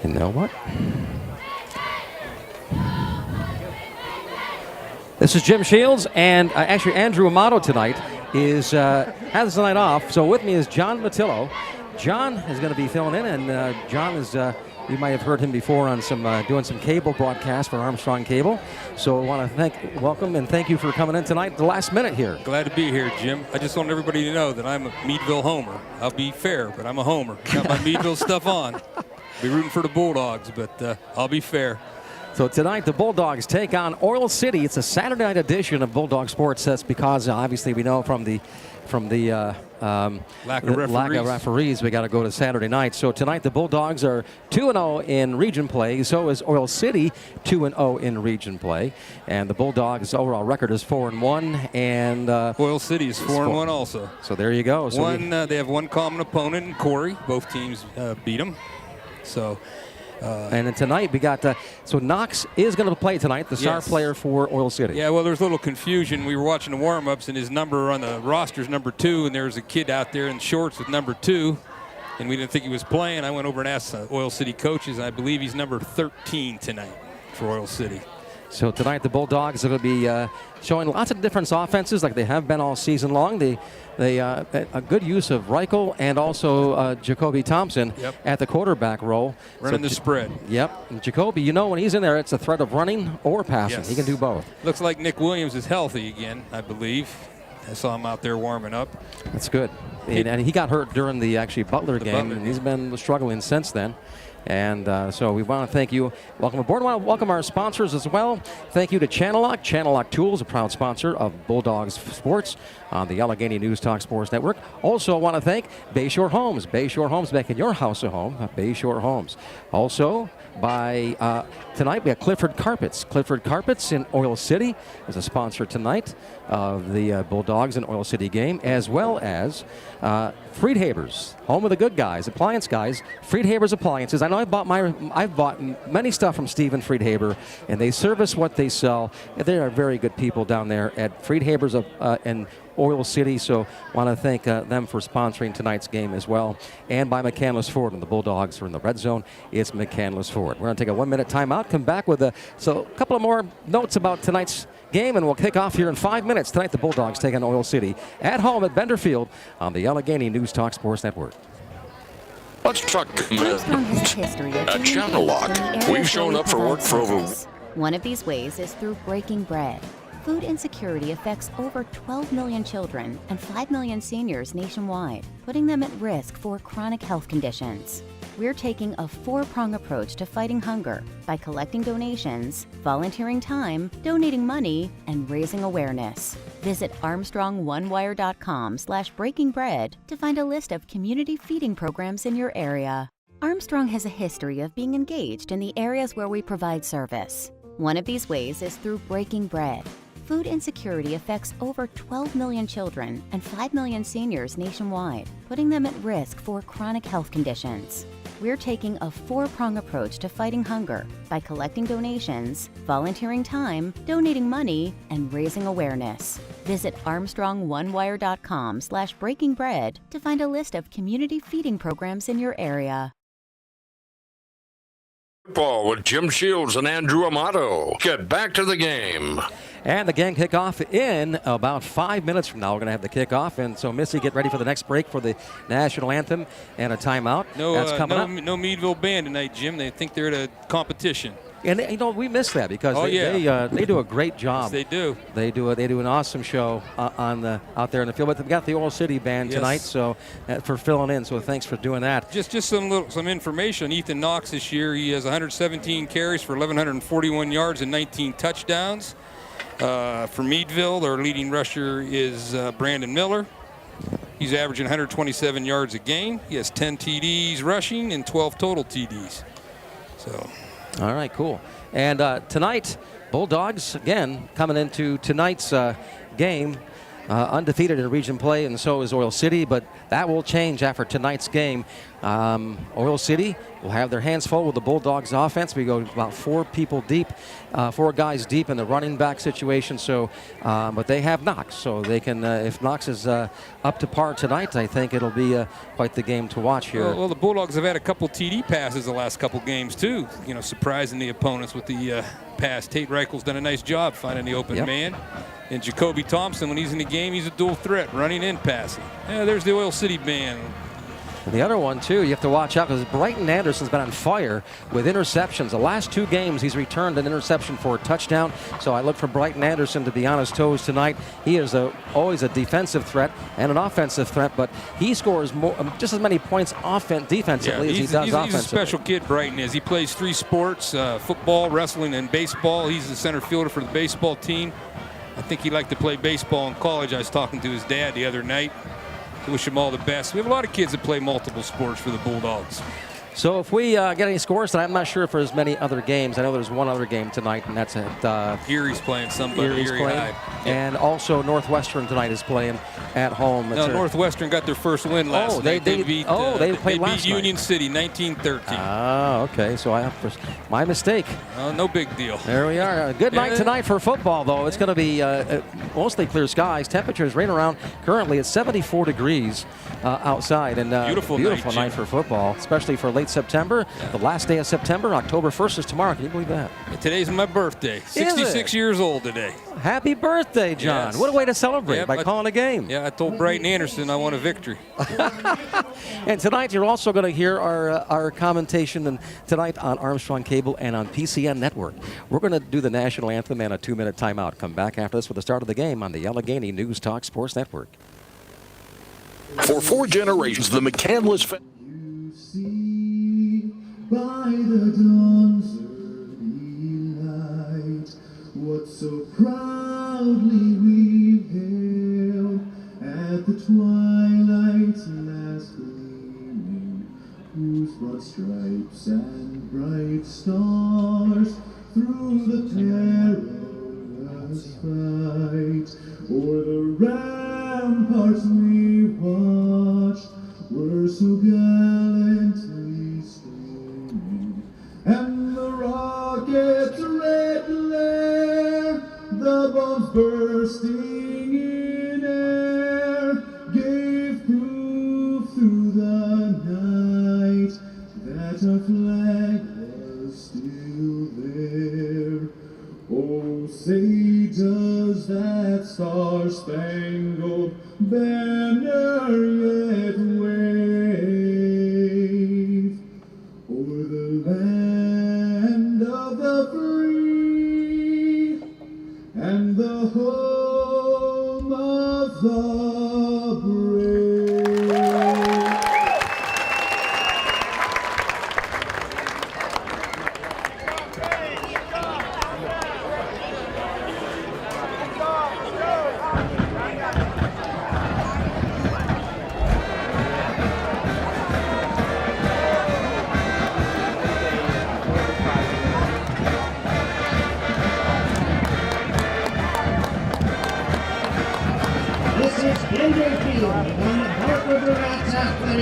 You know what? This is Jim Shields, and actually Andrew Amato tonight has the night off. So with me is John Matillo. John is going to be filling in, and John is, you might have heard him before on some doing some cable broadcasts for Armstrong Cable. So I want to welcome and thank you for coming in tonight at the last minute here. Glad to be here, Jim. I just want everybody to know that I'm a Meadville homer. I'll be fair, but I'm a homer. Got my Meadville stuff on. Be rooting for the Bulldogs, but I'll be fair. So tonight the Bulldogs take on Oil City. It's a Saturday night edition of Bulldog Sports. That's because obviously we know from the lack of referees, we got to go to Saturday night. So tonight the Bulldogs are 2-0 in region play. So is Oil City 2-0 in region play. And the Bulldogs' overall record is 4-1. And Oil City is 4-1 also. So there you go. So they have one common opponent in Corey. Both teams beat them. So. And then tonight we got, so Knox is going to play tonight, the star player for Oil City. Yeah, well, there's a little confusion. We were watching the warm-ups, and his number on the roster is number 2, and there's a kid out there in shorts with number 2, and we didn't think he was playing. I went over and asked Oil City coaches, and I believe he's number 13 tonight for Oil City. So tonight the Bulldogs are going to be showing lots of different offenses like they have been all season long. They a good use of Reichel and also Jacoby Thompson at the quarterback role. Running the spread. Yep. And Jacoby, you know when he's in there, it's a threat of running or passing. Yes. He can do both. Looks like Nick Williams is healthy again, I believe. I saw him out there warming up. That's good. And he got hurt during the Butler game, and he's been struggling since then. And so we want to thank you. Welcome aboard. We want to welcome our sponsors as well. Thank you to Channel Lock. Channel Lock Tools, a proud sponsor of Bulldogs Sports on the Allegheny News Talk Sports Network. Also, I want to thank Bayshore Homes. Bayshore Homes, making your house a home. Bayshore Homes. Also, by tonight we have Clifford Carpets. Clifford Carpets in Oil City is a sponsor tonight of the Bulldogs and Oil City game, as well as Friedhaber's, home of the good guys, appliance guys. Friedhaber's Appliances. I know I've bought many stuff from Stephen Friedhaber, and they service what they sell. They are very good people down there at Friedhaber's in Oil City, so want to thank them for sponsoring tonight's game as well. And by McCandless Ford, when the Bulldogs are in the red zone, it's McCandless Ford. We're going to take a 1-minute timeout, come back with a couple of more notes about tonight's game, and we'll kick off here in 5 minutes. Tonight the Bulldogs take on Oil City at home at Bender Field on the Allegheny News Talk Sports Network. Let's talk Armstrong has a history of at Channel Lock. We've shown up for work for over. One of these ways is through breaking bread. Food insecurity affects over 12 million children and 5 million seniors nationwide, putting them at risk for chronic health conditions. We're taking a 4-prong approach to fighting hunger by collecting donations, volunteering time, donating money, and raising awareness. Visit ArmstrongOneWire.com/breakingbread to find a list of community feeding programs in your area. Armstrong has a history of being engaged in the areas where we provide service. One of these ways is through breaking bread. Food insecurity affects over 12 million children and 5 million seniors nationwide, putting them at risk for chronic health conditions. We're taking a 4-prong approach to fighting hunger by collecting donations, volunteering time, donating money, and raising awareness. Visit ArmstrongOneWire.com/breakingbread to find a list of community feeding programs in your area. Football with Jim Shields and Andrew Amato. Get back to the game. And the game kickoff in about 5 minutes from now. We're going to have the kickoff. And so, Missy, get ready for the next break for the national anthem and a timeout. That's coming up. No Meadville band tonight, Jim. They think they're at a competition. And we missed that because they do a great job. Yes, they do. They do an awesome show out there in the field. But they've got the Oil City band tonight, so for filling in. So thanks for doing that. Just some information. Ethan Knox this year, he has 117 carries for 1,141 yards and 19 touchdowns. For Meadville, their leading rusher is Brandon Miller. He's averaging 127 yards a game. He has 10 TDs rushing and 12 total TDs. So. All right, cool. And tonight, Bulldogs, again, coming into tonight's game, undefeated in region play, and so is Oil City, but that will change after tonight's game. Oil City will have their hands full with the Bulldogs offense. We go about 4 guys deep in the running back situation. So, but they have Knox, so they can. If Knox is up to par tonight, I think it'll be quite the game to watch here. Well, the Bulldogs have had a couple TD passes the last couple games too. You know, surprising the opponents with the pass. Tate Reichel's done a nice job finding the open man. And Jacoby Thompson, when he's in the game, he's a dual threat, running and passing. Yeah, there's the Oil City band. The other one, too, you have to watch out because Brighton Anderson's been on fire with interceptions. The last 2 games, he's returned an interception for a touchdown. So I look for Brighton Anderson to be on his toes tonight. He is always a defensive threat and an offensive threat, but he scores just as many points defensively as he does offensively. He's a special kid, Brighton is. He plays 3 sports, football, wrestling, and baseball. He's the center fielder for the baseball team. I think he liked to play baseball in college. I was talking to his dad the other night. Wish him all the best. We have a lot of kids that play multiple sports for the Bulldogs. So if we get any scores tonight, I'm not sure if there's many other games. I know there's one other game tonight, and that's at Erie's playing somebody. Erie's playing. High. And also Northwestern tonight is playing at home. No, Northwestern got their first win last night. They beat Union City 19-13. Ah, okay. So my mistake. No big deal. There we are. Good night tonight for football, though. It's going to be mostly clear skies. Temperatures right around currently at 74 degrees outside. And beautiful night for football, especially for late September. The last day of September, October 1st is tomorrow. Can you believe that? Today's my birthday. 66 years old today. Happy birthday, John. Yes. What a way to celebrate by calling a game. Yeah, I told Brighton Anderson I won a victory. And tonight you're also going to hear our commentation tonight on Armstrong Cable and on PCN Network. We're going to do the national anthem and a 2-minute timeout. Come back after this with the start of the game on the Allegheny News Talk Sports Network. For 4 generations, the McCandless by the dawn's early light, what so proudly we hailed at the twilight's last gleaming, whose broad stripes and bright stars through the perilous fight o'er the ramparts we watched were so gallantly streaming, and the rocket's red glare, the bombs bursting in air, gave proof through the night that our flag was still there. Oh, say does that star-spangled banner yet wave o'er the land of the free and the home of the brave.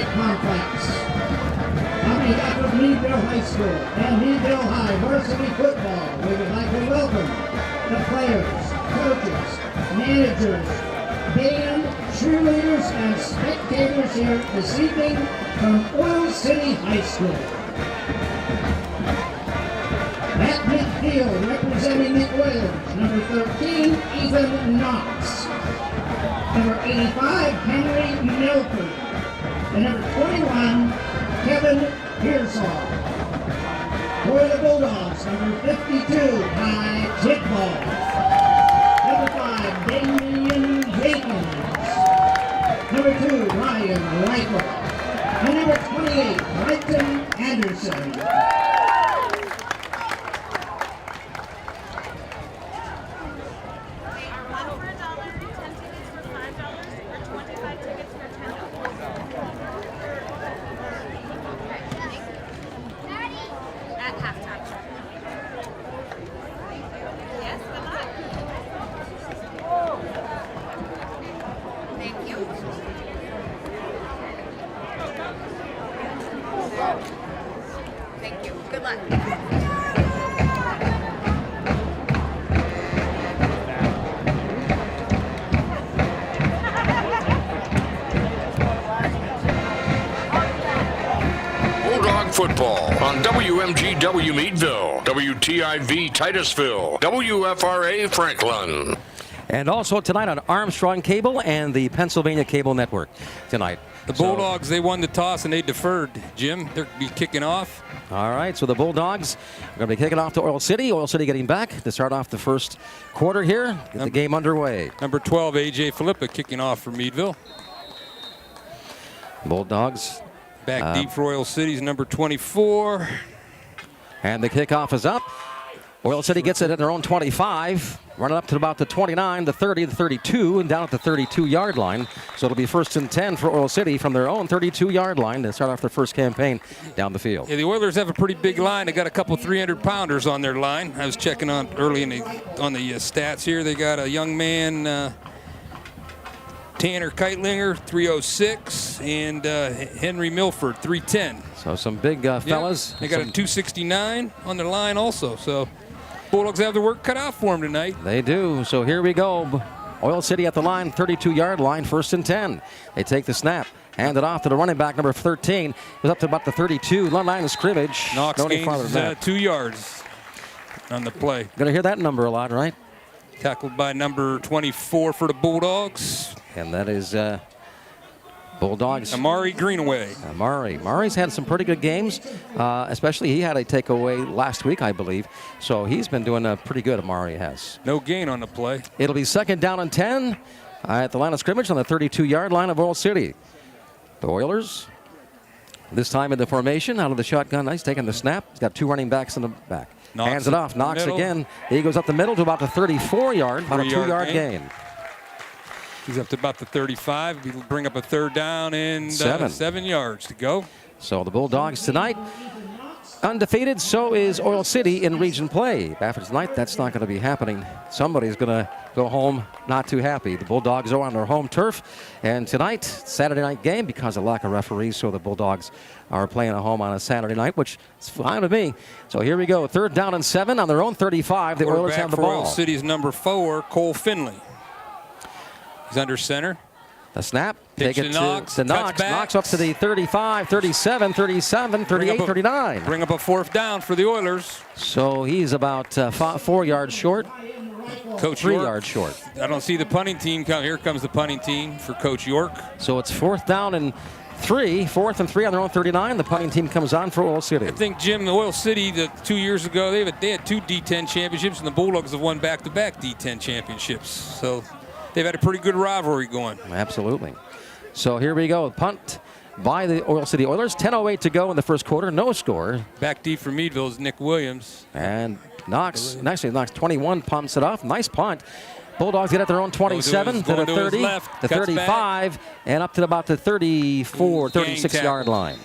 Complex. On behalf of Meadville High School and Meadville High varsity football, we would like to welcome the players, coaches, managers, band, cheerleaders, and spectators here this evening from Oil City High School. At midfield, representing the Oilers, number 13, Ethan Knox. Number 85, Henry Milford. And number 21, Kevin Pearsall. For the Bulldogs, number 52, Ty Tidball. Number 5, Damian Jenkins. Number 2, Ryan Reichel. And number 28, Bryton Anderson. Bulldog football on WMGW Meadville, WTIV Titusville, WFRA Franklin. And also tonight on Armstrong Cable and the Pennsylvania Cable Network tonight. The Bulldogs, they won the toss and they deferred, Jim. They're going to be kicking off. All right, so the Bulldogs are going to be kicking off to Oil City. Oil City getting back to start off the first quarter here. Get the game underway. Number 12, A.J. Philippa kicking off for Meadville. Bulldogs. Back deep for Oil City's number 24. And the kickoff is up. Oil City gets it at their own 25, running up to about the 29, the 30, the 32, and down at the 32-yard line. So it'll be 1st and 10 for Oil City from their own 32-yard line to start off their first campaign down the field. Yeah, the Oilers have a pretty big line. They got a couple 300-pounders on their line. I was checking on early on the stats here. They got a young man, Tanner Keitlinger, 306, and Henry Milford, 310. So some big fellas. They got a 269 on their line also. So Bulldogs have their work cut out for them tonight. They do. So here we go. Oil City at the line, 32-yard line, 1st and 10. They take the snap. Hand it off to the running back, number 13. Goes up to about the 32. Line of scrimmage. Knox gains 2 yards on the play. Going to hear that number a lot, right? Tackled by number 24 for the Bulldogs. And that is Bulldogs. Amari Greenaway. Amari's had some pretty good games, especially he had a takeaway last week, I believe. So he's been doing pretty good, Amari has. No gain on the play. It'll be 2nd down and 10 at the line of scrimmage on the 32-yard line of Oil City. The Oilers, this time in the formation, out of the shotgun. Nice, taking the snap. He's got 2 running backs in the back. Knox hands it off. Knox again. He goes up the middle to about the 34-yard, about a 2-yard gain. He's up to about the 35. He'll bring up a 3rd down and 7 yards to go. So the Bulldogs tonight undefeated. So is Oil City in region play. After tonight, that's not going to be happening. Somebody's going to go home not too happy. The Bulldogs are on their home turf. And tonight, Saturday night game, because of lack of referees, so the Bulldogs are playing at home on a Saturday night, which is fine with me. So here we go. 3rd down and 7 on their own 35. The Oilers have the ball. Oil City's number 4, Cole Finley. He's under center. The snap. Take it to Knox. Knox up to the 35, 37, 37, 38, 39. Bring up a 4th down for the Oilers. So he's about 4 yards short. Coach 3 York. yards short. I don't see the punting team come. Here comes the punting team for Coach York. So it's 4th down and 3. 4th and 3 on their own 39. The punting team comes on for Oil City. I think, Jim, the Oil City, 2 years ago, they had 2 D10 championships, and the Bulldogs have won back-to-back D10 championships. So they've had a pretty good rivalry going. Absolutely. So here we go. Punt by the Oil City Oilers. 10:08 to go in the first quarter. No score. Back deep for Meadville is Nick Williams. And Knox 21 pumps it off. Nice punt. Bulldogs get at their own 27 to the 30, the 35, and up to about the 34, 36-yard line.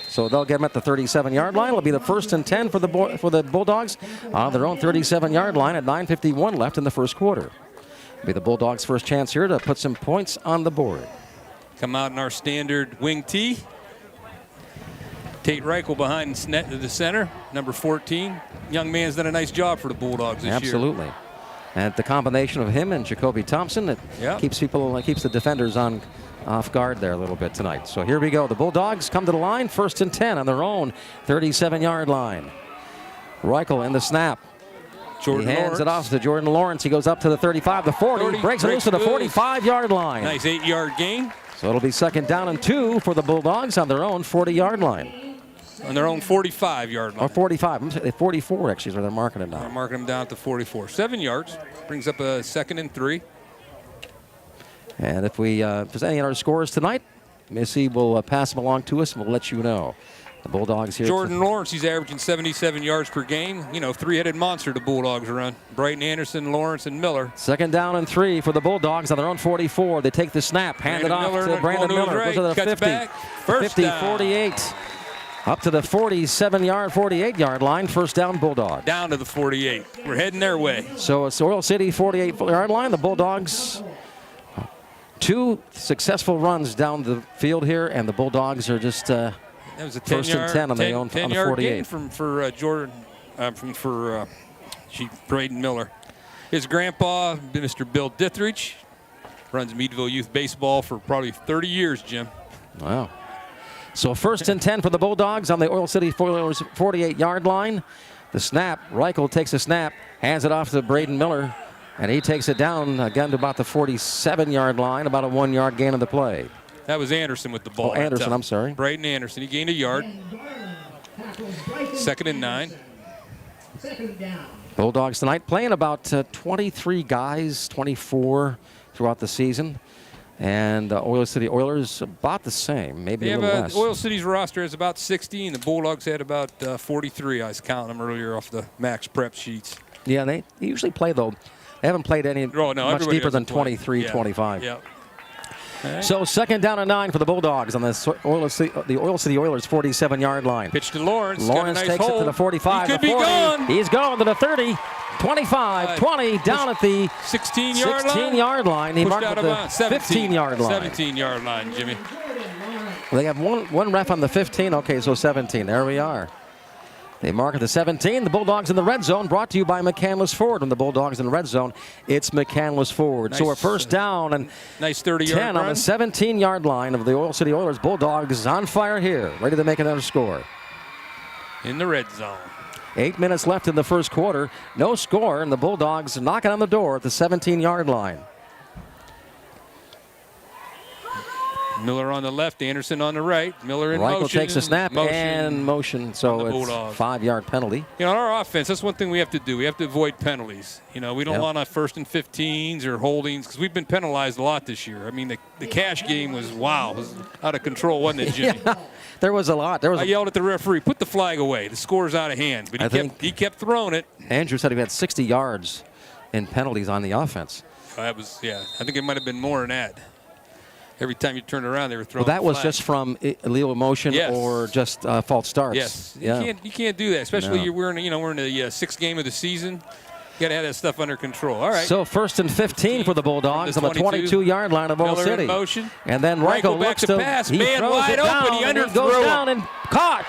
So they'll get them at the 37-yard line. It'll be the 1st and 10 for the Bulldogs on their own 37-yard line at 9:51 left in the first quarter. It'll be the Bulldogs' first chance here to put some points on the board. Come out in our standard wing tee. Tate Reichel behind the center, number 14. Young man's done a nice job for the Bulldogs this year. Absolutely. And the combination of him and Jacoby Thompson, it keeps the defenders off guard there a little bit tonight. So here we go. The Bulldogs come to the line, 1st and 10 on their own 37-yard line. Reichel in the snap. He hands it off to Jordan Lawrence. He goes up to the 35, the 40, breaks it loose to the 45-yard line. Nice 8-yard gain. So it'll be 2nd down and 2 for the Bulldogs on their own 40-yard line. On their own 45-yard line. Or 45. 44 actually is where they're marking it down. They're marking them down at the 44. 7 yards. Brings up a 2nd and 3. And if there's any other scores tonight, Missy will pass them along to us and we'll let you know. The Bulldogs here. Jordan Lawrence, he's averaging 77 yards per game. You know, 3-headed monster the Bulldogs run. Brighton Anderson, Lawrence, and Miller. 2nd down and 3 for the Bulldogs on their own 44. They take the snap, hand it off to Brandon Miller. Goes to the 50, back. 50, 48. Up to the 48-yard line. 1st down, Bulldogs. Down to the 48. We're heading their way. So it's Oil City 48-yard line. The Bulldogs, 2 successful runs down the field here, and the Bulldogs are just That was a 10 First and 10 on the own 10 on the yard 48. gain for Jordan, Braden Miller. His grandpa, Mr. Bill Dithridge, runs Meadville Youth Baseball for probably 30 years, Jim. Wow. So first and 10 for the Bulldogs on the Oil City 48-yard line. The snap, Reichel takes a snap, hands it off to Braden Miller, and he takes it down again to about the 47-yard line, about a 1-yard gain of the play. That was Anderson with the ball. Oh, Anderson, I'm sorry. Braden Anderson, he gained a yard. 2nd and 9. Second down. Bulldogs tonight playing about 23 guys, 24 throughout the season. And Oil City Oilers about the same, maybe a little less. Oil City's roster is about 60, and the Bulldogs had about 43. I was counting them earlier off the max prep sheets. Yeah, they usually play, though. They haven't played any much deeper than 23, 25. Yeah. Right. So 2nd down and 9 for the Bulldogs on the Oil City Oilers 47-yard line. Pitch to Lawrence. Lawrence nice takes hold. it to the 45, He could the 40. be gone. He's gone to the 30, 25, 20, down at the 16-yard line. He marked at the 15-yard line. 17-yard line, Jimmy. They have one ref on the 15. Okay, so 17. There we are. They mark at the 17. The Bulldogs in the red zone, brought to you by McCandless Ford. When the Bulldogs in the red zone, it's McCandless Ford. Nice, so a first down and nice 30-yard 10 on the 17-yard line of the Oil City Oilers. Bulldogs on fire here, ready to make another score. In the red zone. 8 minutes left in the first quarter. No score, and the Bulldogs knocking on the door at the 17-yard line. Miller on the left, Anderson on the right. Miller in Reichel motion. takes a snap and motion, so it's a 5-yard penalty. You know, on our offense, that's one thing we have to do. We have to avoid penalties. You know, we don't want a 1st and 15s or holdings because we've been penalized a lot this year. I mean, the cash game was, wow, was out of control, wasn't it, Jimmy? Yeah, there was a lot. I yelled at the referee, put the flag away. The score's out of hand. But he kept throwing it. Andrew said he had 60 yards in penalties on the offense. That was, I think it might have been more than that. Every time you turned around, they were throwing. Well, that was just from illegal motion or just false starts. Yes, you can't do that, especially we're in the 6th game of the season. You got to have that stuff under control. All right. So 1st and 15 for the Bulldogs on the 22-yard line of Oil City. In motion. And then Reichel looks to pass. He Man throws wide it down, open. He underthrew. Goes down and caught.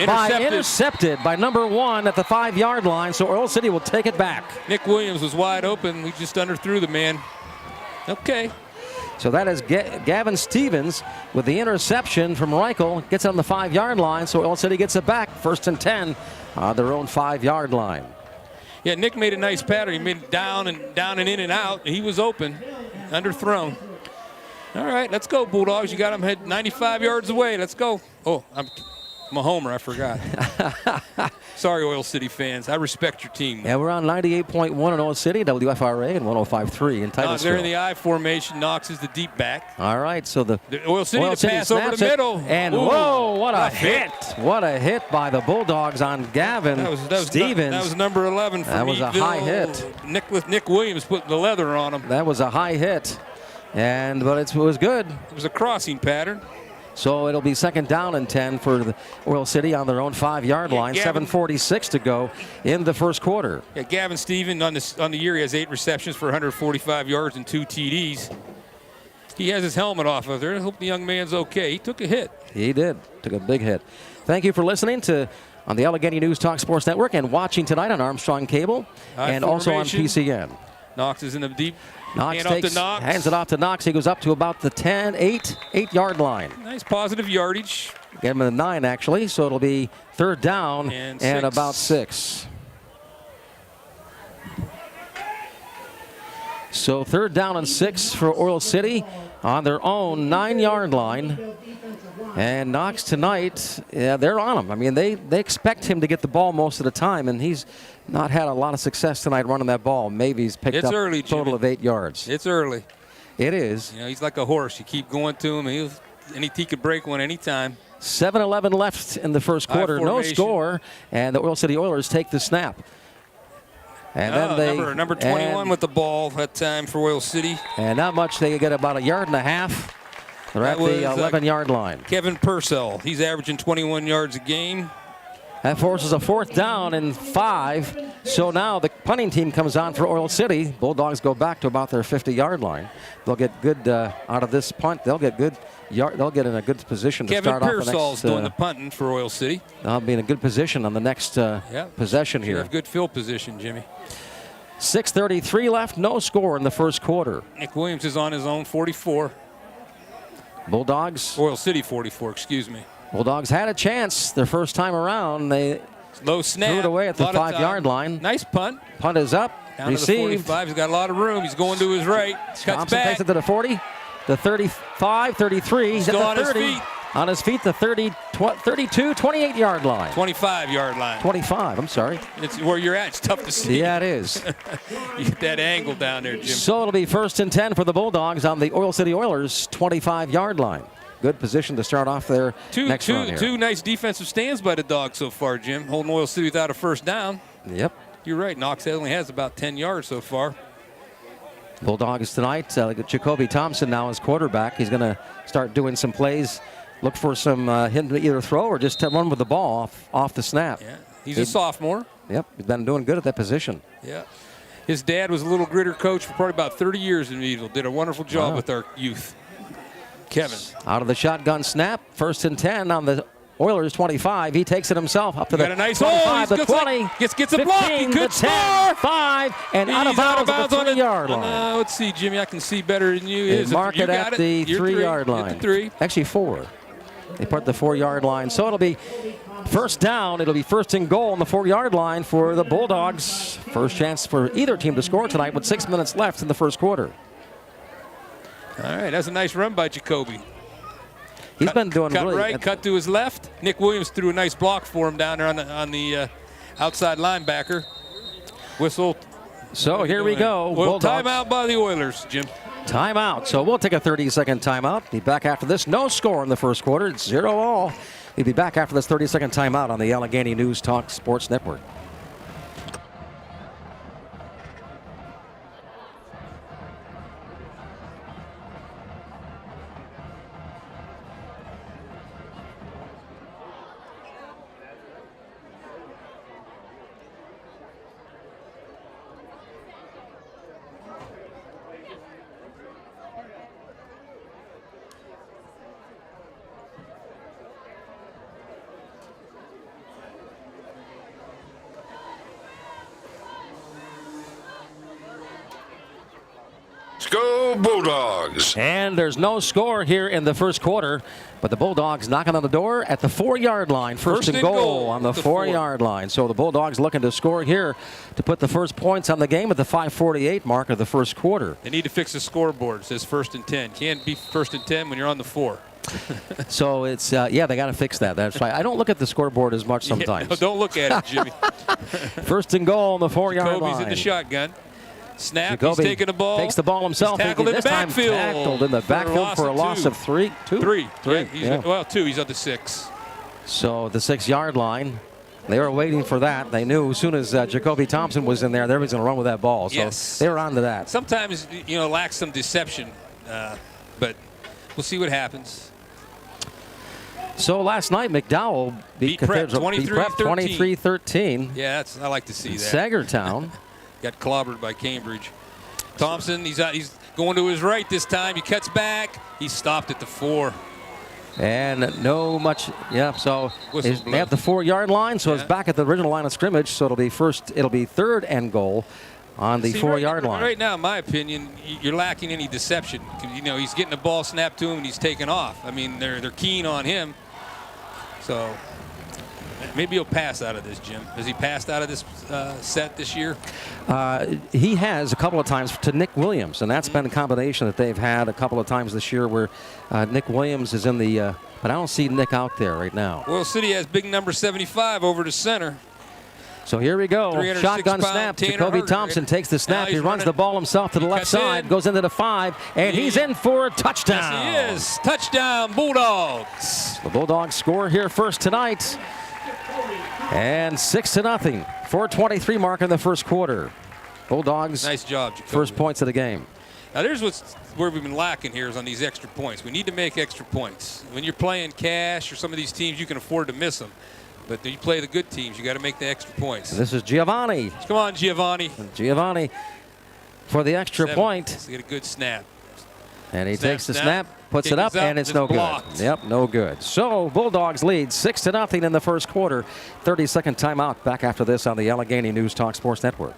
Intercepted By number 1 at the 5-yard line. So Oil City will take it back. Nick Williams was wide open. We just underthrew the man. Okay. So that is Gavin Stevens with the interception from Reichel. Gets on the 5-yard line, so Oil City gets it back. 1st and 10 on their own 5-yard line. Yeah, Nick made a nice pattern. He made it down and in and out. He was open, underthrown. All right, let's go, Bulldogs. You got them head 95 yards away. Let's go. Oh, I'm a homer. I forgot. Sorry, Oil City fans. I respect your team. Yeah, we're on 98.1 in Oil City, WFRA, and 105.3 in Titusville. They're in the I formation. Knox is the deep back. All right, so the Oil City pass over the middle. And whoa, what a hit. What a hit by the Bulldogs on Gavin Stevens. That was number 11 for Meadville. That was a high hit. Nick Williams putting the leather on him. That was a high hit, but it was good. It was a crossing pattern. So it'll be 2nd down and 10 for the Oil City on their own 5-yard line. 7:46 to go in the first quarter. Yeah, Gavin Stevens on the year, he has 8 receptions for 145 yards and 2 TDs. He has his helmet off of there. I hope the young man's okay. He took a hit. He did. Took a big hit. Thank you for listening on the Allegheny News Talk Sports Network and watching tonight on Armstrong Cable and also on PCN. Knox is in the deep. Knox hands it off to Knox. He goes up to about the 8-yard line. Nice positive yardage. Get him a 9, actually, so it'll be 3rd down and about 6. So 3rd down and 6 for Oil City on their own 9-yard line. And Knox tonight, they're on him. I mean, they expect him to get the ball most of the time, and he's not had a lot of success tonight running that ball. Maybe he's picked up a total of 8 yards. It's early. It is. You know, he's like a horse. You keep going to him, he could break one anytime. 7:11 left in the first quarter. No score, and the Oil City Oilers take the snap. And then they number 21 with the ball that time for Oil City. And not much. They get about 1.5 yards. They're at the 11-yard line. Kevin Purcell. He's averaging 21 yards a game. That forces a 4th down and 5. So now the punting team comes on for Oil City. Bulldogs go back to about their 50-yard line. They'll get good out of this punt. They'll get good. They'll get in a good position to start off the next. Kevin Pearsall's doing the punting for Oil City. They'll be in a good position on the next possession here. Have good field position, Jimmy. 6:33 left. No score in the first quarter. Nick Williams is on his own 44. Bulldogs. Oil City 44. Excuse me. Bulldogs had a chance their first time around. They low snap. threw it away at the 5-yard line. Nice punt. Punt is up. Down received. To the 45. He's got a lot of room. He's going to his right. Cuts Thompson back. takes it to the 40, the 35, 33. He's Still at the on 30. his feet. On his feet, the 32, 28-yard line. 25-yard line. 25, I'm sorry. It's where you're at. It's tough to see. Yeah, it is. You get that angle down there, Jim. So it'll be 1st and 10 for the Bulldogs on the Oil City Oilers' 25-yard line. Good position to start off their next run here. Two nice defensive stands by the Dogs so far, Jim. Holding Oil City without a first down. Yep. You're right. Knox only has about 10 yards so far. Bulldogs tonight. Jacoby Thompson now is quarterback. He's going to start doing some plays. Look for some him to either throw or just run with the ball off the snap. Yeah, he's a sophomore. Yep, he's been doing good at that position. Yeah. His dad was a little gritter coach for probably about 30 years in Meadville. Did a wonderful job with our youth. Kevin. Out of the shotgun snap, 1st and 10 on the Oilers 25. He takes it himself up to the 25, the 20, gets a block. He could score. 5, and out of bounds at the 3-yard line. Let's see, Jimmy. I can see better than you. Mark it at the 3-yard line. Actually 4. They put the 4-yard line. So it'll be 1st down. It'll be 1st and goal on the 4-yard line for the Bulldogs. First chance for either team to score tonight with 6 minutes left in the first quarter. All right, that's a nice run by Jacoby. He's been doing cut really right, cut to his left. Nick Williams threw a nice block for him down there on the outside linebacker. Whistle. So here we go. Well, timeout by the Oilers, Jim. Timeout. So we'll take a 30-second timeout. Be back after this. No score in the first quarter. It's 0-all. We'll be back after this 30-second timeout on the Allegheny News Talk Sports Network. Go Bulldogs. And there's no score here in the first quarter, but the Bulldogs knocking on the door at the 4-yard line. First and goal on the 4-yard line. So the Bulldogs looking to score here to put the first points on the game at the 5:48 mark of the first quarter. They need to fix the scoreboard. It says 1st and 10. Can't be 1st and 10 when you're on the 4. So it's, yeah, they got to fix that. That's right. I don't look at the scoreboard as much sometimes. Yeah, don't look at it, Jimmy. 1st and goal on the 4-yard line. Jacoby's in the shotgun. Snap, Jacoby he's taking the ball. Takes the ball himself. He's tackled in the backfield. Tackled in the backfield for a loss of 3. 3. Yeah, well, 2. He's on the 6. So the 6-yard line. They were waiting for that. They knew as soon as Jacoby Thompson was in there, they were going to run with that ball. So yes. They were on to that. Sometimes, lacks some deception, but we'll see what happens. So last night, McDowell beat Prep 23-13. Yeah, I like to see that. Sagertown. Got clobbered by Cambridge. Thompson, he's going to his right this time. He cuts back. He's stopped at the 4. And no much, yeah. So they have the 4-yard line, so it's back at the original line of scrimmage. So it'll be 3rd and goal on the 4-yard line. Right now, in my opinion, you're lacking any deception. He's getting the ball snapped to him and he's taking off. I mean, they're keen on him. So maybe he'll pass out of this, Jim. Has he passed out of this set this year? He has a couple of times to Nick Williams, and that's been a combination that they've had a couple of times this year where Nick Williams is in the but I don't see Nick out there right now. Oil City has big number 75 over to center. So here we go. Shotgun snap. Jacoby Thompson takes the snap. He runs the ball himself to the left side, goes into the 5, and he's in for a touchdown. Yes, he is. Touchdown, Bulldogs. The Bulldogs score here first tonight. And 6-0. 4:23 mark in the first quarter. Bulldogs. Nice job, Jacoby. First points of the game. Now there's where we've been lacking here is on these extra points. We need to make extra points. When you're playing cash or some of these teams, you can afford to miss them. But you play the good teams. You got to make the extra points. This is Giovanni. Come on, Giovanni. Giovanni for the extra point. Let's get a good snap. And he takes the snap, puts Kick it up, is up, and it's it's no blocked. good. Yep, no good. So Bulldogs lead 6-0 in the first quarter. 30-second timeout. Back after this on the Allegheny News Talk Sports Network.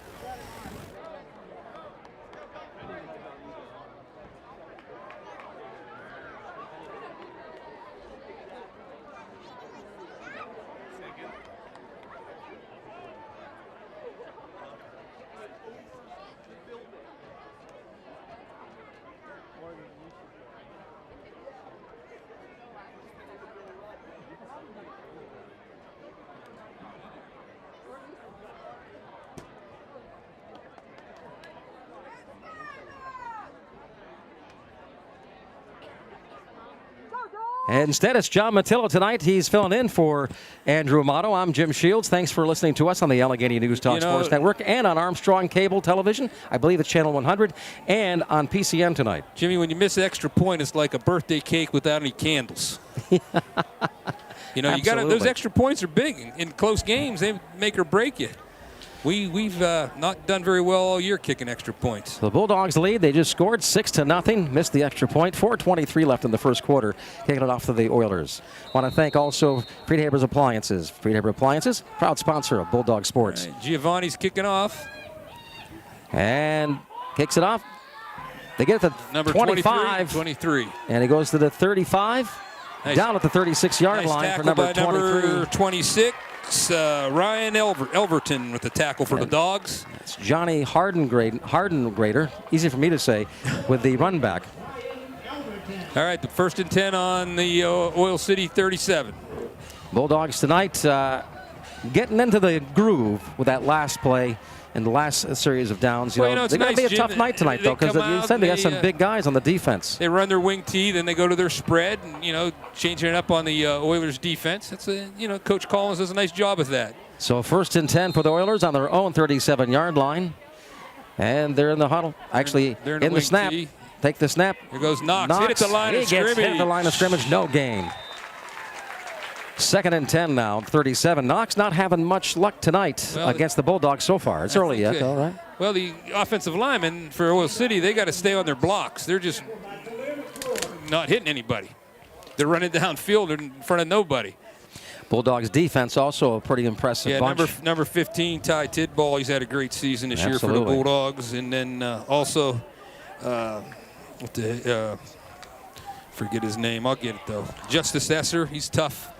And instead, it's John Matillo tonight. He's filling in for Andrew Amato. I'm Jim Shields. Thanks for listening to us on the Allegheny News Talk Sports Network and on Armstrong Cable Television. I believe it's Channel 100 and on PCN tonight. Jimmy, when you miss an extra point, it's like a birthday cake without any candles. You know, you got those extra points are big. In close games, they make or break you. We've not done very well all year kicking extra points. The Bulldogs lead. They just scored 6-0. Missed the extra point. 4:23 left in the first quarter. Taking it off to the Oilers. Want to thank also Friedhaber's Appliances. Friedhaber Appliances, proud sponsor of Bulldog Sports. Right, Giovanni's kicking off. And kicks it off. They get it to Number 25. 23. And he goes to the 35. Nice. Down at the 36-yard line for number 23. Number 26. Ryan Elverton with the tackle for the Dogs. It's Johnny Hardengrader, easy for me to say, with the run back. All right, the 1st and 10 on the Oil City 37. Bulldogs tonight getting into the groove with that last play and the last series of downs. They're going to be a tough night tonight, though, because you said they got some big guys on the defense. They run their wing tee, then they go to their spread, and, changing it up on the Oilers defense. That's Coach Collins does a nice job with that. So 1st and 10 for the Oilers on their own 37-yard line. And they're in the huddle. Actually, they're in the snap. tee. Take the snap. Here goes Knox. Hit at the line of scrimmage. Hit at the line of scrimmage. No gain. 2nd and 10 now, 37. Knox not having much luck tonight against the Bulldogs so far. It's early yet, all right. Well, the offensive linemen for Oil City, they got to stay on their blocks. They're just not hitting anybody. They're running downfield in front of nobody. Bulldogs defense also a pretty impressive bunch. Number 15, Ty Tidball. He's had a great season this year for the Bulldogs. And then also, forget his name. I'll get it, though. Justice Esser. He's tough.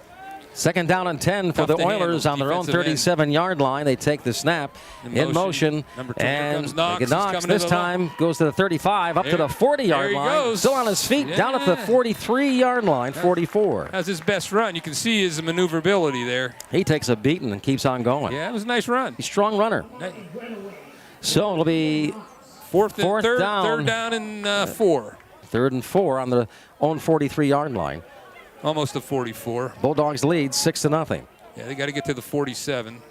2nd down and 10 for the Oilers on their own 37-yard line. They take the snap in motion. And Knox this time goes to the 35, up to the 40-yard line. Still on his feet, down at the 43-yard line, 44. That's his best run. You can see his maneuverability there. He takes a beating and keeps on going. Yeah, it was a nice run. He's a strong runner. So it'll be third down and 4. 3rd and 4 on the own 43-yard line. Almost a 44. Bulldogs lead 6-0. Yeah, they got to get to the 47.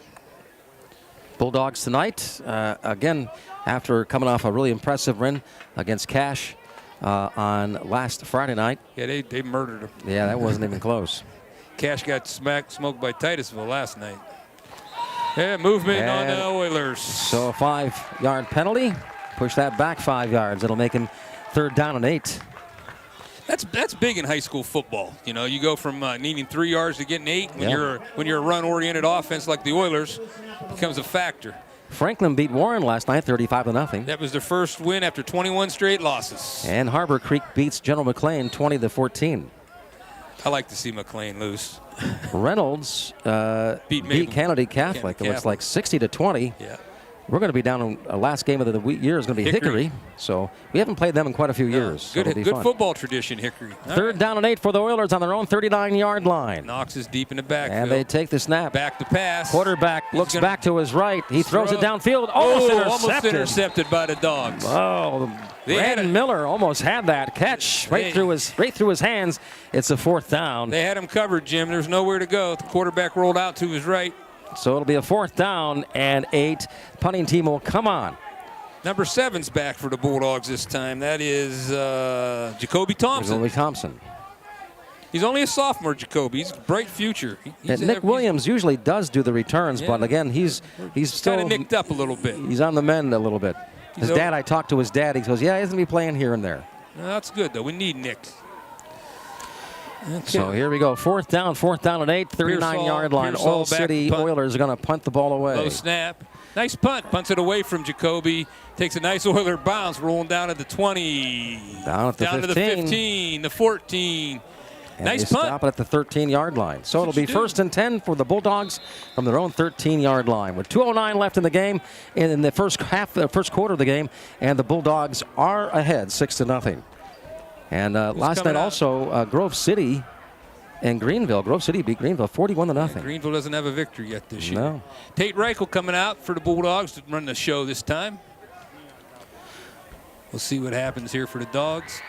Bulldogs tonight, again, after coming off a really impressive win against Cash on last Friday night. Yeah, they murdered him. Yeah, that wasn't even close. Cash got smoked by Titusville last night. Yeah, movement on the Oilers. So a 5-yard penalty. Push that back 5 yards. It'll make him 3rd down and 8. That's big in high school football. You go from needing 3 yards to getting 8. When you're a run-oriented offense like the Oilers, it becomes a factor. Franklin beat Warren last night, 35-0. That was their first win after 21 straight losses. And Harbor Creek beats General McLean 20-14. I like to see McLean lose. Reynolds beat Kennedy Catholic. It looks like 60-20. Yeah. We're going to be down on last game of the year is going to be Hickory. So we haven't played them in quite a few years. Good football tradition, Hickory. 3rd down and 8 for the Oilers on their own 39-yard line. Knox is deep in the backfield. And they take the snap. Back to pass. Quarterback looks back to his right. He throws it downfield. Almost intercepted by the Dogs. Oh, Brandon Miller almost had that catch right through his hands. It's a 4th down. They had him covered, Jim. There's nowhere to go. The quarterback rolled out to his right. So it'll be a 4th down and 8. Punting team will come on. Number 7's back for the Bulldogs this time. That is Jacoby Thompson. Jacoby Thompson. He's only a sophomore, Jacoby. He's a bright future. And Nick Williams usually does do the returns, but again, he's still kind of nicked up a little bit. He's on the mend a little bit. I talked to his dad. He goes, yeah, he's going to be playing here and there. No, that's good, though. We need Nick. Okay. So here we go. Fourth down at 8, 39-yard line. Oil City Oilers are going to punt the ball away. Low snap. Nice punt. Punts it away from Jacoby. Takes a nice Oiler bounce, rolling down at the 20. Down to the 15, the 14. And nice they punt. Stop it at the 13-yard line. So it'll be first and 10 for the Bulldogs from their own 13-yard line. With 2:09 left in the game, in the first quarter of the game, and the Bulldogs are ahead 6-0. And last night also, Grove City and Greenville. Grove City beat Greenville 41-0. Greenville doesn't have a victory yet this year. No. Tate Reichel coming out for the Bulldogs to run the show this time. We'll see what happens here for the Dogs.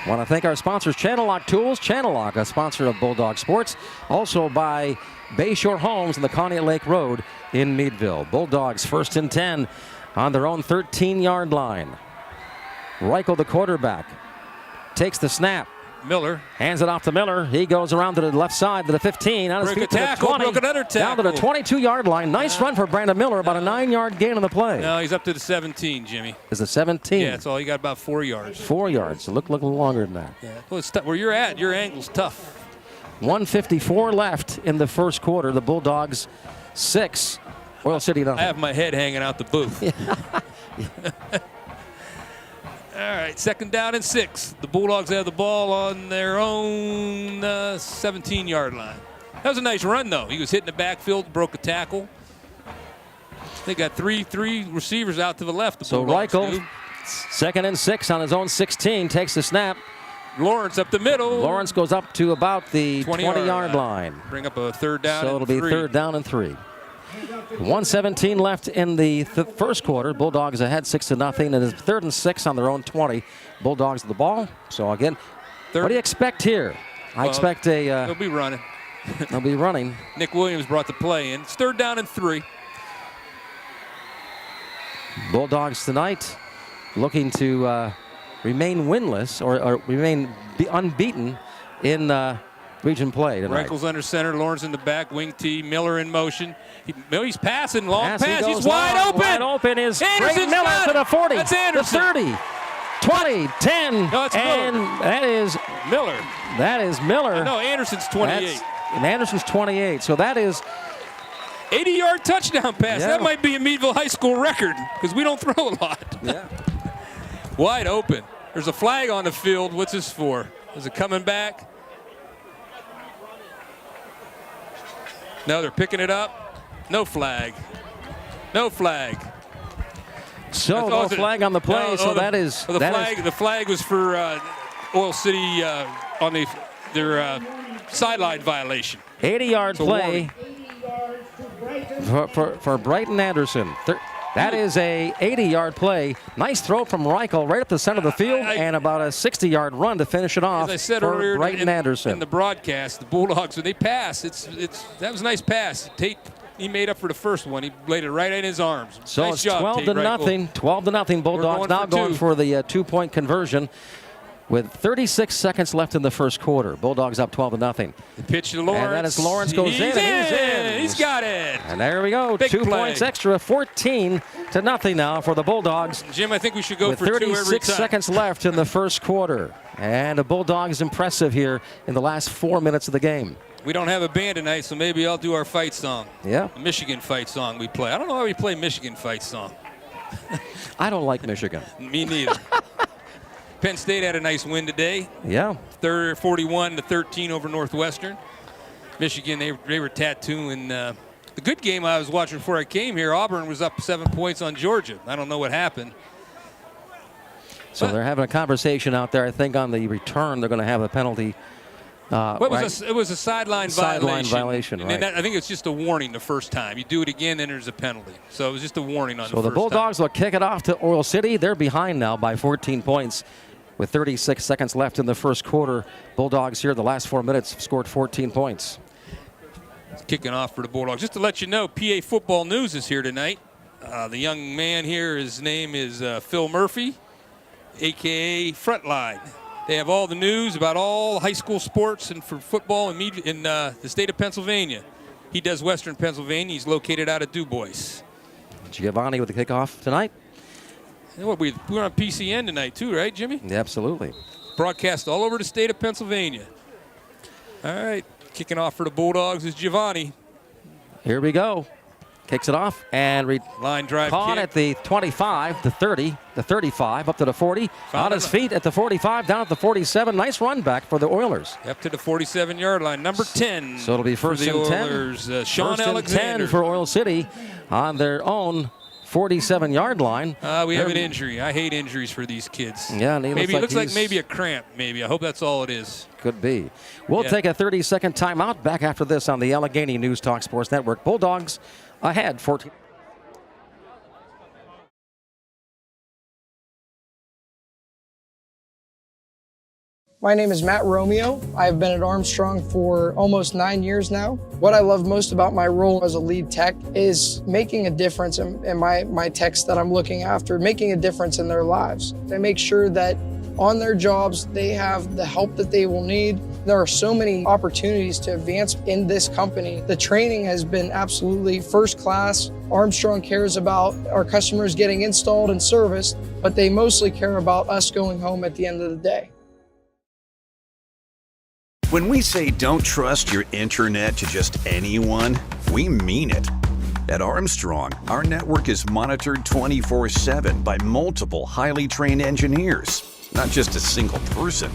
Want to thank our sponsors, Channel Lock Tools. Channel Lock, a sponsor of Bulldog Sports. Also by Bayshore Homes on the Conneaut Lake Road in Meadville. Bulldogs first and 10 on their own 13-yard line. Reichel, the quarterback, takes the snap. Miller hands it off to Miller. He goes around to the left side to the 15. On his feet to the 20. Down to the 22-yard line. Nice run for Brandon Miller. About a 9-yard gain on the play. No, he's up to the 17, Jimmy. Is it 17? Yeah, that's all. You got about 4 yards. 4 yards. So look a little longer than that. Yeah. Well, it's where you're at, your angle's tough. 1:54 left in the first quarter. The Bulldogs 6. Oil City nothing. I have my head hanging out the booth. All right, second down and 6. The Bulldogs have the ball on their own 17-yard line. That was a nice run, though. He was hitting the backfield, broke a tackle. They got three receivers out to the left. So Reichel, second and 6 on his own 16, takes the snap. Lawrence up the middle. Lawrence goes up to about the 20-yard line. Bring up a third down. So it'll be third down and 3. 1:17 left in the first quarter. Bulldogs ahead 6-0, and it's third and 6 on their own 20. Bulldogs with the ball. So again, what do you expect here? I expect they'll be running. They'll be running. Nick Williams brought the play in. It's third down and 3. Bulldogs tonight looking to remain winless or remain unbeaten in region play tonight. Reichels under center, Lawrence in the back, wing T, Miller in motion. He's passing, long pass. He's wide open. Wide open is Greg Miller to the 40, That's the 30, 20, 10, no, and that is Miller. That is Miller. No, Anderson's 28. And Anderson's 28. So that is 80-yard touchdown pass. Yeah. That might be a Meadville High School record because we don't throw a lot. Yeah. Wide open. There's a flag on the field. What's this for? Is it coming back? No, they're picking it up. No flag. No flag. So no flag on the play. The flag was for Oil City on their sideline violation. 80-yard play for Brighton Anderson. That is a 80-yard play. Nice throw from Reichel right up the center of the field, and about a 60-yard run to finish it off. As I said for earlier Brighton Anderson. In the broadcast, the Bulldogs, when they pass, that was a nice pass. Tate, he made up for the first one. He laid it right in his arms. So nice it's job, 12-0. 12-0. Bulldogs now going for the two-point conversion with 36 seconds left in the first quarter. Bulldogs up 12-0. The pitch to Lawrence. And that is Lawrence goes in. And he's in. He's got it. And there we go. Big 2 play. points extra. 14-0 now for the Bulldogs. Jim, I think we should go with for 2 every time. 36 seconds left in the first quarter. And the Bulldogs impressive here in the last 4 minutes of the game. We don't have a band tonight, so maybe I'll do our fight song. Yeah. The Michigan fight song we play. I don't know why we play Michigan fight song. I don't like Michigan. Me neither. Penn State had a nice win today. Yeah. 41-13 over Northwestern. Michigan, they were tattooing. The good game I was watching before I came here, Auburn was up 7 points on Georgia. I don't know what happened. So they're having a conversation out there. I think on the return they're going to have a penalty. It was a sideline violation. Right. I think it's just a warning the first time. You do it again, then there's a penalty. So it was just a warning on the first So the Bulldogs will kick it off to Oil City. They're behind now by 14 points with 36 seconds left in the first quarter. Bulldogs here the last 4 minutes scored 14 points. It's kicking off for the Bulldogs. Just to let you know, PA Football News is here tonight. The young man here, his name is Phil Murphy, a.k.a. Frontline. They have all the news about all high school sports and for football in the state of Pennsylvania. He does Western Pennsylvania. He's located out of Du Bois. Giovanni with the kickoff tonight. You know, we're on PCN tonight too, right, Jimmy? Yeah, absolutely. Broadcast all over the state of Pennsylvania. All right, kicking off for the Bulldogs is Giovanni. Here we go. Kicks it off and line drive caught kick. at the 25, the 30, the 35, up to the 40. On his feet at the 45, down at the 47. Nice run back for the Oilers. Up to the 47-yard line, number 10. So it'll be first for the and 10. Oilers. Sean first Alexander. and 10 for Oil City on their own 47-yard line. We have an injury. I hate injuries for these kids. Yeah, and maybe it looks like maybe a cramp. Maybe I hope that's all it is. Could be. We'll take a 30-second timeout. Back after this on the Allegheny News Talk Sports Network. Bulldogs ahead 14. My name is Matt Romeo. I've been at Armstrong for almost 9 years now. What I love most about my role as a lead tech is making a difference in my techs that I'm looking after, making a difference in their lives. I make sure that on their jobs, they have the help that they will need. There are so many opportunities to advance in this company. The training has been absolutely first class. Armstrong cares about our customers getting installed and serviced, but they mostly care about us going home at the end of the day. When we say don't trust your internet to just anyone, we mean it. At Armstrong, our network is monitored 24/7 by multiple highly trained engineers, not just a single person.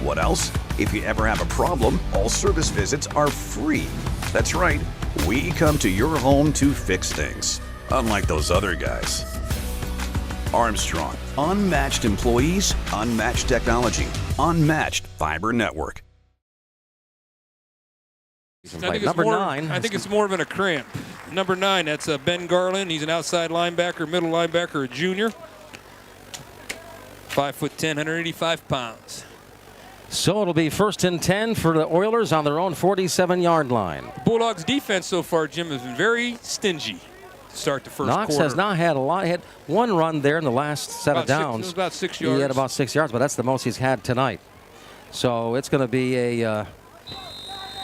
What else? If you ever have a problem, all service visits are free. That's right, we come to your home to fix things, unlike those other guys. Armstrong, unmatched employees, unmatched technology, unmatched fiber network. Number 9. I think it's more than a cramp. Number 9, that's Ben Garland. He's an outside linebacker, middle linebacker, a junior. 5'10", 185 pounds. So it'll be first and 10 for the Oilers on their own 47-yard line. Bulldogs defense so far, Jim, has been very stingy to start the first Knox quarter. has not had a lot. He had one run there in the last set of downs. It was about 6 yards. He had about 6 yards, but that's the most he's had tonight. So it's going to be a.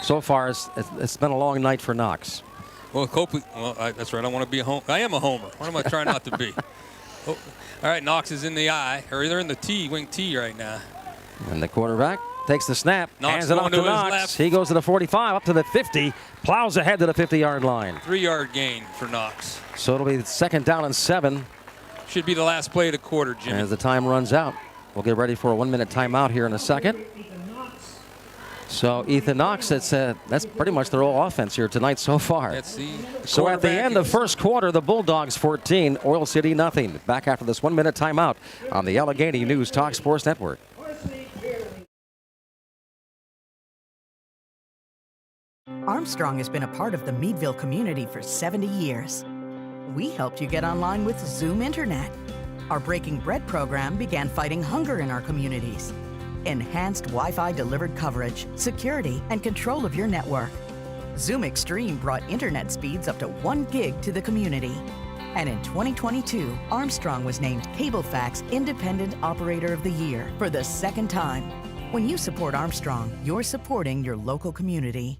So far, it's been a long night for Knox. Well, that's right. I want to be a homer. I am a homer. What am I trying not to be? Oh, all right, Knox is in the I, or they're in the wing T right now. And the quarterback takes the snap, Knox hands it off to Knox. left. He goes to the 45, up to the 50, plows ahead to the 50-yard line. 3-yard gain for Knox. So it'll be second down and 7. Should be the last play of the quarter, Jim. As the time runs out. We'll get ready for a 1-minute timeout here in a second. So Ethan Knox, that's pretty much their whole offense here tonight so far. So at the end of first quarter, the Bulldogs 14, Oil City nothing. Back after this 1-minute timeout on the Allegheny News Talk Sports Network. Armstrong has been a part of the Meadville community for 70 years. We helped you get online with Zoom Internet. Our Breaking Bread program began fighting hunger in our communities. Enhanced Wi-Fi delivered coverage, security, and control of your network. Zoom Extreme brought internet speeds up to 1 gig to the community. And in 2022, Armstrong was named CableFact's Independent Operator of the Year for the 2nd time. When you support Armstrong, you're supporting your local community.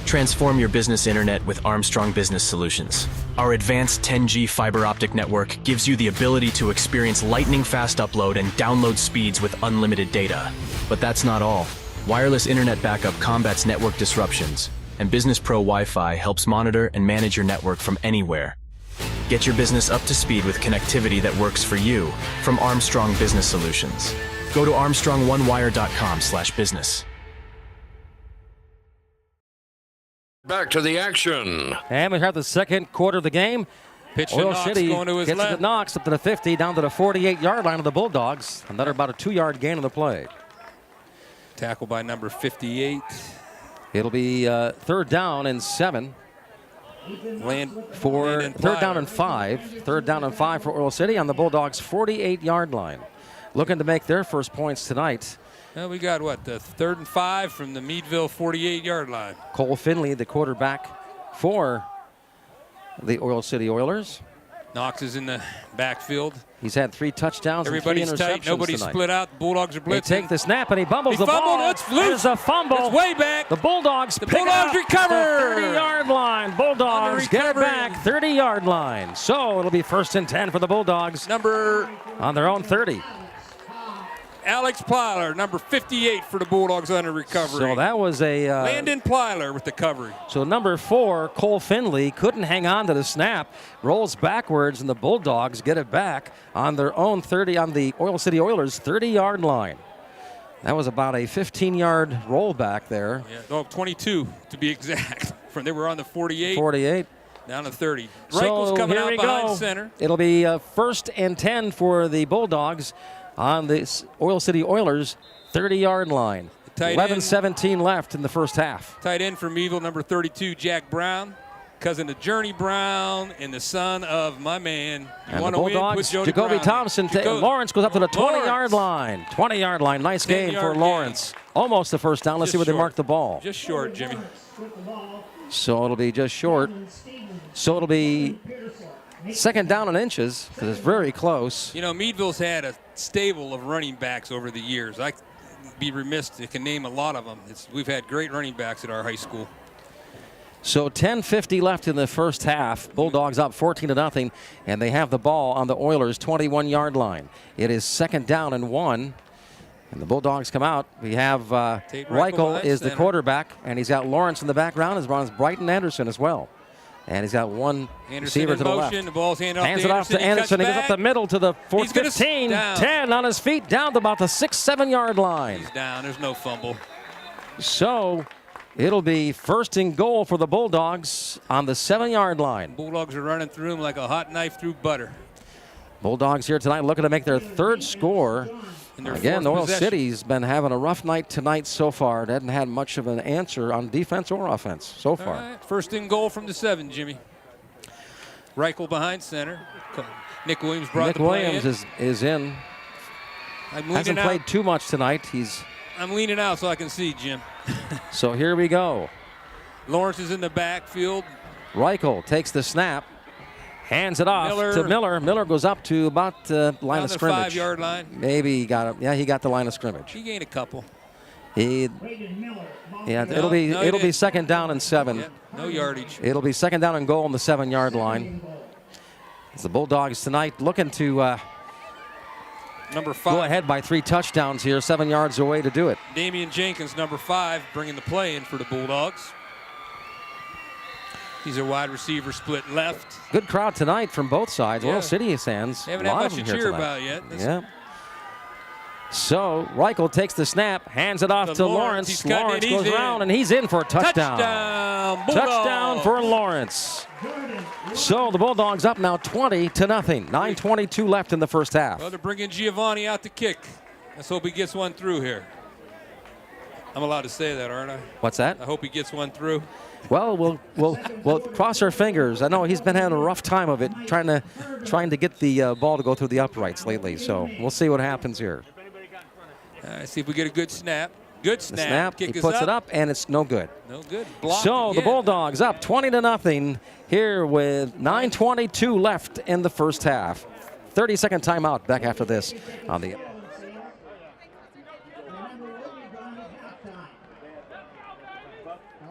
Transform your business internet with Armstrong Business Solutions. Our advanced 10G fiber optic network gives you the ability to experience lightning-fast upload and download speeds with unlimited data. But that's not all. Wireless internet backup combats network disruptions, and Business Pro Wi-Fi helps monitor and manage your network from anywhere. Get your business up to speed with connectivity that works for you from Armstrong Business Solutions. Go to armstrongonewire.com/business. Back to the action. And we have the second quarter of the game. Pitch Oil to Knox, City going to his gets left. it to Knox up to the 50, down to the 48-yard line of the Bulldogs. Another about a 2-yard gain on the play. Tackle by number 58. It'll be third down and 7. Third down and 5. Third down and 5 for Oil City on the Bulldogs' 48-yard line. Looking to make their first points tonight. Well, we got the 3rd and 5 from the Meadville 48-yard line. Cole Finley, the quarterback for the Oil City Oilers. Knox is in the backfield. He's had 3 touchdowns Everybody's and 3 interceptions tight. Nobody's tonight. split out. The Bulldogs are blitzing. They take the snap, and he bumbles the fumbled. ball. It's loose. There's a fumble. It's way back. The Bulldogs pick it up. recover. The 30-yard line. Bulldogs get it back. 30-yard line. So it'll be 1st and 10 for the Bulldogs. On their own 30. Alex Plyler, number 58 for the Bulldogs under recovery. So that was a... Landon Plyler with the coverage. So number 4, Cole Finley, couldn't hang on to the snap, rolls backwards, and the Bulldogs get it back on their own 30, on the Oil City Oilers 30-yard line. That was about a 15-yard rollback there. Yeah, no, 22 to be exact. They were on the 48. 48. Down to 30. So Reichel's coming here out we behind go. center. It'll be 1st and 10 for the Bulldogs on the Oil City Oilers 30-yard line. 11:17 left in the first half. Tight end for Meadville, number 32, Jack Brown. Cousin of Journey Brown and the son of my man. And the Bulldogs, Jacoby Thompson. Lawrence goes up to the 20-yard line. 20-yard line. Nice game for Lawrence. Almost the first down. Let's see where they mark the ball. Just short, Jimmy. So it'll be just short. So it'll be 2nd down and inches because it's very close. You know, Meadville's had a stable of running backs over the years. I'd be remiss to can name a lot of them. We've had great running backs at our high school. So 10:50 left in the first half. Bulldogs up 14-0, and they have the ball on the Oilers' 21-yard line. It is 2nd down and 1. And the Bulldogs come out. We have Reichel is the quarterback, and he's got Lawrence in the background, as well as Brighton Anderson as well. And he's got one receiver to the left. The ball's handed Hands it off to Anderson. He goes up the middle to the 15, 10 on his feet, down to about the 6-7 yard line. He's down. There's no fumble. So it'll be 1st and goal for the Bulldogs on the 7-yard line. Bulldogs are running through him like a hot knife through butter. Bulldogs here tonight looking to make their 3rd score. Again, Oil City's been having a rough night tonight so far. They hadn't had much of an answer on defense or offense so far. All right. 1st and goal from the 7, Jimmy. Reichel behind center. Nick Williams brought the play in. Nick Williams is in. Hasn't played too much tonight. I'm leaning out so I can see, Jim. So here we go. Lawrence is in the backfield. Reichel takes the snap. Hands it off to Miller. Miller goes up to about the line of scrimmage. 5-yard line. Maybe he got it. Yeah, he got the line of scrimmage. He gained a couple. It'll be 2nd down and 7. Yeah, no yardage. It'll be 2nd down and goal on the 7-yard line. It's the Bulldogs tonight looking to number 5. Go ahead by 3 touchdowns here, 7 yards away to do it. Damian Jenkins, number 5, bringing the play in for the Bulldogs. He's a wide receiver split left. Good crowd tonight from both sides. Yeah. Oil City fans. They haven't had much to cheer about yet. Yeah. So Reichel takes the snap, hands it off to Lawrence. Lawrence goes around, and he's in for a touchdown. Touchdown for Lawrence. So the Bulldogs up now 20-0. 9:22 left in the first half. Well, they're bringing Giovanni out to kick. Let's hope he gets one through here. I'm allowed to say that, aren't I? What's that? I hope he gets one through. Well, we'll cross our fingers. I know he's been having a rough time of it, trying to get the ball to go through the uprights lately. So we'll see what happens here. See if we get a good snap. Good snap. The snap. Kick He puts it up, and it's no good. No good. Blocked so the Bulldogs up 20-0 here with 9:22 left in the first half. 30-second timeout back after this on the.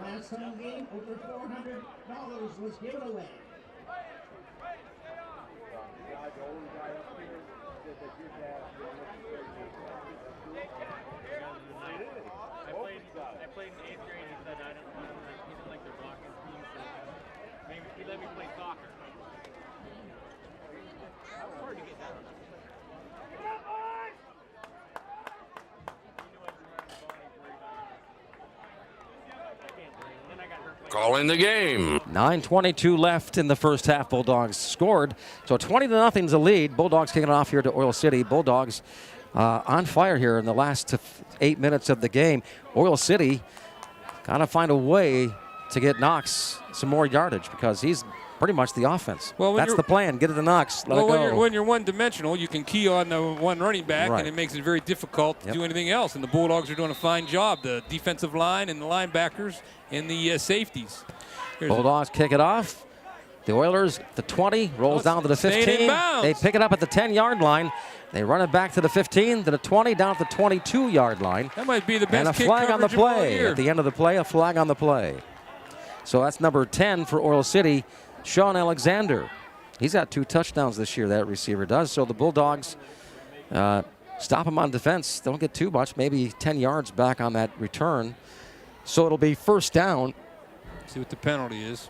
Last home game, over $400 was given away. I played in 8th grade. He said he didn't like their blocking team, so maybe he let me play soccer. It's hard to get down. Calling the game. 9:22 left in the first half. Bulldogs scored. So 20-0 is the lead. Bulldogs kicking it off here to Oil City. Bulldogs on fire here in the last 8 minutes of the game. Oil City got to find a way to get Knox some more yardage because he's pretty much the offense. Well, that's the plan. Get it to Knox. Let it go. When you're one-dimensional, you can key on the one running back, and it makes it very difficult to do anything else. And the Bulldogs are doing a fine job. The defensive line and the linebackers and the safeties. Bulldogs kick it off. The Oilers, the 20, rolls down to the staying 15. in bounds. They pick it up at the 10-yard line. They run it back to the 15, to the 20, down to the 22-yard line. That might be the best and a kick flag on the coverage of all play. year. At the end of the play, a flag on the play. So that's number 10 for Oil City, Sean Alexander. He's got 2 touchdowns this year, that receiver does. So the Bulldogs stop him on defense. Don't get too much, maybe 10 yards back on that return. So it'll be first down. See what the penalty is.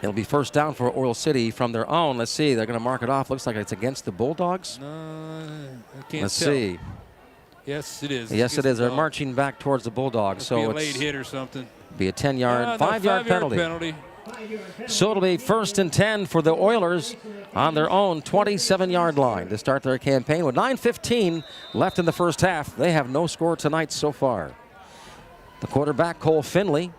It'll be first down for Oil City from their own. Let's see. They're going to mark it off. Looks like it's against the Bulldogs. No, I can't Let's tell. see. Yes, it is. Yes, it is. They're marching back towards the Bulldogs. So So be a it's late hit or something. be a 10-yard, 5-yard penalty. 5-yard So it'll be first and 10 for the Oilers on their own 27-yard line to start their campaign. With 9:15 left in the first half, they have no score tonight so far. The quarterback, Cole Finley,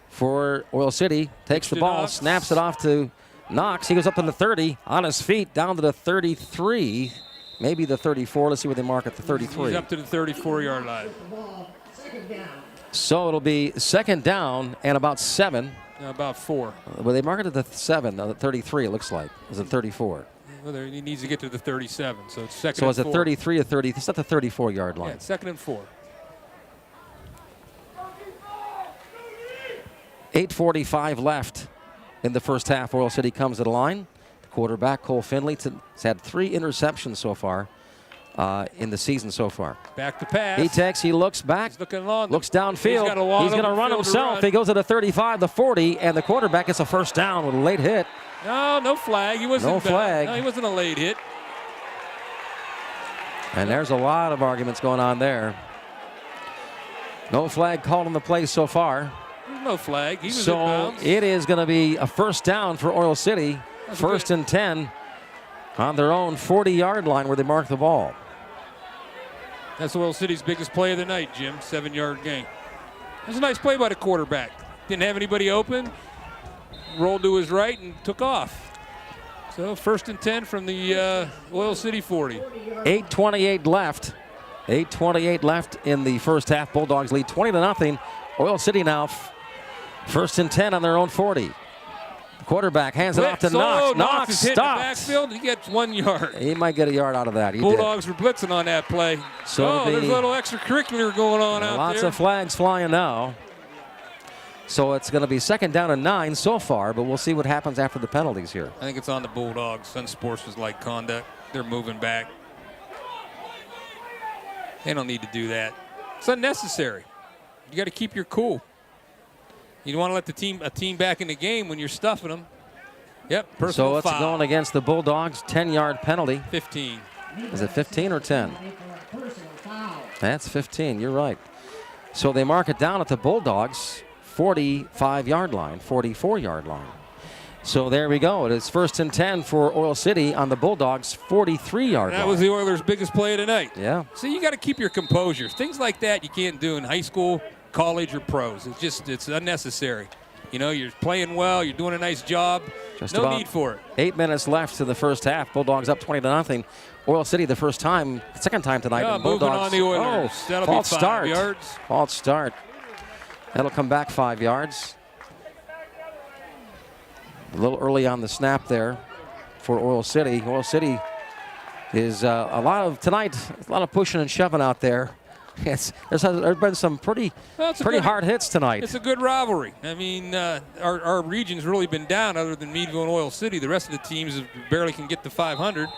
for Oil City, takes the ball, snaps it off to Knox. He goes up to the 30, on his feet, down to the 33, maybe the 34. Let's see what they mark at the 33. He's up to the 34-yard line. So it'll be second down and about 7. About 4. Well, they marked it at the 7, the 33, it looks like. Is it 34? Well, he needs to get to the 37, so it's second So and is it 4. 33 or 30? It's at the 34-yard line. Yeah, it's second and 4. 8:45 left in the first half. Oil City comes to the line. The quarterback, Cole Finley, has had 3 interceptions so far in the season so far. Back to pass. He takes, he looks back, He's looking long. looks downfield. He's going to run himself. He goes to the 35, the 40, and the quarterback gets a first down with a late hit. No flag. He wasn't. No flag. No, he wasn't a late hit. And there's a lot of arguments going on there. No flag called on the play so far. There's no flag. He was in So bounds. it is going to be a first down for Oil City. First and 10 on their own 40-yard line where they mark the ball. That's Oil City's biggest play of the night, Jim. 7-yard gain. That's a nice play by the quarterback. Didn't have anybody open. Rolled to his right and took off. So first and 10 from the Oil City 40. 8:28 left. 8:28 left in the first half. Bulldogs lead 20-0. Oil City now first and 10 on their own 40. The quarterback hands it off to Knox. Knox is hit in the stopped. backfield. He gets 1 yard. He might get a yard out of that. He Bulldogs were blitzing on that play. So there's a little extracurricular going on out lots there. of flags flying now. So it's going to be second down and 9 so far, but we'll see what happens after the penalties here. I think it's on the Bulldogs. Unsportsmanlike conduct. They're moving back. They don't need to do that. It's unnecessary. You got to keep your cool. You don't want to let a team back in the game when you're stuffing them. Yep, personal So it's foul. going against the Bulldogs. 10-yard penalty. 15. Is it 15 or 10? That's 15. You're right. So they mark it down at the Bulldogs 45-yard line, 44-yard line. So there we go. It is first and 10 for Oil City on the Bulldogs 43-yard line. That was the Oilers' biggest play of the night. Yeah. So you got to keep your composure. Things like that you can't do in high school, college, or pros. It's unnecessary. You know, you're playing well. You're doing a nice job. Just no about need for it. 8 minutes left to the first half. Bulldogs up 20-0. Oil City the second time tonight. Yeah, and moving Bulldogs, on the Oilers. That'll be false 5 start. yards. False start. That'll come back 5 yards. A little early on the snap there for Oil City. Oil City is a lot of pushing and shoving out there. There's been some pretty hard hits tonight. It's a good rivalry. I mean, our region's really been down other than Meadville and Oil City. The rest of the teams barely can get to 500. And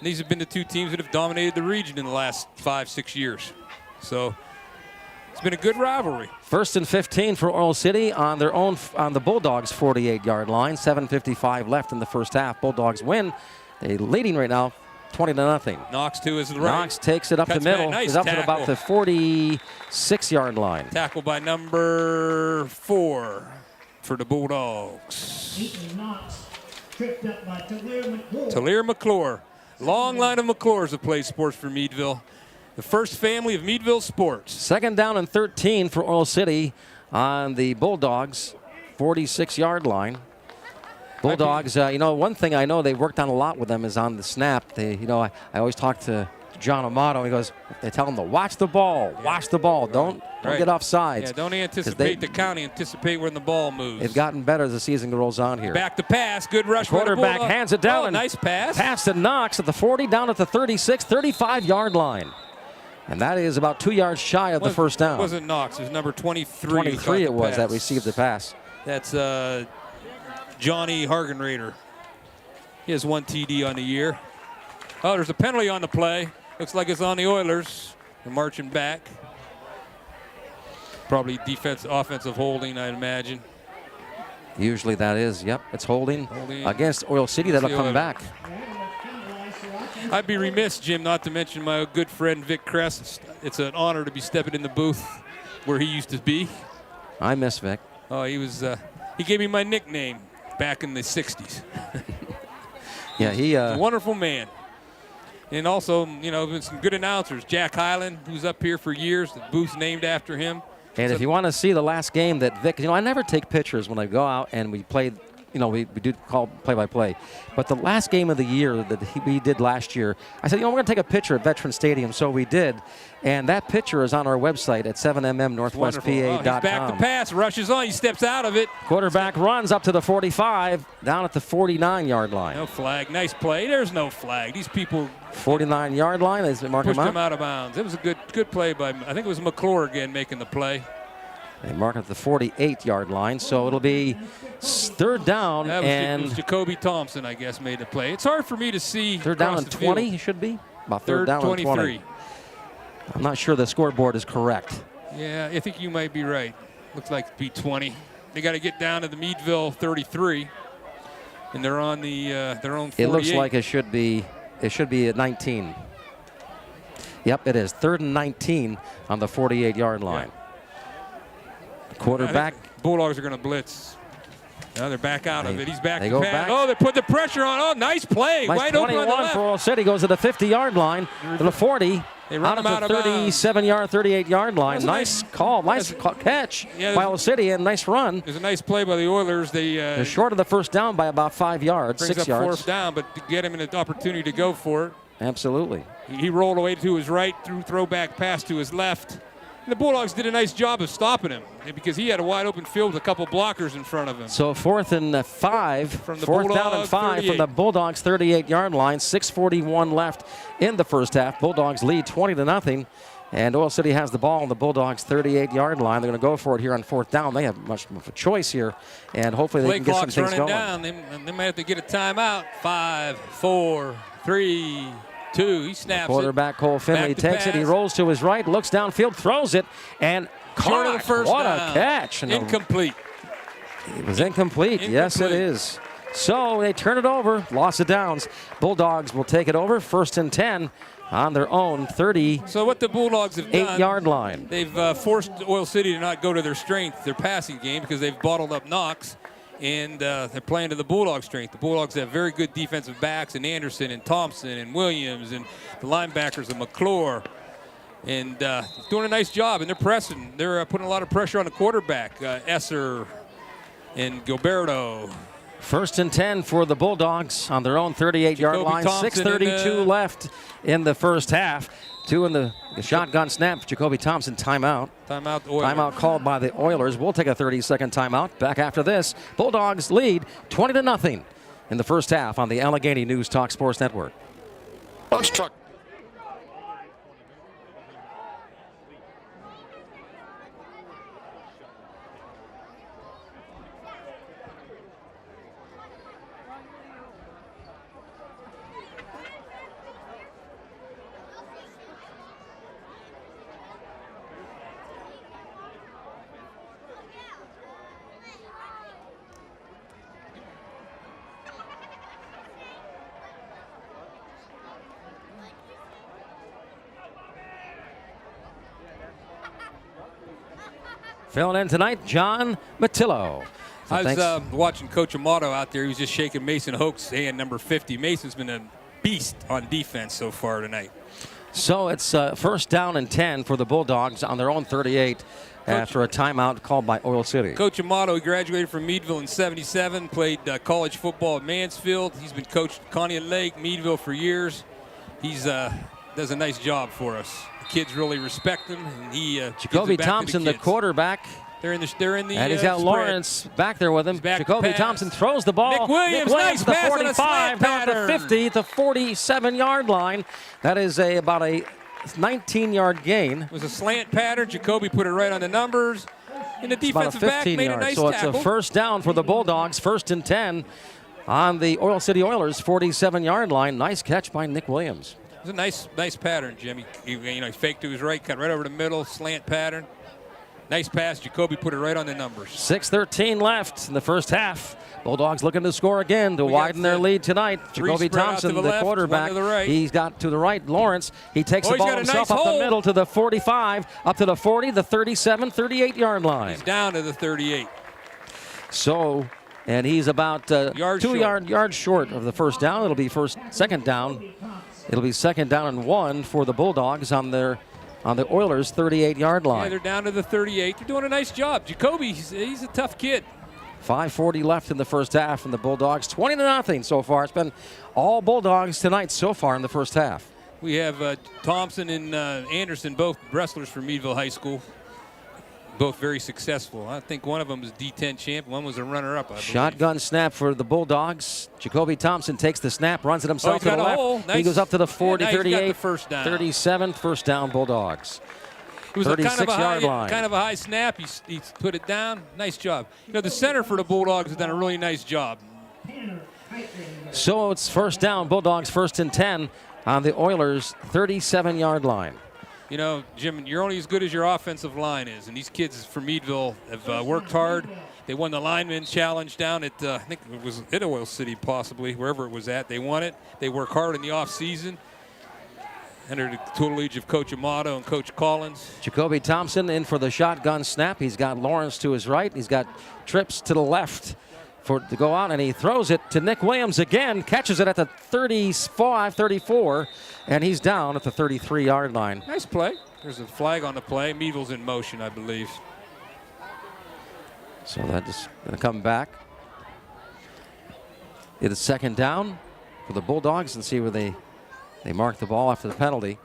these have been the 2 teams that have dominated the region in the last 5-6 years. So it's been a good rivalry. First and 15 for Oil City on their own, on the Bulldogs 48-yard line. 7:55 left in the first half. Bulldogs win. They're leading right now 20-0. Knox to his right. Knox takes it up the middle. Nice He's up to tackle. about the 46-yard line. Tackle by number 4 for the Bulldogs. Knox tripped up by Talir McClure. Long line of McClures have played sports for Meadville. The first family of Meadville sports. Second down and 13 for Oil City on the Bulldogs 46-yard line. Bulldogs, one thing I know they've worked on a lot with them is on the snap. I always talk to John Amato. He goes, they tell him to watch the ball, watch the ball. Don't get off sides. Yeah, don't anticipate the count, anticipate when the ball moves. They've gotten better as the season rolls on here. Back to pass, good rush. Quarterback hands it down. Oh, nice pass. Pass to Knox at the 40, down at the 36, 35-yard line. And that is about 2 yards shy of the first down. It wasn't Knox. It was number 23. 23 it was that received the pass. That's Johnny Hargenrader. He has 1 TD on the year. Oh, there's a penalty on the play. Looks like it's on the Oilers. They're marching back. Probably offensive holding, I'd imagine. Usually that is, yep, it's holding. Against Oil City. That'll come back. I'd be remiss, Jim, not to mention my good friend Vic Kress. It's an honor to be stepping in the booth where he used to be. I miss Vic. Oh, he gave me my nickname back in the 60s. Yeah, he's a wonderful man. And also, been some good announcers. Jack Hyland, who's up here for years. The booth's named after him. And if you want to see the last game that Vic, I never take pictures when I go out and we play. We do call play-by-play. But the last game of the year that we did last year, I said, we're going to take a picture at Veteran Stadium. So we did. And that picture is on our website at 7mmnorthwestpa.com. He's back to pass, rushes on, he steps out of it. Quarterback runs up to the 45, down at the 49-yard line. No flag, nice play. There's no flag. These people 49-yard line, is it pushed him out of bounds. It was a good play by, I think it was McClure again making the play. They mark it at the 48-yard line, so it'll be third down. It was Jacoby Thompson, I guess, made the play. It's hard for me to see. Third down and 20, it should be. About third down and 20. I'm not sure the scoreboard is correct. Yeah, I think you might be right. Looks like it'd be 20. They got to get down to the Meadville 33, and they're on their own 48. It looks like it should be at 19. Yep, it is. Third and 19 on the 48-yard line. Yeah. Quarterback. Bulldogs are going to blitz. Now they're back out of it. He's back to pass. back. Oh, they put the pressure on. Oh, nice play. Nice Wide open on the left. for Oil City. Goes to the 50-yard line, to the 40. They run him out of 37-yard, 38-yard line. Nice call. Nice catch by Oil City and nice run. There's a nice play by the Oilers. They're short of the first down by about 5 yards, 6 yards. Fourth down, but to get him an opportunity to go for it. Absolutely. He rolled away to his right, threw throwback pass to his left. And the Bulldogs did a nice job of stopping him because he had a wide open field with a couple blockers in front of him. So fourth and 5. From the fourth down and 5 38. from the Bulldogs 38-yard line. 6:41 left in the first half. Bulldogs lead 20-0. And Oil City has the ball on the Bulldogs 38-yard line. They're going to go for it here on fourth down. They have much of a choice here, and hopefully they can get some things going. Down. They might have to get a timeout. 5, 4, 3, 2. He snaps quarterback Cole Finley takes it. He rolls to his right, looks downfield, throws it, and short of the first what down. A catch. Incomplete. It was incomplete. Yes, it is. So they turn it over. Loss of downs. Bulldogs will take it over. 1st and 10 on their own 30. So what the Bulldogs have done, 8-yard line. They've forced Oil City to not go to their strength, their passing game, because they've bottled up Knox. And they're playing to the Bulldogs' strength. The Bulldogs have very good defensive backs in Anderson and Thompson and Williams and the linebackers of McClure. And doing a nice job, and they're pressing. They're putting a lot of pressure on the quarterback, Esser and Gilberto. 1st and 10 for the Bulldogs on their own 38-yard line. 6:32 left in the first half. 2 in the shotgun snap. Jacoby Thompson timeout. Timeout called by the Oilers. We'll take a 30-second timeout. Back after this. Bulldogs lead 20-0 in the first half on the Allegheny News Talk Sports Network. Let's talk. Filling in tonight, John Matillo. So I was watching Coach Amato out there. He was just shaking Mason Hoke's hand, number 50. Mason's been a beast on defense so far tonight. So it's 1st down and 10 for the Bulldogs on their own 38 after a timeout called by Oil City. Coach Amato, he graduated from Meadville in '77, played college football at Mansfield. He's been coached Conneaut Lake, Meadville for years. He's does a nice job for us. The kids really respect him, and he Jacoby Thompson, the quarterback. They're in the and he's got spread. Lawrence back there with him. Jacoby Thompson throws the ball. Nick Williams nice the pass 45, down to the 50, the 47-yard line. That is about a 19-yard gain. It was a slant pattern. Jacoby put it right on the numbers. And the defensive back made a nice tackle. tackle. It's a first down for the Bulldogs, 1st and 10 on the Oil City Oilers 47-yard line. Nice catch by Nick Williams. It was a nice pattern, Jimmy. He faked to his right, cut right over the middle, slant pattern. Nice pass. Jacoby put it right on the numbers. 6:13 left in the first half. Bulldogs looking to score again to widen their lead tonight. Jacoby Thompson, the left, quarterback. right. He's got to the right. Lawrence, he takes the ball himself up the middle to the 45, up to the 40, the 37, 38-yard line. He's down to the 38. So, and he's about 2 yards short of the first down. It'll be second down. It'll be second down and 1 for the Bulldogs on the Oilers' 38-yard line. Yeah, they're down to the 38. They're doing a nice job. Jacoby, he's a tough kid. 5:40 left in the first half, and the Bulldogs 20-0 so far. It's been all Bulldogs tonight so far in the first half. We have Thompson and Anderson, both wrestlers from Meadville High School. Both very successful. I think one of them was D10 champ. One was a runner-up, I believe. Shotgun snap for the Bulldogs. Jacoby Thompson takes the snap, runs it himself to the left. Nice. He goes up to the 40, 38, first down. 37, first down Bulldogs. It was 36-yard line. Kind of a high snap. He put it down. Nice job. The center for the Bulldogs has done a really nice job. So it's first down. Bulldogs 1st and 10 on the Oilers' 37-yard line. Jim, you're only as good as your offensive line is, and these kids from Meadville have worked hard. They won the lineman challenge down at, I think it was at Oil City possibly, wherever it was at. They won it. They work hard in the offseason. Under the tutelage of Coach Amato and Coach Collins. Jacoby Thompson in for the shotgun snap. He's got Lawrence to his right. He's got Trips to the left to go out, and he throws it to Nick Williams again, catches it at the 35, 34, and he's down at the 33-yard line. Nice play. There's a flag on the play. Meadville's in motion, I believe. So that is going to come back. It is second down for the Bulldogs, and see where they mark the ball after the penalty.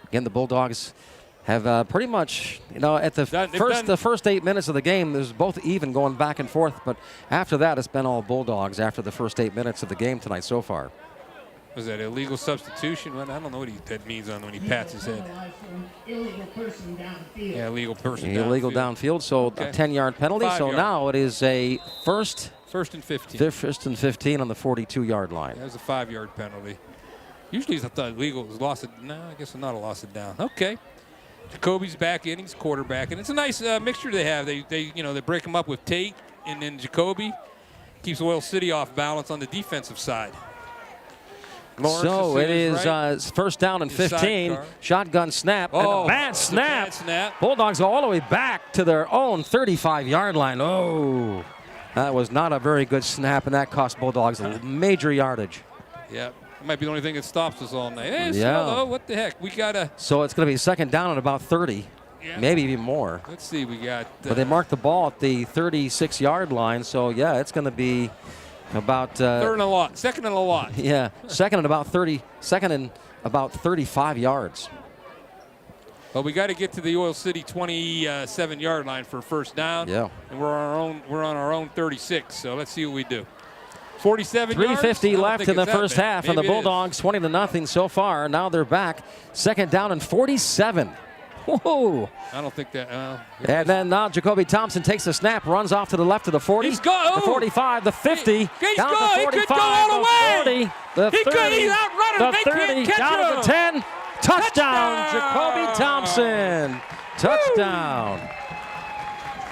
Again, the Bulldogs have pretty much, at the first 8 minutes of the game, there's both even going back and forth, but after that, it's been all Bulldogs after the first 8 minutes of the game tonight so far. Was that illegal substitution? Well, I don't know what that means when he pats his head. Illegal person downfield. Yeah, illegal person illegal downfield, so a 10-yard penalty. So now it is a first and 15. First and 15 on the 42-yard line. That was a 5-yard penalty. Usually I thought illegal was loss of, no, I guess not a loss of down. Okay. Jacoby's back in, he's quarterback, and it's a nice mixture they have. They break him up with Tate, and then Jacoby keeps Oil City off balance on the defensive side. Lawrence so it is first down and 15. Shotgun snap. And a bad snap. Bulldogs go all the way back to their own 35-yard line. Oh, that was not a very good snap, and that cost Bulldogs a major yardage. Yep. It might be the only thing that stops us all night. Hey, slow, what the heck? We got to. So it's going to be second down at about 30, maybe even more. Let's see. We got. But they marked the ball at the 36-yard line. So, yeah, it's going to be about. Third and a lot. Second and a lot. Yeah, second and about 35 yards. Well, we got to get to the Oil City 27-yard line for first down. Yeah. And we're on our own 36. So let's see what we do. 47 3:50 left in the first half, and the Maybe Bulldogs 20-0 so far. Now they're back. Second down and 47. Whoa. I don't think that. And then now Jacoby Thompson takes the snap, runs off to the left to the 40. He's gone. The 45, the 50. He's down gone. to the 45, he could go all the way. 40, the 30, he's outrunning the him. They 30, can't catch down him. to the 10. Touchdown, Jacoby Thompson. Touchdown.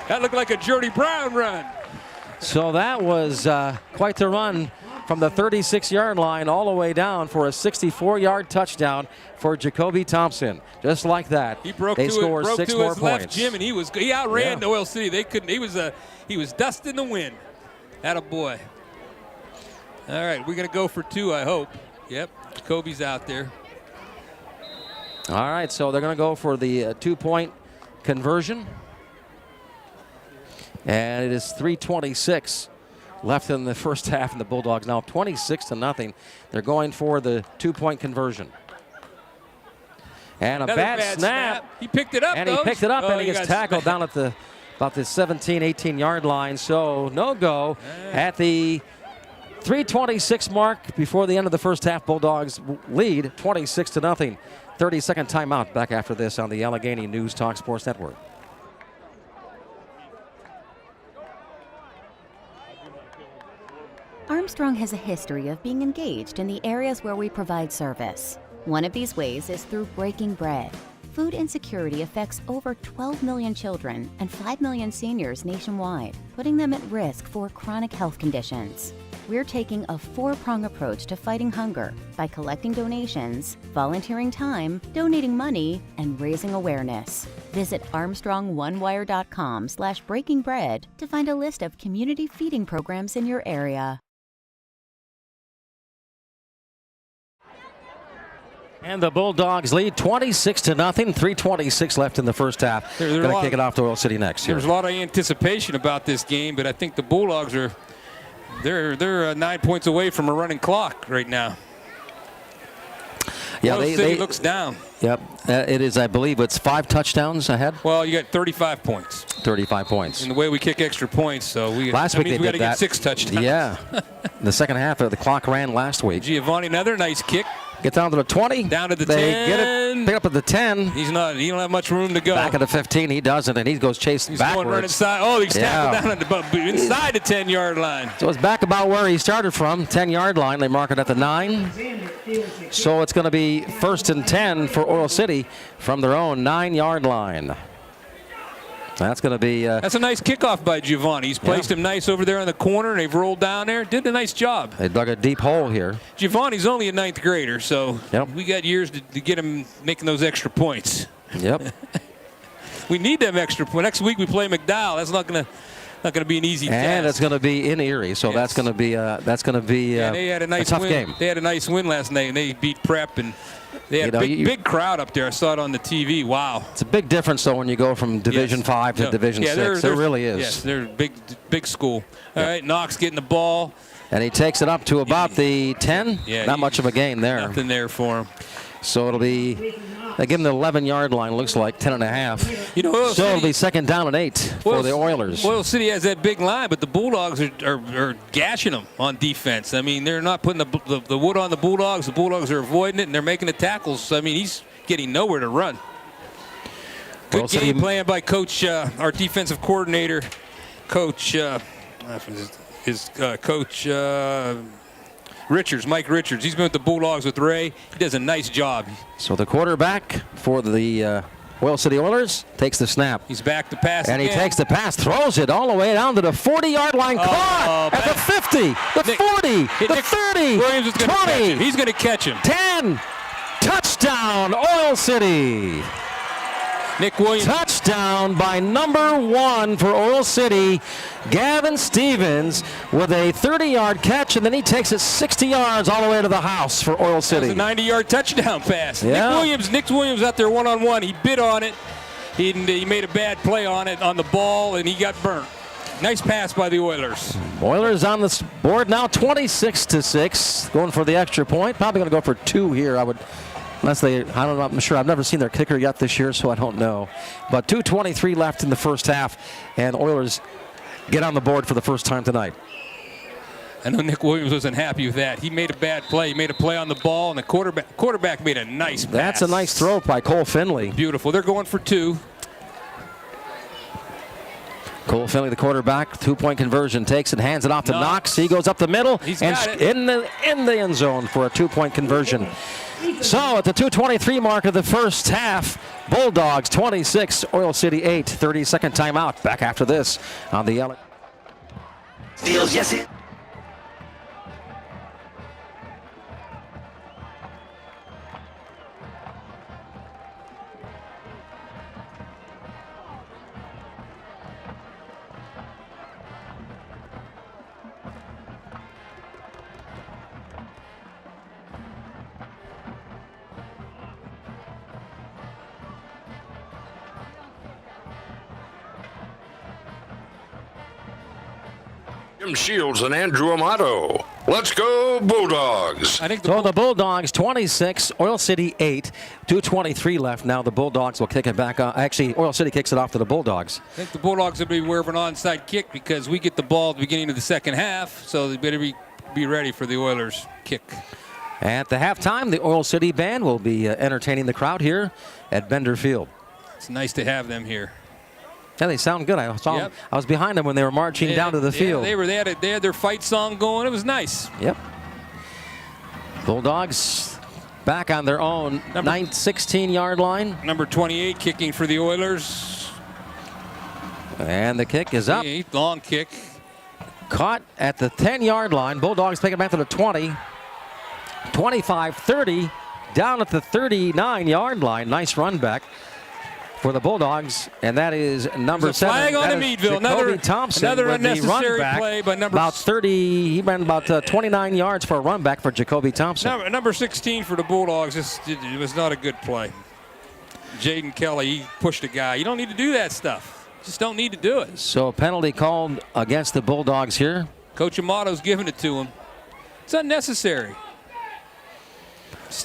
That looked like a Jody Brown run. So that was quite the run from the 36-yard line all the way down for a 64-yard touchdown for Jacoby Thompson. Just like that, He broke they to scored it, 6 to more his points. left, Jim, and he outran the Oil City. They couldn't. He was dust in the wind. Attaboy. All right, we're gonna go for 2, I hope. Yep, Jacoby's out there. All right, so they're going to go for the 2-point conversion. And it is 3:26 left in the first half, and the Bulldogs now 26-0. They're going for the 2-point conversion. And a Another bad snap. He picked it up, And though. he picked it up, Oh, and he gets tackled down at about the 17, 18-yard line. So no go at the 3:26 mark before the end of the first half. Bulldogs lead 26-0. 30-second timeout. Back after this on the Allegheny News Talk Sports Network. Armstrong has a history of being engaged in the areas where we provide service. One of these ways is through breaking bread. Food insecurity affects over 12 million children and 5 million seniors nationwide, putting them at risk for chronic health conditions. We're taking a four-prong approach to fighting hunger by collecting donations, volunteering time, donating money, and raising awareness. Visit ArmstrongOneWire.com/breakingbread to find a list of community feeding programs in your area. And the Bulldogs lead 26-0. 3:26 left in the first half. They're going to kick it off to Oil City next year. There's a lot of anticipation about this game, but I think the Bulldogs are they're 9 points away from a running clock right now. Yeah, Oil City looks down. Yep, it is. I believe it's 5 touchdowns ahead. Well, you got 35 points. 35 points. And the way we kick extra points, so last week we got to that. get 6 touchdowns. Yeah, the second half the clock ran last week. Giovanni, another nice kick. Get down to the 20. Down to the 10. Get it, pick up at the 10. He don't have much room to go. Back at the 15, he doesn't, and he goes chasing backwards. Going right inside. Oh, he's tackled down inside the 10-yard line. So it's back about where he started from, 10-yard line. They mark it at the 9. So it's going to be 1st and 10 for Oil City from their own 9-yard line. That's going to be... That's a nice kickoff by Giovanni. He's placed him nice over there in the corner, and they've rolled down there. Did a nice job. They dug a deep hole here. Giovanni's only a 9th grader, so we got years to get him making those extra points. Yep. We need them extra points. Next week we play McDowell. That's not going to be an easy task. And it's going to be in Erie, so that's going to be they had a nice tough win. game. They had a nice win last night, and they beat Prep, and they had a big crowd up there. I saw it on the TV. Wow. It's a big difference, though, when you go from Division 5 to Division 6. There really is. Yes, they're a big school. All right, Knox getting the ball. And he takes it up to about the 10. Yeah, Not much of a gain there. Nothing there for him. So it'll be, they give him the 11-yard line, looks like 10.5. So it'll be 2nd down and 8 for the Oilers. Oil City has that big line, but the Bulldogs are gashing them on defense. I mean, they're not putting the wood on the Bulldogs. The Bulldogs are avoiding it, and they're making the tackles. I mean, he's getting nowhere to run. Good game plan by Coach, our defensive coordinator, Coach, Coach Richards, Mike Richards. He's been with the Bulldogs with Ray. He does a nice job. So the quarterback for the Oil City Oilers takes the snap. He's back to pass and again. He takes the pass, throws it all the way down to the 40-yard line. Caught at the 50, the 40, the 30, Williams is 20. He's going to catch him. 10. Touchdown, Oil City. Nick Williams. Touchdown by number 1 for Oil City. Gavin Stevens with a 30-yard catch, and then he takes it 60 yards all the way to the house for Oil City. That was a 90-yard touchdown pass. Yeah. Nick Williams out there one-on-one. He bit on it. He made a bad play on it, on the ball, and he got burnt. Nice pass by the Oilers. Oilers on the board now, 26-6, going for the extra point. Probably going to go for 2 here, unless they, I don't know, I'm sure. I've never seen their kicker yet this year, so I don't know. But 2:23 left in the first half, and Oilers get on the board for the first time tonight. I know Nick Williams wasn't happy with that. He made a bad play. He made a play on the ball, and the quarterback made a nice pass. That's a nice throw by Cole Finley. Beautiful. They're going for 2. Cole Finley, the quarterback, 2-point conversion, takes it, hands it off to Knox. He goes up the middle and in the end zone for a 2-point conversion. So at the 2:23 mark of the first half, Bulldogs 26, Oil City 8. 30-second timeout. Back after this on the LA. Steals, yes it. Jim Shields and Andrew Amato. Let's go Bulldogs. I think So the Bulldogs 26, Oil City 8, 2:23 left. Now the Bulldogs will kick it back. Actually, Oil City kicks it off to the Bulldogs. I think the Bulldogs will be aware of an onside kick because we get the ball at the beginning of the second half, so they better be ready for the Oilers kick. At the halftime, the Oil City band will be entertaining the crowd here at Bender Field. It's nice to have them here. Yeah, they sound good. I saw them. I was behind them when they were marching down to the field. They had their fight song going. It was nice. Yep. Bulldogs back on their own 16-yard line. Number 28 kicking for the Oilers. And the kick is up. Long kick. Caught at the 10-yard line. Bulldogs take it back to the 20. 25, 30, down at the 39-yard line. Nice run back for the Bulldogs, and that is number 7. Flag on the Meadville. Another unnecessary play by number about 30. He ran about 29 yards for a run back for Jacoby Thompson. Number 16 for the Bulldogs. It was not a good play. Jaden Kelly, he pushed a guy. You don't need to do that stuff. Just don't need to do it. So a penalty called against the Bulldogs here. Coach Amato's giving it to him. It's unnecessary.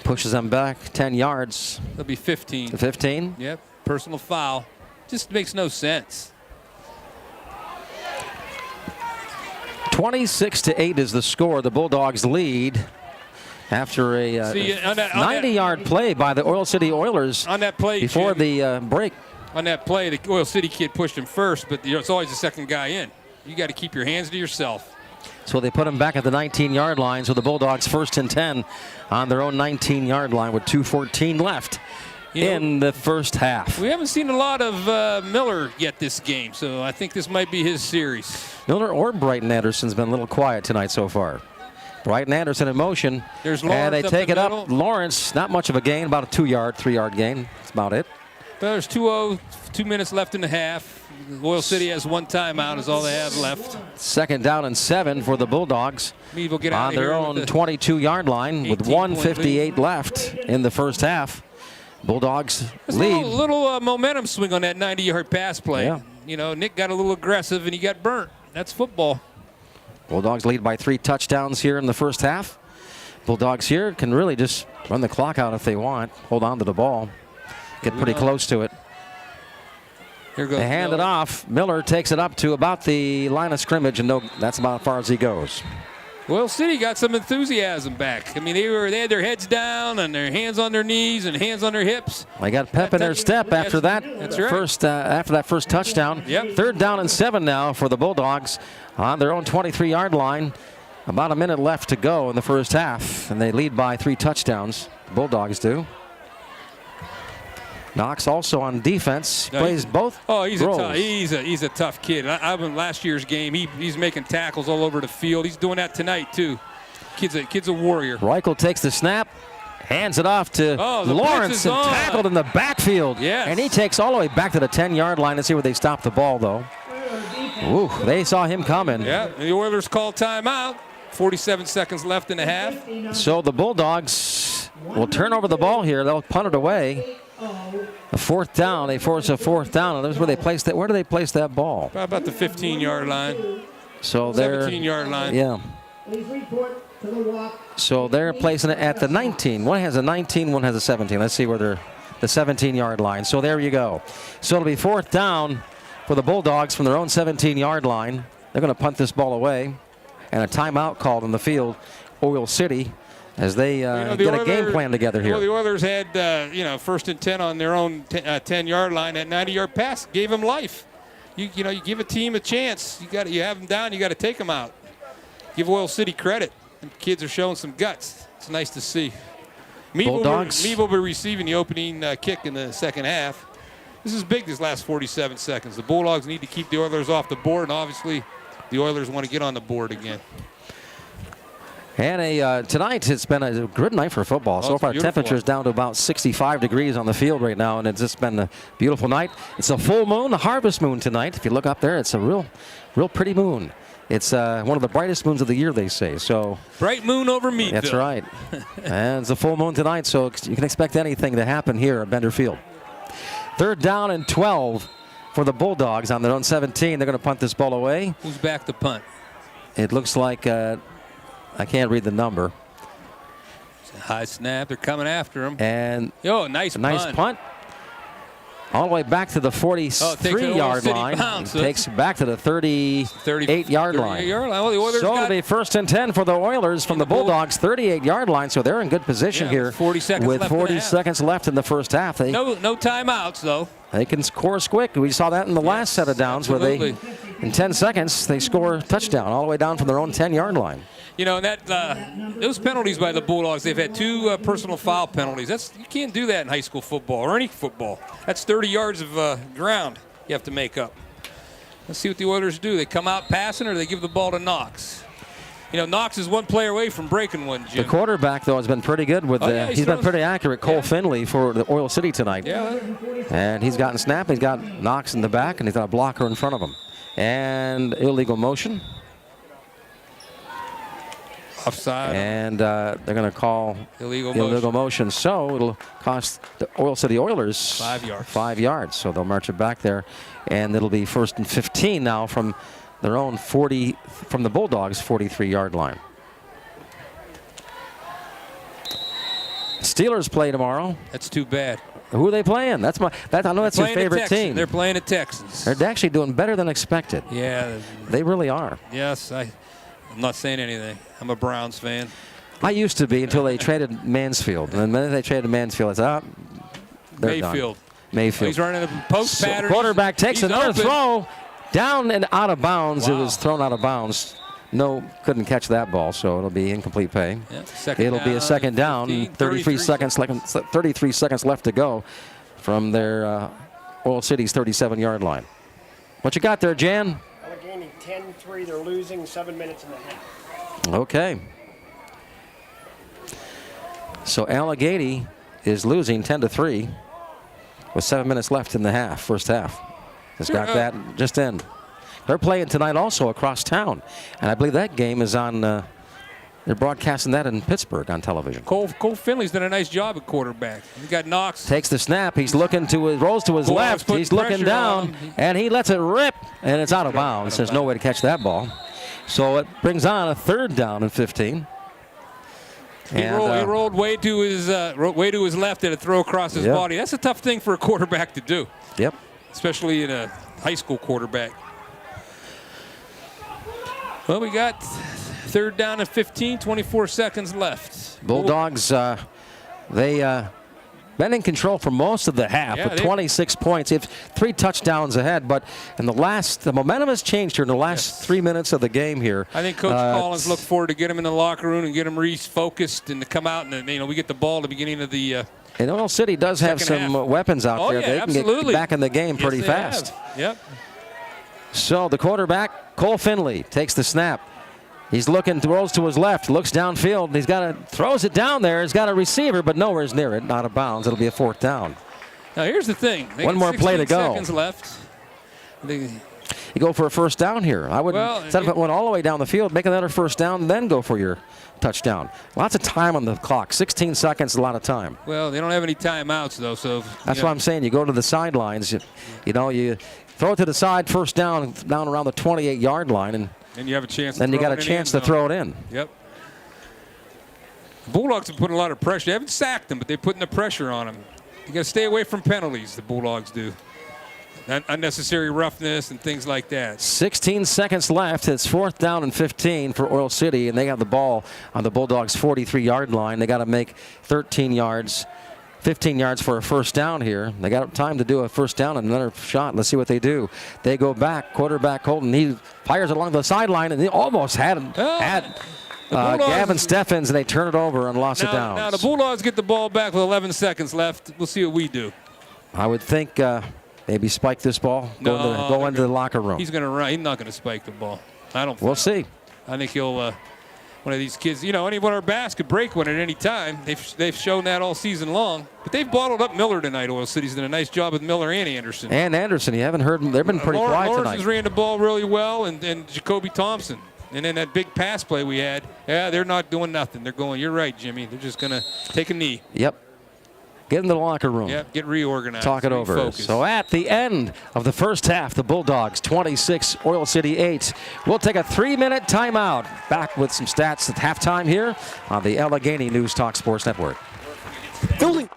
Pushes them back 10 yards. That'll be 15. To 15? Yep, personal foul. Just makes no sense. 26-8 is the score. The Bulldogs lead after a 90-yard play by the Oil City Oilers on that play before the break. On that play, the Oil City kid pushed him first, but it's always the second guy in. You got to keep your hands to yourself. So they put him back at the 19-yard line. So the Bulldogs 1st and 10 on their own 19-yard line with 2:14 left in the first half. We haven't seen a lot of Miller yet this game, so I think this might be his series. Miller or Brighton Anderson's been a little quiet tonight so far. Brighton Anderson in motion. There's Lawrence and they take it middle. up. Lawrence, not much of a gain, about a 3-yard gain. That's about it. There's 2 minutes left in the half. Oil City has one timeout is all they have left. 2nd down and 7 for the Bulldogs Meadville get on their own 22-yard line with 1:58 left in the first half. Bulldogs lead. A little momentum swing on that 90-yard pass play. Yeah. You know, Nick got a little aggressive and he got burnt. That's football. Bulldogs lead by 3 touchdowns here in the first half. Bulldogs here can really just run the clock out if they want. Hold on to the ball. Get pretty close to it. Here goes they hand Miller. it off. Miller takes it up to about the line of scrimmage, and that's about as far as he goes. Oil City got some enthusiasm back. I mean, they had their heads down and their hands on their knees and hands on their hips. They got pep in their step after that after that first touchdown. Yep. 3rd down and 7 now for the Bulldogs on their own 23-yard line. About a minute left to go in the first half, and they lead by 3 touchdowns. The Bulldogs do. Knox also on defense. Plays both roles. He's a tough kid. I in last year's game, he's making tackles all over the field. He's doing that tonight too. Kid's a warrior. Reichel takes the snap, hands it off to Lawrence, and tackled in the backfield. Yes. And he takes all the way back to the 10-yard line. Let's see where they stop the ball, though. Ooh, they saw him coming. Yeah, and the Oilers called timeout. 47 seconds left in the half. So the Bulldogs will turn over the ball here. They'll punt it away. A 4th down. They force a 4th down. And that's where they place that. Where do they place that ball? About the 15-yard line. So they're 17-yard line. Yeah. So they're placing it at the 19. One has a 19, one has a 17. Let's see where they're the 17-yard line. So there you go. So it'll be 4th down for the Bulldogs from their own 17-yard line. They're going to punt this ball away. And a timeout called in the field. Oil City as they get a game plan together here. Well, the Oilers had 1st and 10 on their own 10-yard line. That 90-yard pass gave them life. You give a team a chance. You have them down. You got to take them out. Give Oil City credit. The kids are showing some guts. It's nice to see. Meadville will be receiving the opening kick in the second half. This is big. This last 47 seconds. The Bulldogs need to keep the Oilers off the board, and obviously the Oilers want to get on the board again. And tonight it's been a good night for football. So far, temperature's down to about 65 degrees on the field right now, and it's just been a beautiful night. It's a full moon, the harvest moon tonight. If you look up there, it's a real pretty moon. It's one of the brightest moons of the year, they say. So bright moon over Meadville. That's right. And it's a full moon tonight, so you can expect anything to happen here at Bender Field. 3rd down and 12 for the Bulldogs on their own 17. They're going to punt this ball away. Who's back to punt? It looks like I can't read the number. High snap. They're coming after him. And nice punt. All the way back to the 43-yard line. Takes back to the 38-yard line. Well, so it'll be 1st and 10 for the Oilers from the Bulldogs' 38-yard line. So they're in good position here. 40 seconds with left 40 seconds left in the first half. No timeouts, though. They can score quick. We saw that in the last set of downs where they, in 10 seconds, they score a touchdown all the way down from their own 10-yard line. You know, and those penalties by the Bulldogs, they've had 2 personal foul penalties. You can't do that in high school football or any football. That's 30 yards of ground you have to make up. Let's see what the Oilers do. They come out passing or they give the ball to Knox. You know, Knox is one player away from breaking one, Jim. The quarterback, though, has been pretty good with he's been pretty accurate. Cole Finley for the Oil City tonight. Yeah. And he's gotten snap. He's got Knox in the back, and he's got a blocker in front of him. And illegal motion. Offside. And they're going to call illegal motion. So it'll cost the Oil City Oilers 5 yards. 5 yards. So they'll march it back there. And it'll be 1st and 15 now from their own from the Bulldogs' 43-yard line. Steelers play tomorrow. That's too bad. Who are they playing? I know that's your favorite team. They're playing at Texans. They're actually doing better than expected. Yeah. They really are. Yes, I'm not saying anything. I'm a Browns fan. I used to be until they traded Mansfield. And the minute they traded Mansfield, it's up. Mayfield. Mayfield. He's running a post pattern. Quarterback takes another open. throw. Down and out of bounds. Wow. It was thrown out of bounds. Couldn't catch that ball, so it'll be incomplete pay. Yeah, it'll be a second down. 15, 33 seconds left to go from their Oil City's 37-yard line. What you got there, Jan? Allegheny 10-3. They're losing 7 minutes and a half. Okay. So Allegheny is losing 10-3 with 7 minutes left in the first half. Has got that just in. They're playing tonight also across town. And I believe that game is on, they're broadcasting that in Pittsburgh on television. Cole Finley's done a nice job at quarterback. He got Knox. Takes the snap. He's looking rolls to his left. He's looking down, and he lets it rip, and it's out of bounds. There's no way to catch that ball. So it brings on a 3rd down and 15. He rolled way to his left and a throw across his body. That's a tough thing for a quarterback to do. Yep. Especially in a high school quarterback. Well, we got 3rd down and 15, 24 seconds left. Bulldogs, they been in control for most of the half with 26 points. They have 3 touchdowns ahead, but in the momentum has changed here in the last 3 minutes of the game here. I think Coach Collins looked forward to get him in the locker room and get him refocused and to come out and we get the ball at the beginning of the and Oil City does have some weapons out there. They can get back in the game pretty fast. Yep. So the quarterback, Cole Finley, takes the snap. He's looking, rolls to his left, looks downfield. He's throws it down there. He's got a receiver, but nowhere near it. Out of bounds. It'll be a 4th down. Now here's the thing. One more play to go. Seconds left. You go for a 1st down here. I would instead of it went all the way down the field, make another 1st down, then go for your touchdown. Lots of time on the clock. 16 seconds is a lot of time. Well, they don't have any timeouts though, so that's what I'm saying. You go to the sidelines. You throw it to the side, 1st down around the 28-yard line, and you have a chance. Then you got a chance to throw it in. Yep. The Bulldogs have put a lot of pressure. They haven't sacked them, but they're putting the pressure on them. You got to stay away from penalties. The Bulldogs do. Unnecessary roughness and things like that. 16 seconds left. It's 4th down and 15 for Oil City, and they have the ball on the Bulldogs' 43-yard line. They got to make 13 yards. 15 yards for a 1st down here. They got time to do a 1st down and another shot. Let's see what they do. They go back. Quarterback Colton, he fires along the sideline, and he almost had Gavin Steffens, and they turn it over and lost it down. Now the Bulldogs get the ball back with 11 seconds left. We'll see what we do. I would think maybe spike this ball, go into the locker room. He's going to run. He's not going to spike the ball. I don't think. We'll see. I think he'll one of these kids, anyone or bass could break one at any time. They've shown that all season long. But they've bottled up Miller tonight. Oil City's done a nice job with Miller and Anderson. And Anderson, you haven't heard them. They've been pretty quiet tonight. Lawrence ran the ball really well, and Jacoby Thompson. And then that big pass play we had, they're not doing nothing. They're going, you're right, Jimmy. They're just going to take a knee. Yep. get into the locker room. Yep, get reorganized. Talk it over. refocus. So at the end of the first half, the Bulldogs 26, Oil City 8. We'll take a 3-minute timeout. Back with some stats at halftime here on the Allegheny News Talk Sports Network. Building.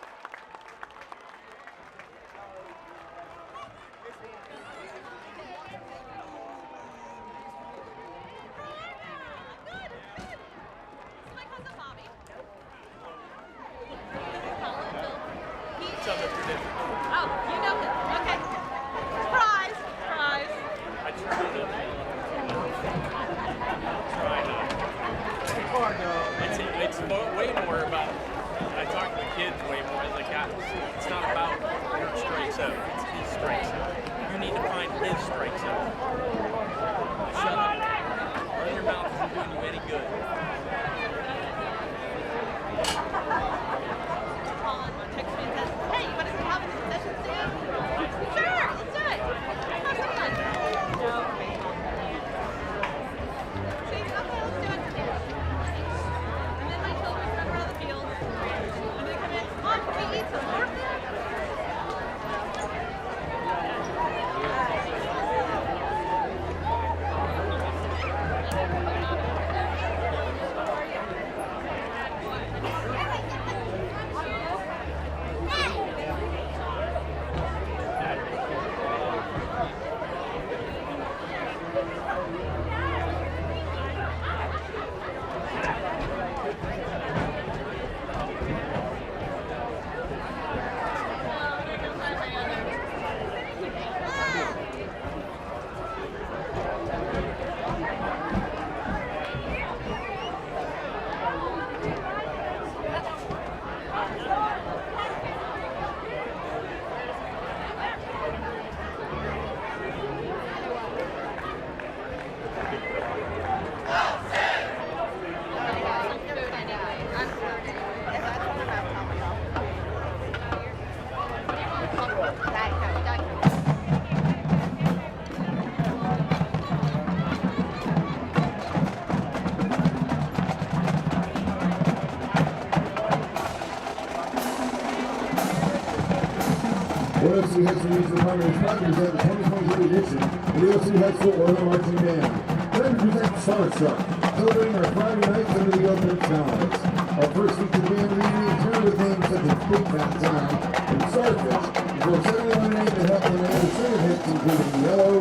It's way more about, I talk to the kids way more, it's like, it's not about your strike zone, it's his strike zone. You need to find his strike zone. Shut up. Run your mouth isn't doing you any good. Hey, you want to come in the session soon? Sure, let's do it. Have some fun. See, okay, let's do it. And then my children run around the field. And they come in, Mom, can we eat some more? OFC High School Music Primary sponsors at the 2023 edition of the OFC High School Order Marching Band. Then we present Starstruck, celebrating our Friday nights under the open skies. Our first featured band leading in turn with names such as Big Fat Time and Starfish, before setting on a name to help them add a string of hits including Yellow,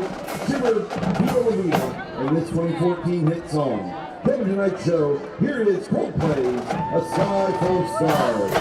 Shiver, Viva La Vida, and this 2014 hit song. Then tonight's show, here it is Coldplay's A Sky Full of Stars.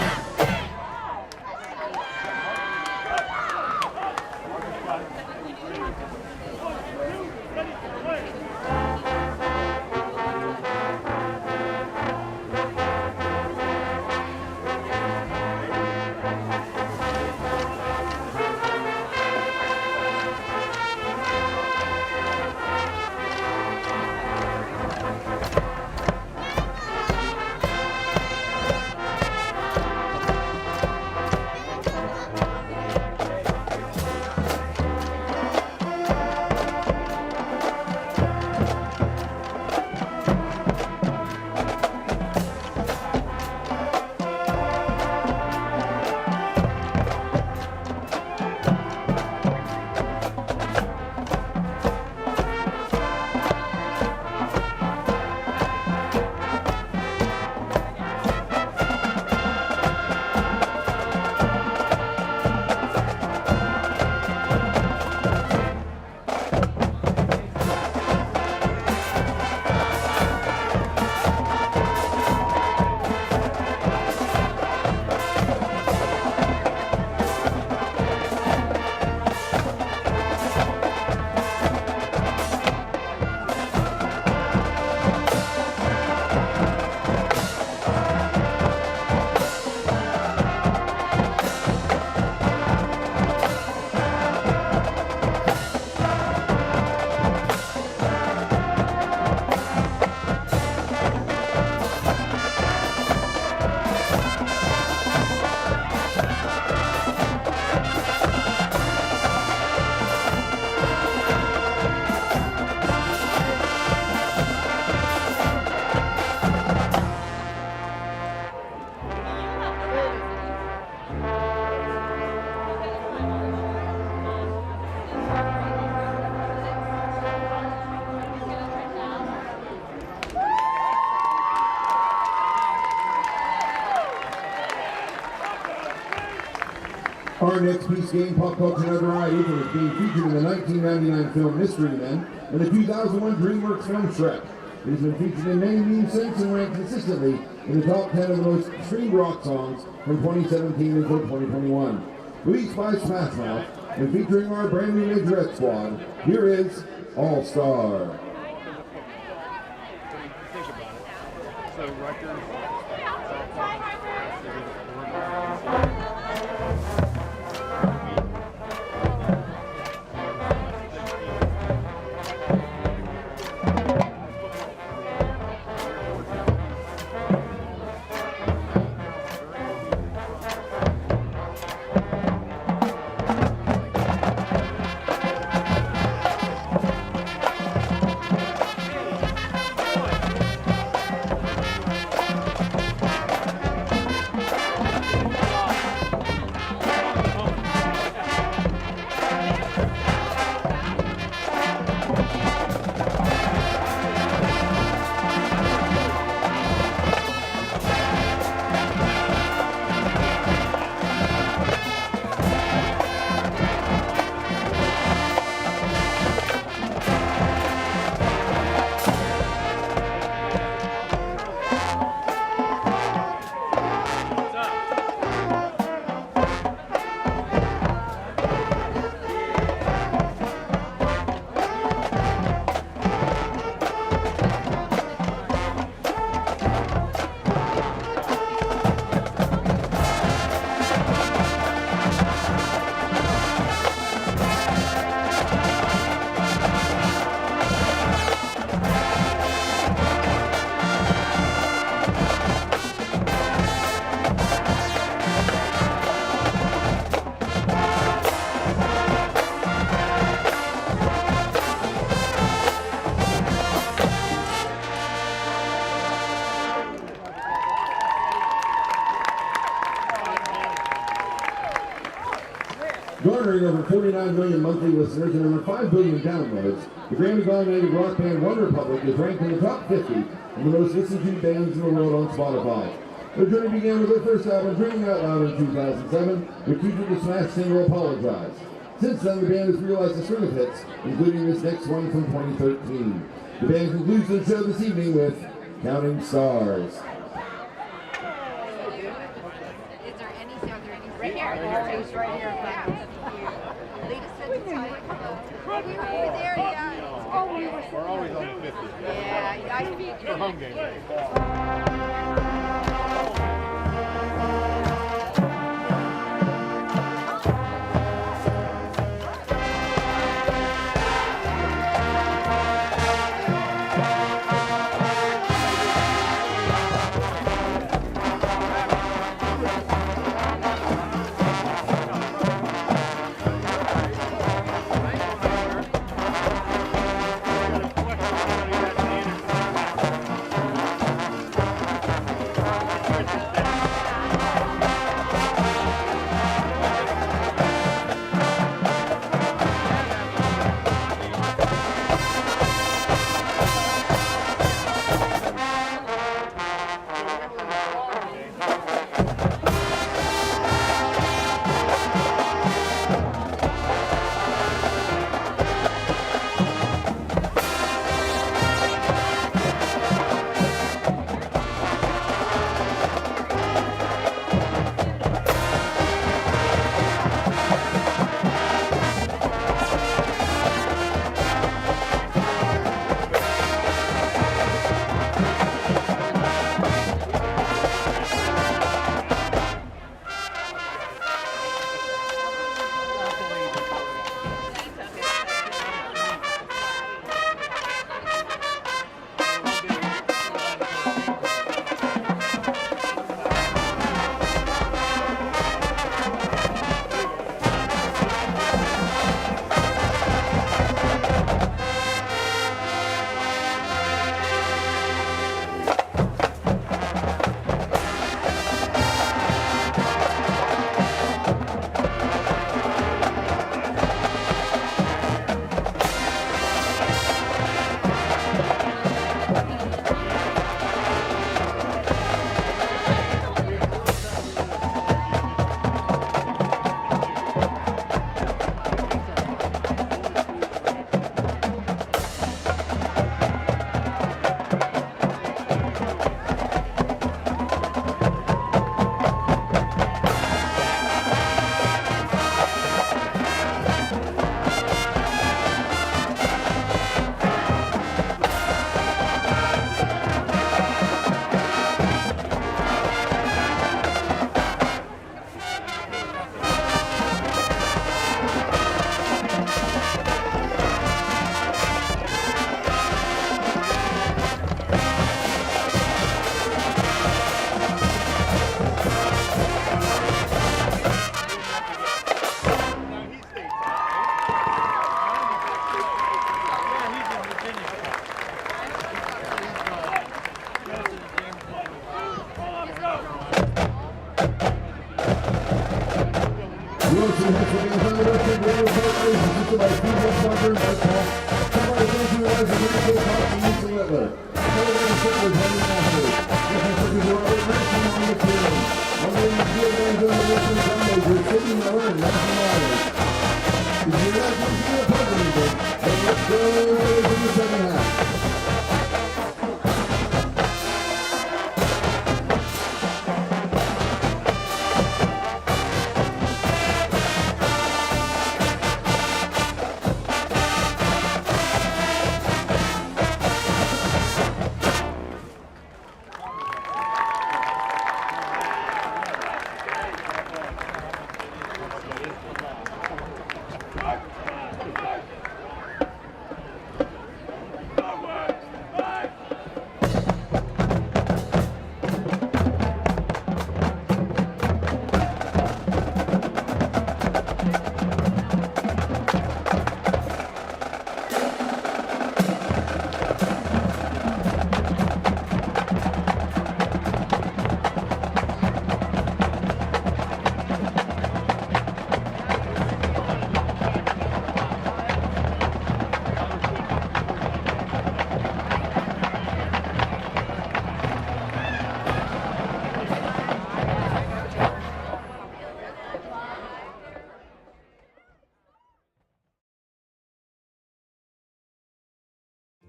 Our next piece gained pop culture notoriety for its being featured in the 1999 film Mystery Men and the 2001 DreamWorks film Shrek. It has been featured in many memes since and ranked consistently in the top 10 of the most streamed rock songs from 2017 until 2021. Released by Smash Mouth and featuring our brand new Majorette squad, here is All Star. Think about it. So Rutgers. Garnering over 49 million monthly listeners and over 5 billion downloads, the Grammy-nominated rock band OneRepublic is ranked in the top 50 of the most listened to bands in the world on Spotify. Their journey began with their first album, Dreaming Out Loud, in 2007, which featured the smash single Apologize. Since then, the band has realized a string of hits, including this next one from 2013. The band concludes the show this evening with Counting Stars. Right here. It's right here. They just said to time. We were there, yeah. Oh, we were. We're always on the 50. Yeah, I beat It's a home game. our season sponsors are called. Somebody thank you guys for bringing this out to Mr. Littler. Celebrating Settlers Henry Matthews. Different cookies were already mentioned on the field. One of the field games on the Richmond Sundays were Sidney Miller and Matthew Myers. If you guys want to see a puzzle music, then let's go in the second half.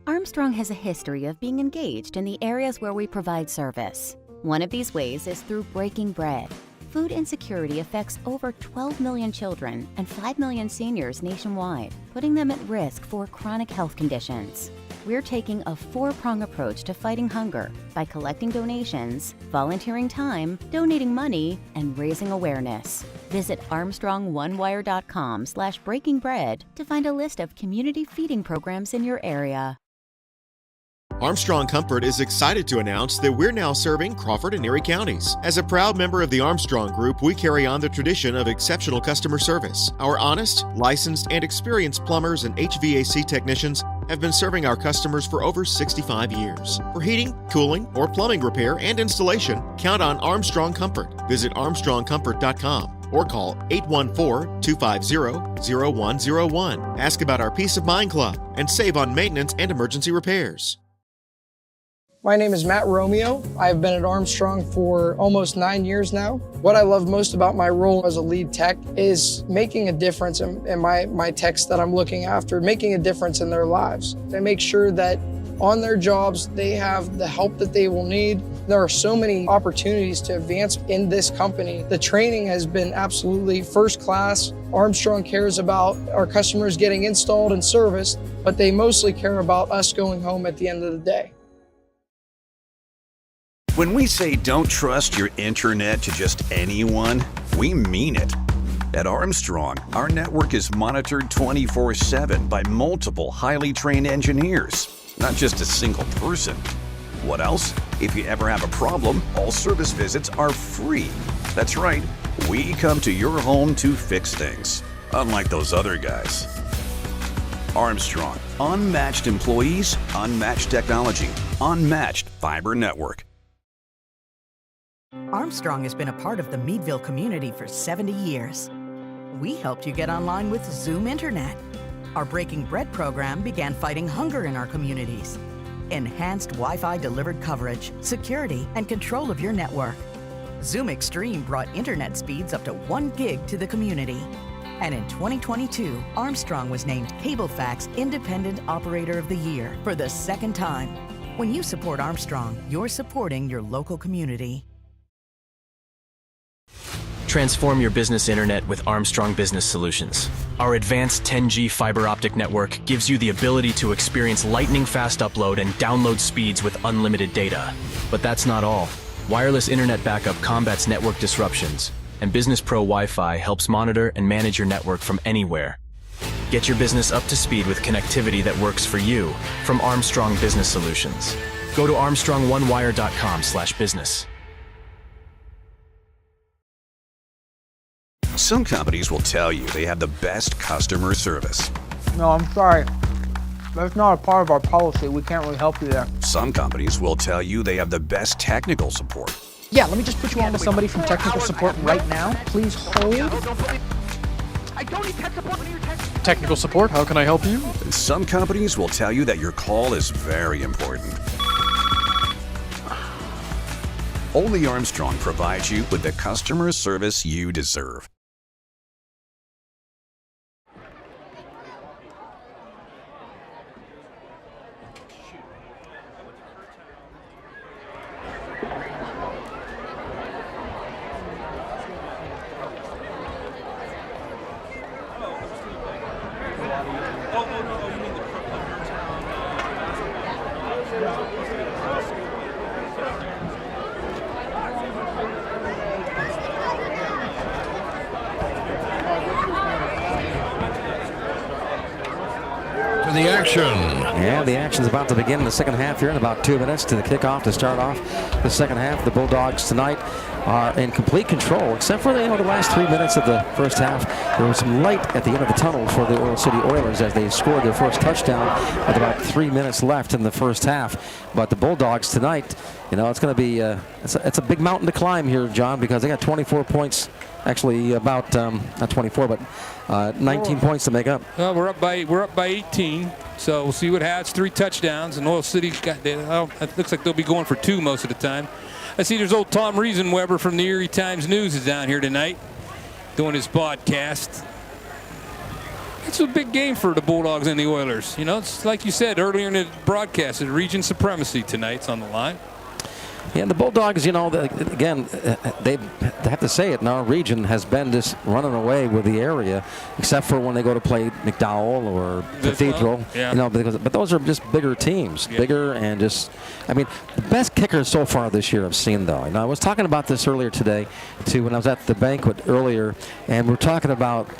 Armstrong has a history of being engaged in the areas where we provide service. One of these ways is through breaking bread. Food insecurity affects over 12 million children and 5 million seniors nationwide, putting them at risk for chronic health conditions. We're taking a four-prong approach to fighting hunger by collecting donations, volunteering time, donating money, and raising awareness. Visit ArmstrongOneWire.com/breakingbread to find a list of community feeding programs in your area. Armstrong Comfort is excited to announce that we're now serving Crawford and Erie counties. As a proud member of the Armstrong Group, we carry on the tradition of exceptional customer service. Our honest, licensed, and experienced plumbers and HVAC technicians have been serving our customers for over 65 years. For heating, cooling, or plumbing repair and installation, count on Armstrong Comfort. Visit armstrongcomfort.com or call 814-250-0101. Ask about our Peace of Mind Club and save on maintenance and emergency repairs. My name is Matt Romeo. I've been at Armstrong for almost 9 years now. What I love most about my role as a lead tech is making a difference in my techs that I'm looking after, making a difference in their lives. I make sure that on their jobs, they have the help that they will need. There are so many opportunities to advance in this company. The training has been absolutely first class. Armstrong cares about our customers getting installed and serviced, but they mostly care about us going home at the end of the day. When we say don't trust your internet to just anyone, we mean it. At Armstrong, our network is monitored 24/7 by multiple highly trained engineers, not just a single person. What else? If you ever have a problem, all service visits are free. That's right, we come to your home to fix things, unlike those other guys. Armstrong, unmatched employees, unmatched technology, unmatched fiber network. Armstrong has been a part of the Meadville community for 70 years. We helped you get online with Zoom Internet. Our Breaking Bread program began fighting hunger in our communities. Enhanced Wi-Fi delivered coverage, security, and control of your network. Zoom Extreme brought internet speeds up to 1 gig to the community. And in 2022, Armstrong was named CableFact's Independent Operator of the Year for the second time. When you support Armstrong, you're supporting your local community. Transform your business internet with Armstrong Business Solutions. Our advanced 10G fiber optic network gives you the ability to experience lightning-fast upload and download speeds with unlimited data. But that's not all. Wireless internet backup combats network disruptions, and Business Pro Wi-Fi helps monitor and manage your network from anywhere. Get your business up to speed with connectivity that works for you from Armstrong Business Solutions. Go to ArmstrongOneWire.com/business. Some companies will tell you they have the best customer service. No, I'm sorry. That's not a part of our policy. We can't really help you there. Some companies will tell you they have the best technical support. Yeah, let me just put you on with somebody from technical support right now. Please hold. I don't need tech support when you're tech. Technical support, how can I help you? Some companies will tell you that your call is very important. Only Armstrong provides you with the customer service you deserve. The action. Yeah, the action's about to begin in the second half here in about 2 minutes to the kickoff to start off the second half. The Bulldogs tonight are in complete control, except for the last 3 minutes of the first half. There was some light at the end of the tunnel for the Oil City Oilers as they scored their first touchdown with about 3 minutes left in the first half. But the Bulldogs tonight, it's going to be it's a big mountain to climb here, John, because they got 24 points. Actually, about not 24, but 19 points to make up. Well, we're up by 18, so we'll see what happens. 3 touchdowns, and Oil City's got. It looks like they'll be going for 2 most of the time. I see there's old Tom Riesenweber from the Erie Times News is down here tonight, doing his podcast. It's a big game for the Bulldogs and the Oilers. It's like you said earlier in the broadcast, it's region supremacy tonight's on the line. Yeah, the Bulldogs, again, they have to say it, in our region has been just running away with the area, except for when they go to play McDowell or Cathedral. Yeah. But those are just bigger teams, bigger and just, the best kickers so far this year I've seen, though. And I was talking about this earlier today, too, when I was at the banquet earlier, and we're talking about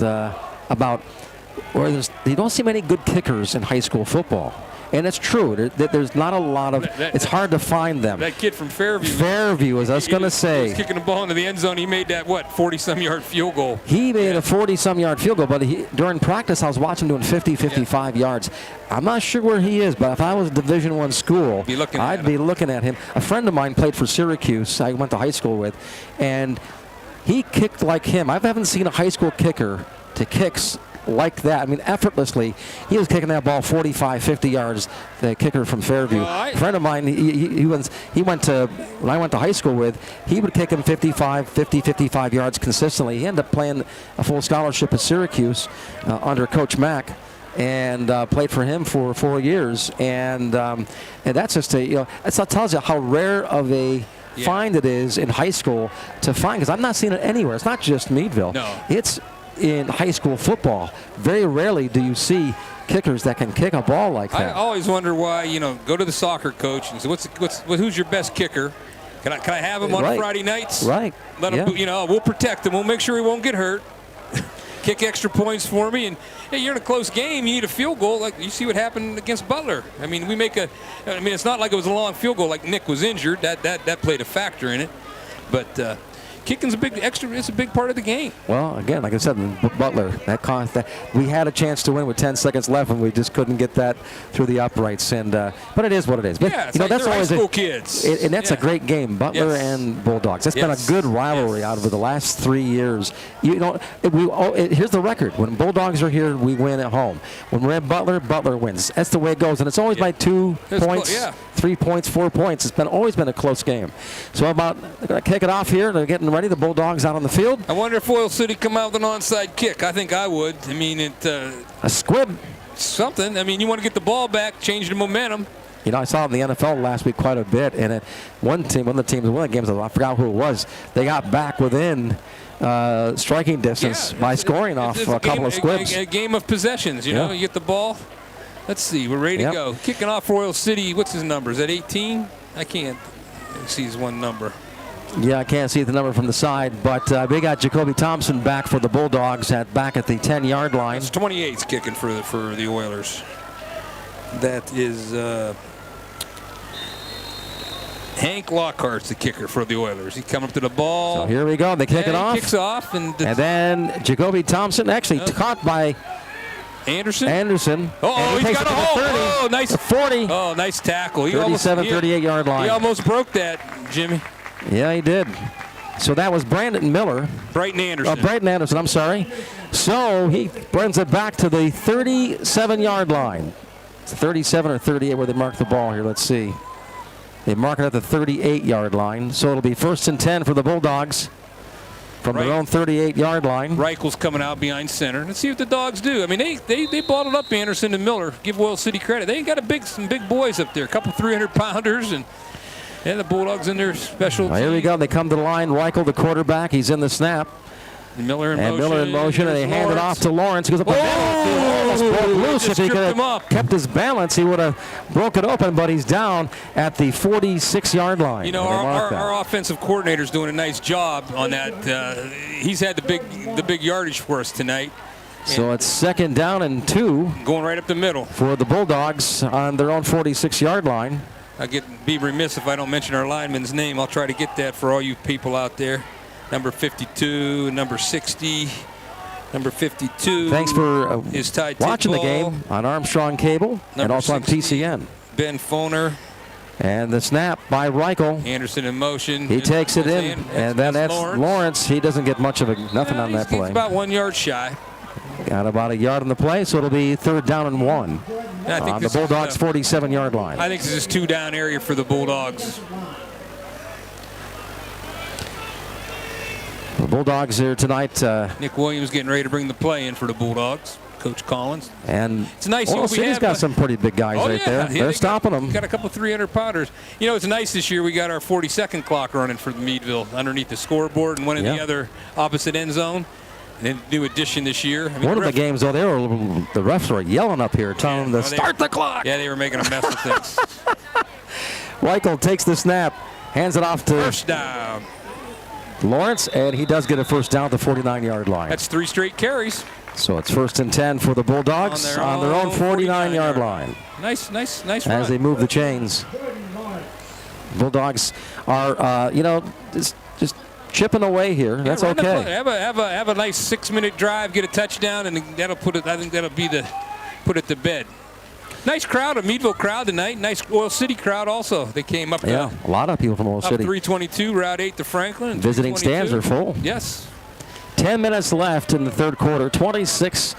where you don't see many good kickers in high school football. And it's true. There's not a lot of. It's hard to find them. That kid from Fairview. Fairview, as I was going to say. He was kicking the ball into the end zone. He made that 40-some-yard field goal. He made a 40-some-yard field goal, but during practice, I was watching him doing 50, 55 yards. I'm not sure where he is, but if I was a Division I school, I'd be looking at him. A friend of mine played for Syracuse. I went to high school with, and he kicked like him. I haven't seen a high school kicker to kicks like that. Effortlessly, he was kicking that ball 45, 50 yards, the kicker from Fairview. A friend of mine, he went to, when I went to high school with, he would kick him 55 yards consistently. He ended up playing a full scholarship at Syracuse under Coach Mack, and played for him for 4 years. And that's just that tells you how rare of a find it is in high school to find, because I'm not seeing it anywhere. It's not just Meadville. No. It's in high school football. Very rarely do you see kickers that can kick a ball like that. I always wonder why, go to the soccer coach and say, who's your best kicker? Can I have him on Friday nights? Right. Let him, we'll protect him. We'll make sure he won't get hurt. Kick extra points for me. And hey, you're in a close game. You need a field goal. Like you see what happened against Butler. It's not like it was a long field goal like Nick was injured. That played a factor in it. But kicking's it's a big part of the game. Well, again, like I said, Butler, that we had a chance to win with 10 seconds left, and we just couldn't get that through the uprights. And but it is what it is. But, it's like that's always high school kids. And that's a great game, Butler and Bulldogs. That's been a good rivalry out of the last 3 years. Here's the record: when Bulldogs are here, we win at home. When we're at Butler, Butler wins. That's the way it goes, and it's always by 2 points, 3 points, 4 points. It's always been a close game. So they're going to kick it off here. They're getting ready. The Bulldogs out on the field. I wonder if Oil City come out with an onside kick. I think I would. A squib. Something. You want to get the ball back, change the momentum. I saw in the NFL last week quite a bit, and one of the games, I forgot who it was, they got back within striking distance by scoring off a couple of squibs. A game of possessions, you get the ball. Let's see, we're ready to go. Kicking off for Oil City, what's his number? Is that 18? I can't see his one number. Yeah, I can't see the number from the side, but we got Jacoby Thompson back for the Bulldogs back at the 10-yard line. It's 28's kicking for the Oilers. That is Hank Lockhart's the kicker for the Oilers. He's coming up to the ball. So here we go. They kick it off. Kicks off. And then Jacoby Thompson actually caught by Anderson. Oh, he's got a hole. 30, oh, nice. 40. Oh, nice tackle. 37, 38-yard line. He almost broke that, Jimmy. Yeah, he did. So that was Brandon Miller. Brighton Anderson. Brighton Anderson, I'm sorry. So he brings it back to the 37-yard line. It's 37 or 38 where they mark the ball here. Let's see. They mark it at the 38-yard line. So it'll be 1st and 10 for the Bulldogs from their own 38-yard line. Reichel's coming out behind center. Let's see what the Dogs do. I mean, they bottled up Anderson and Miller. Give Oil City credit. They ain't got some big boys up there. A couple 300-pounders and the Bulldogs in their special Here we go. They come to the line. Reichel, the quarterback. He's in the snap. Miller in motion, and they hand it off to Lawrence. He goes up the middle. Almost broke loose. If he could have kept his balance, he would have broke it open, but he's down at the 46-yard line. You know, our offensive coordinator's doing a nice job on that. He's had the big yardage for us tonight. So it's 2nd down and 2. Going right up the middle. For the Bulldogs on their own 46-yard line. I'd be remiss if I don't mention our lineman's name. I'll try to get that for all you people out there. Number 52, number 60, number 52. Thanks for watching the ball. game on Armstrong Cable and also 60, on PCN. Ben Foner. And the snap by Reichel. Anderson in motion. He takes it in, and then that's Lawrence. He doesn't get much of nothing on that play. He's about 1 yard shy. Got about a yard on the play, so it'll be 3rd down and 1 on the Bulldogs' 47-yard line. I think this is 2-down area for the Bulldogs. The Bulldogs here tonight. Nick Williams getting ready to bring the play in for the Bulldogs. Coach Collins. And it's nice. Oil City's got some pretty big guys right there. They're stopping them. Got a couple 300-pounders. You know, it's nice this year. We got our 40-second clock running for the Meadville underneath the scoreboard and one in the other opposite end zone. And new addition this year. I mean, one of the games, though, the refs were yelling up here, telling them to start the clock. Yeah, they were making a mess of things. Reichel takes the snap, hands it off to 1st down. Lawrence, and he does get a 1st down at the 49-yard line. That's 3 straight carries. So it's 1st and 10 for the Bulldogs on their own 49-yard line. Nice As run. they move the chains. Bulldogs are, just chipping away here. That's okay. Have a nice 6-minute drive, get a touchdown, and that'll put it. I think that'll be put it to bed. Nice crowd, a Meadville crowd tonight. Nice Oil City crowd also. They came up. Yeah, a lot of people from Oil City. 322, Route 8 to Franklin. Visiting stands are full. Yes. 10 minutes left in the 3rd quarter. 26-8,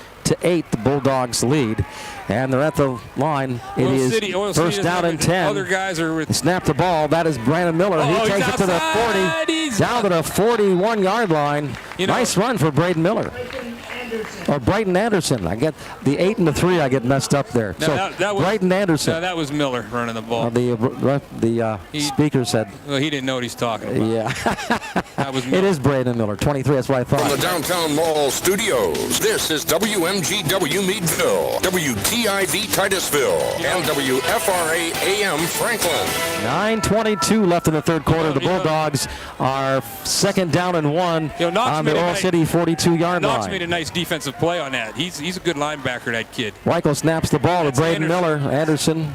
the Bulldogs lead. And they're at the line. It is 1st down and 10. Other guys are with. Snap the ball. That is Brandon Miller. He takes it to the 40, down to the 41-yard line. Nice run for Braden Miller. Or Brighton Anderson. I get the 8 and the 3. I get messed up there. No, so that was, Brighton Anderson. No, that was Miller running the ball. The speaker said. Well, he didn't know what he's talking about. Yeah. That was Miller. It is Braden Miller. 23. That's what I thought. From the Downtown Mall Studios, this is WMGW Meadville, WTIV Titusville, and WFRA AM Franklin. 9:22 left in the 3rd quarter. The Bulldogs are 2nd down and 1 on the Oil City 42-yard line. Knox made a nice defensive play on that. He's a good linebacker, that kid. Reichel snaps the ball to Braden Miller. Anderson,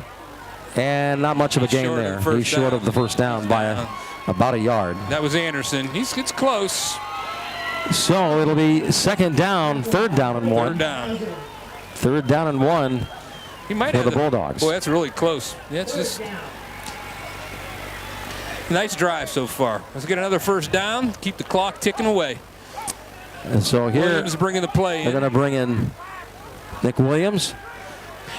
and not much of a gain there. He's short of the 1st down by about a yard. That was Anderson. It's close. So it'll be 2nd down, 3rd down and 1. 3rd down. 3rd down and 1 for the Bulldogs. Boy, that's really close. That's just nice drive so far. Let's get another 1st down. Keep the clock ticking away. And so here Williams bringing the play in. They're going to bring in Nick Williams.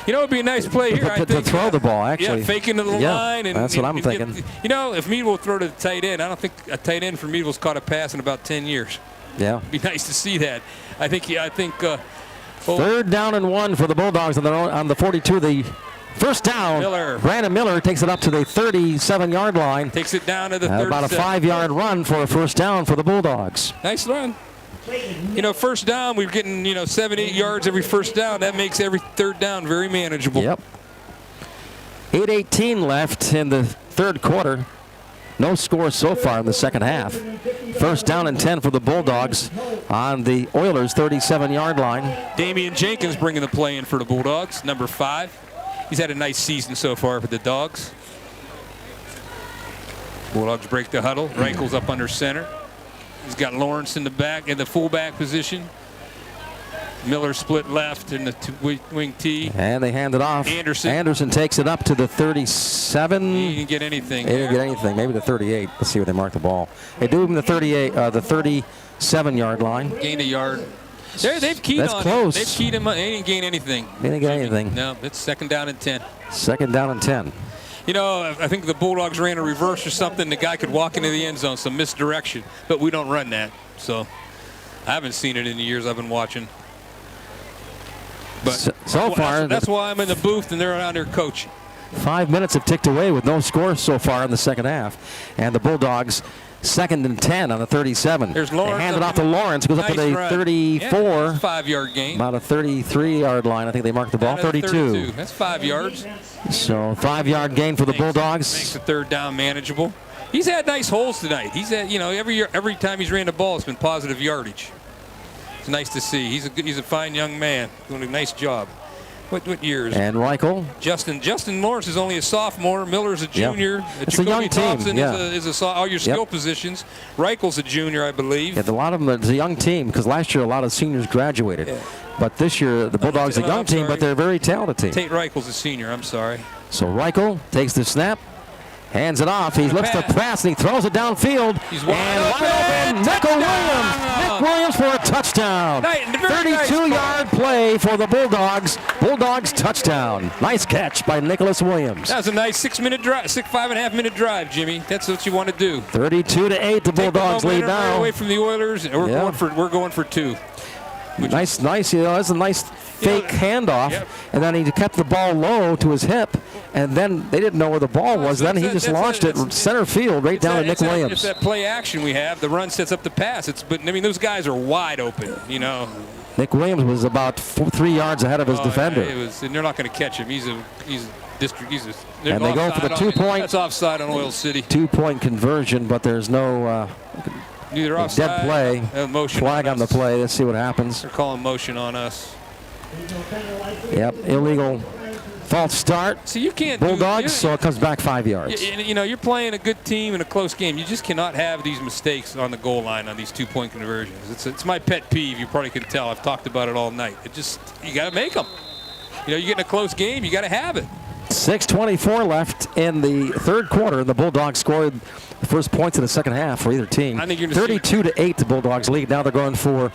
You know, it would be a nice play here, I think. To throw the ball, actually. Yeah, fake into the line. And that's what I'm thinking. If Meadville will throw to the tight end, I don't think a tight end for Meadville's caught a pass in about 10 years. Yeah. It'd be nice to see that. I think 3rd down and 1 for the Bulldogs on the 42. The 1st down. Brandon Miller takes it up to the 37-yard line. Takes it down to the 37. About a 5-yard run for a 1st down for the Bulldogs. Nice run. 1st down, we're getting 7-8 yards every 1st down. That makes every 3rd down very manageable. Yep. 8:18 left in the 3rd quarter. No score so far in the 2nd half. 1st down and 10 for the Bulldogs on the Oilers' 37-yard line. Damian Jenkins bringing the play in for the Bulldogs, number 5. He's had a nice season so far for the Dogs. Bulldogs break the huddle. Reichel's up under center. He's got Lawrence in the back, in the fullback position. Miller split left in the wing T. And they hand it off. Anderson takes it up to the 37. He didn't get anything. He didn't get anything. Maybe the 38. Let's see where they mark the ball. They do him the 37-yard line. Gained a yard. They've keyed That's on close. him. They've keyed him. They didn't gain anything. They didn't get anything. No, it's 2nd down and 10. 2nd down and 10. You know, I think the Bulldogs ran a reverse or something. The guy could walk into the end zone, some misdirection. But we don't run that. So I haven't seen it in the years I've been watching. But so far, that's why I'm in the booth and they're around there coaching. 5 minutes have ticked away with no score so far in the second half. And the Bulldogs 2nd and 10 on the 37. There's Lawrence. They hand it off to Lawrence. Goes up to the 34. Yeah, 5-yard gain. About a 33-yard line. I think they marked the ball. 32. That's 5 yards. So 5-yard gain for the Bulldogs. Makes the 3rd down manageable. He's had nice holes tonight. He's had, you know, every time he's ran the ball, it's been positive yardage. It's nice to see. He's a fine young man doing a nice job. What years? And Reichel. Justin Lawrence is only a sophomore. Miller's a junior. Yep. It's a young Thompson team. is all your skill positions. Reichel's a junior, I believe. Yeah, a lot of them. It's a young team because last year a lot of seniors graduated. Yeah. But this year the Bulldogs are a young team, but they're a very talented team. Tate Reichel's a senior. I'm sorry. So Reichel takes the snap. Hands it off. He lifts the pass and he throws it downfield. He's wide open. Nick Williams for a touchdown. 32-yard play for the Bulldogs. Bulldogs touchdown. Nice catch by Nicholas Williams. That was a nice 6-minute drive, 5.5-minute drive, Jimmy. That's what you want to do. 32-8. The Bulldogs lead now. Right away from the Oilers. We're going for 2. Nice. You know, that's a nice fake handoff, and then he kept the ball low to his hip, and then they didn't know where the ball was. Then he just launched it center field right down to Nick Williams. It's that play action we have. The run sets up the pass. But I mean, those guys are wide open. You know. Nick Williams was about 3 yards ahead of his defender. Yeah, and they're not going to catch him. He's a district. And they go for the 2-point. That's offside on Oil City. 2-point conversion, but there's no. Neither offside. Dead play. Flag on the play. Let's see what happens. They're calling motion on us. Yep, illegal false start. So you can't. Bulldogs, so it comes back 5 yards. You know, you're playing a good team in a close game. You just cannot have these mistakes on the goal line on these 2-point conversions. It's my pet peeve. You probably can tell. I've talked about it all night. You got to make them. You know, you get in a close game, you got to have it. 6:24 left in the 3rd quarter, and the Bulldogs scored the first points in the second half for either team. I think you're 32-8, the Bulldogs lead. Now they're going for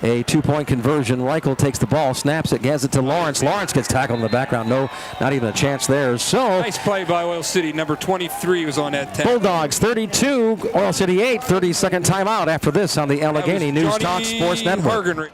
a 2-point conversion. Reichel takes the ball, snaps it, hands it to Lawrence. Lawrence gets tackled in the background. No, not even a chance there. So nice play by Oil City. Number 23 was on that tackle. Bulldogs 32, Oil City 8. 30-second timeout after this on the Allegheny News Talk Sports Network.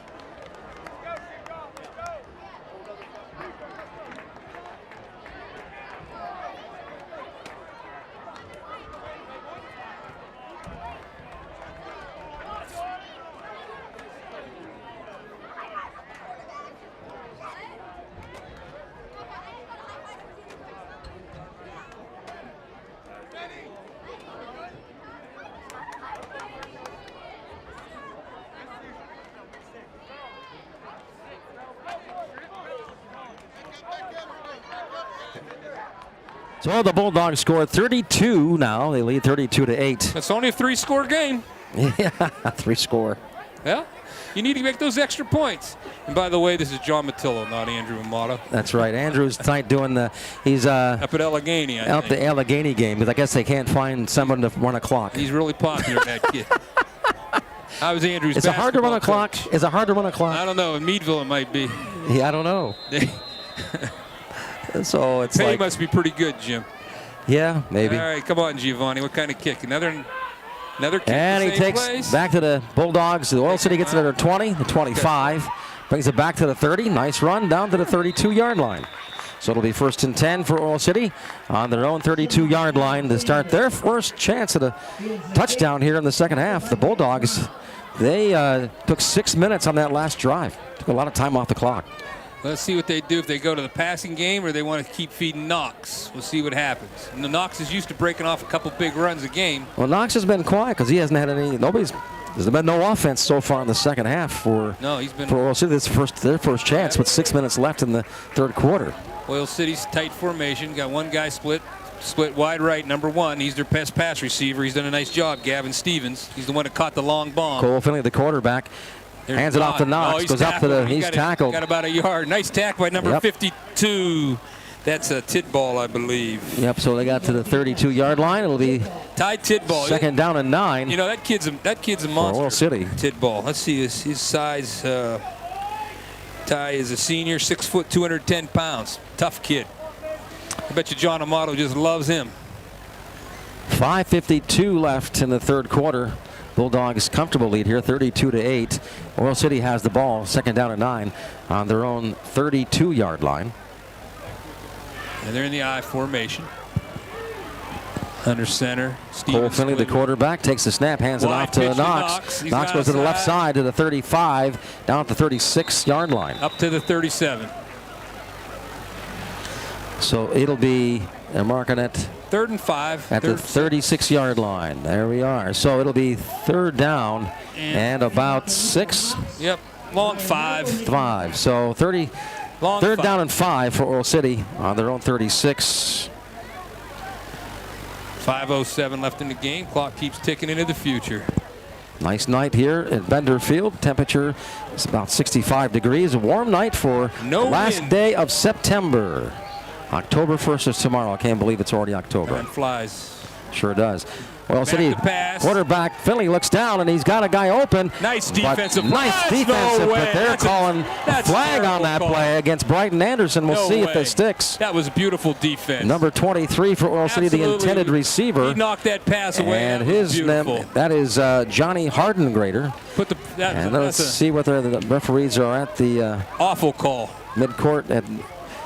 So the Bulldogs scored 32 now. They lead 32-8. That's only a 3-score game. Yeah, 3-score. Yeah, you need to make those extra points. And by the way, this is John Matillo, not Andrew Amato. That's right. Andrew's tonight doing he's up at Allegheny. Out the Allegheny game, because I guess they can't find someone to run a clock. He's really popular, that kid. I was Andrew's. Is it hard to run a clock? Coach. Is it hard to run a clock? I don't know. In Meadville, it might be. Yeah, I don't know. So it's Pay like, must be pretty good, Jim. Yeah, maybe. All right, come on, Giovanni. What kind of kick? Another kick. And he takes place. back to the Bulldogs. The Oil City gets it at their 20, the 25. Brings it back to the 30. Nice run down to the 32-yard line. So it'll be 1st and 10 for Oil City on their own 32-yard line to start their first chance at a touchdown here in the second half. The Bulldogs, they took 6 minutes on that last drive. Took a lot of time off the clock. Let's see what they do if they go to the passing game or they want to keep feeding Knox. We'll see what happens. And Knox is used to breaking off a couple big runs a game. Well, Knox has been quiet because he hasn't had any. There's been no offense so far in the second half for Oil City. This is their first chance with 6 minutes left in the 3rd quarter. Oil City's tight formation. Got one guy split wide right, number 1. He's their best pass receiver. He's done a nice job, Gavin Stevens. He's the one that caught the long bomb. Cole Finley, the quarterback. Hands it off to Knox. Oh, goes up to the. He's tackled. Got about a yard. Nice tackle by number Yep. 52. That's a Tidball, I believe. Yep. So they got to the 32-yard line. It'll be Ty Tidball. second down and 9. You know that kid's a monster. Oil City. Tidball. Let's see his size. Ty is a senior, 6 foot, 210 pounds. Tough kid. I bet you John Amato just loves him. 5:52 left in the third quarter. Bulldogs comfortable lead here, 32-8. Oil City has the ball, second down and 9 on their own 32-yard line. And they're in the I formation. Under center. Cole Finley, the quarterback, takes the snap, hands it off to Knox. Knox goes to the left side to the 35, down at the 36-yard line. Up to the 37. So it'll be, they're marking it 3rd and 5. at the 36-yard line. There we are. So it'll be third down and about 6. Yep, long 5. 5. So third 5. down and 5 for Oil City on their own 36. 5:07 left in the game. Clock keeps ticking into the future. Nice night here at Bender Field. Temperature is about 65 degrees. A warm night for the last day of September. October 1st is tomorrow. I can't believe it's already October. Time flies. Sure does. Oil City quarterback Finley looks down and he's got a guy open. Nice defensive. But they're calling a flag on that play against Brighton Anderson. We'll see if it sticks. That was beautiful defense. Number 23 for Oil City, the intended receiver. He knocked that pass away. And his name, that is Johnny Hardengrader. And let's see whether the referees are at the awful call. Midcourt at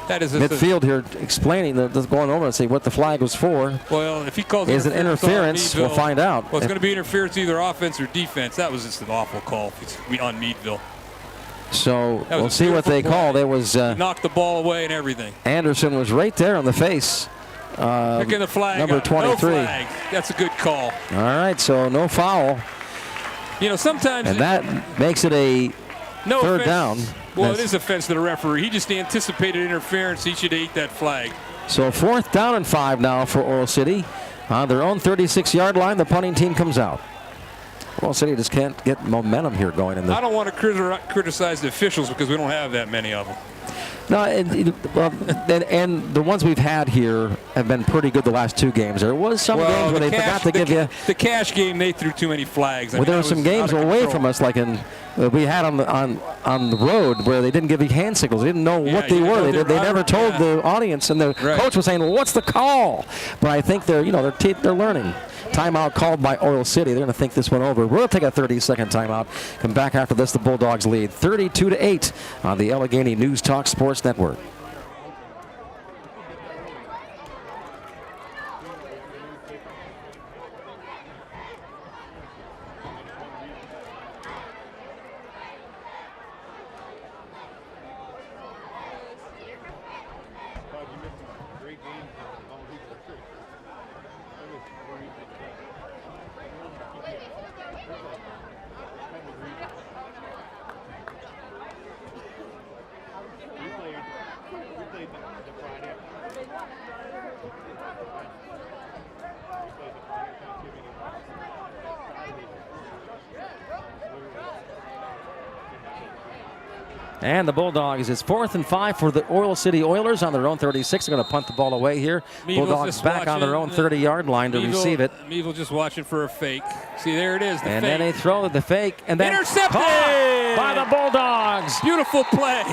that is midfield here, explaining going over and see what the flag was for. Well, if he calls is it interference, we'll find out. Well, it's going to be interference either offense or defense. That was just an awful call on Meadville. So we'll see what they call. There was knocked the ball away and everything. Anderson was right there on the face. Picking the flag. Number 23. No flag. That's a good call. All right, so no foul. You know, sometimes and that makes it a third down. Well, it is offense to the referee. He just anticipated interference. He should have ate that flag. So 4th down and 5 now for Oil City. On their own 36-yard line, the punting team comes out. Oil City just can't get momentum here going in the. I don't want to criticize the officials because we don't have that many of them. No, and the ones we've had here have been pretty good the last 2 games. There was some games where they forgot to give you. The Cash game, they threw too many flags. Well, there were some games away from us, like we had on the road where they didn't give you hand signals. They didn't know what they were. They never told the audience, and the coach was saying, "Well, what's the call?" But I think they're learning. Timeout called by Oil City. They're going to think this one over. We'll take a 30-second timeout. Come back after this. The Bulldogs lead 32-8 on the Allegheny News Talk Sports Network. And the Bulldogs, it's 4th and 5 for the Oil City Oilers on their own 36. They're going to punt the ball away here. Bulldogs back on their own 30-yard line to receive it. Meadville just watching for a fake. See, there it is, the and fake. Then they throw the fake. And then intercepted by the Bulldogs. Beautiful play.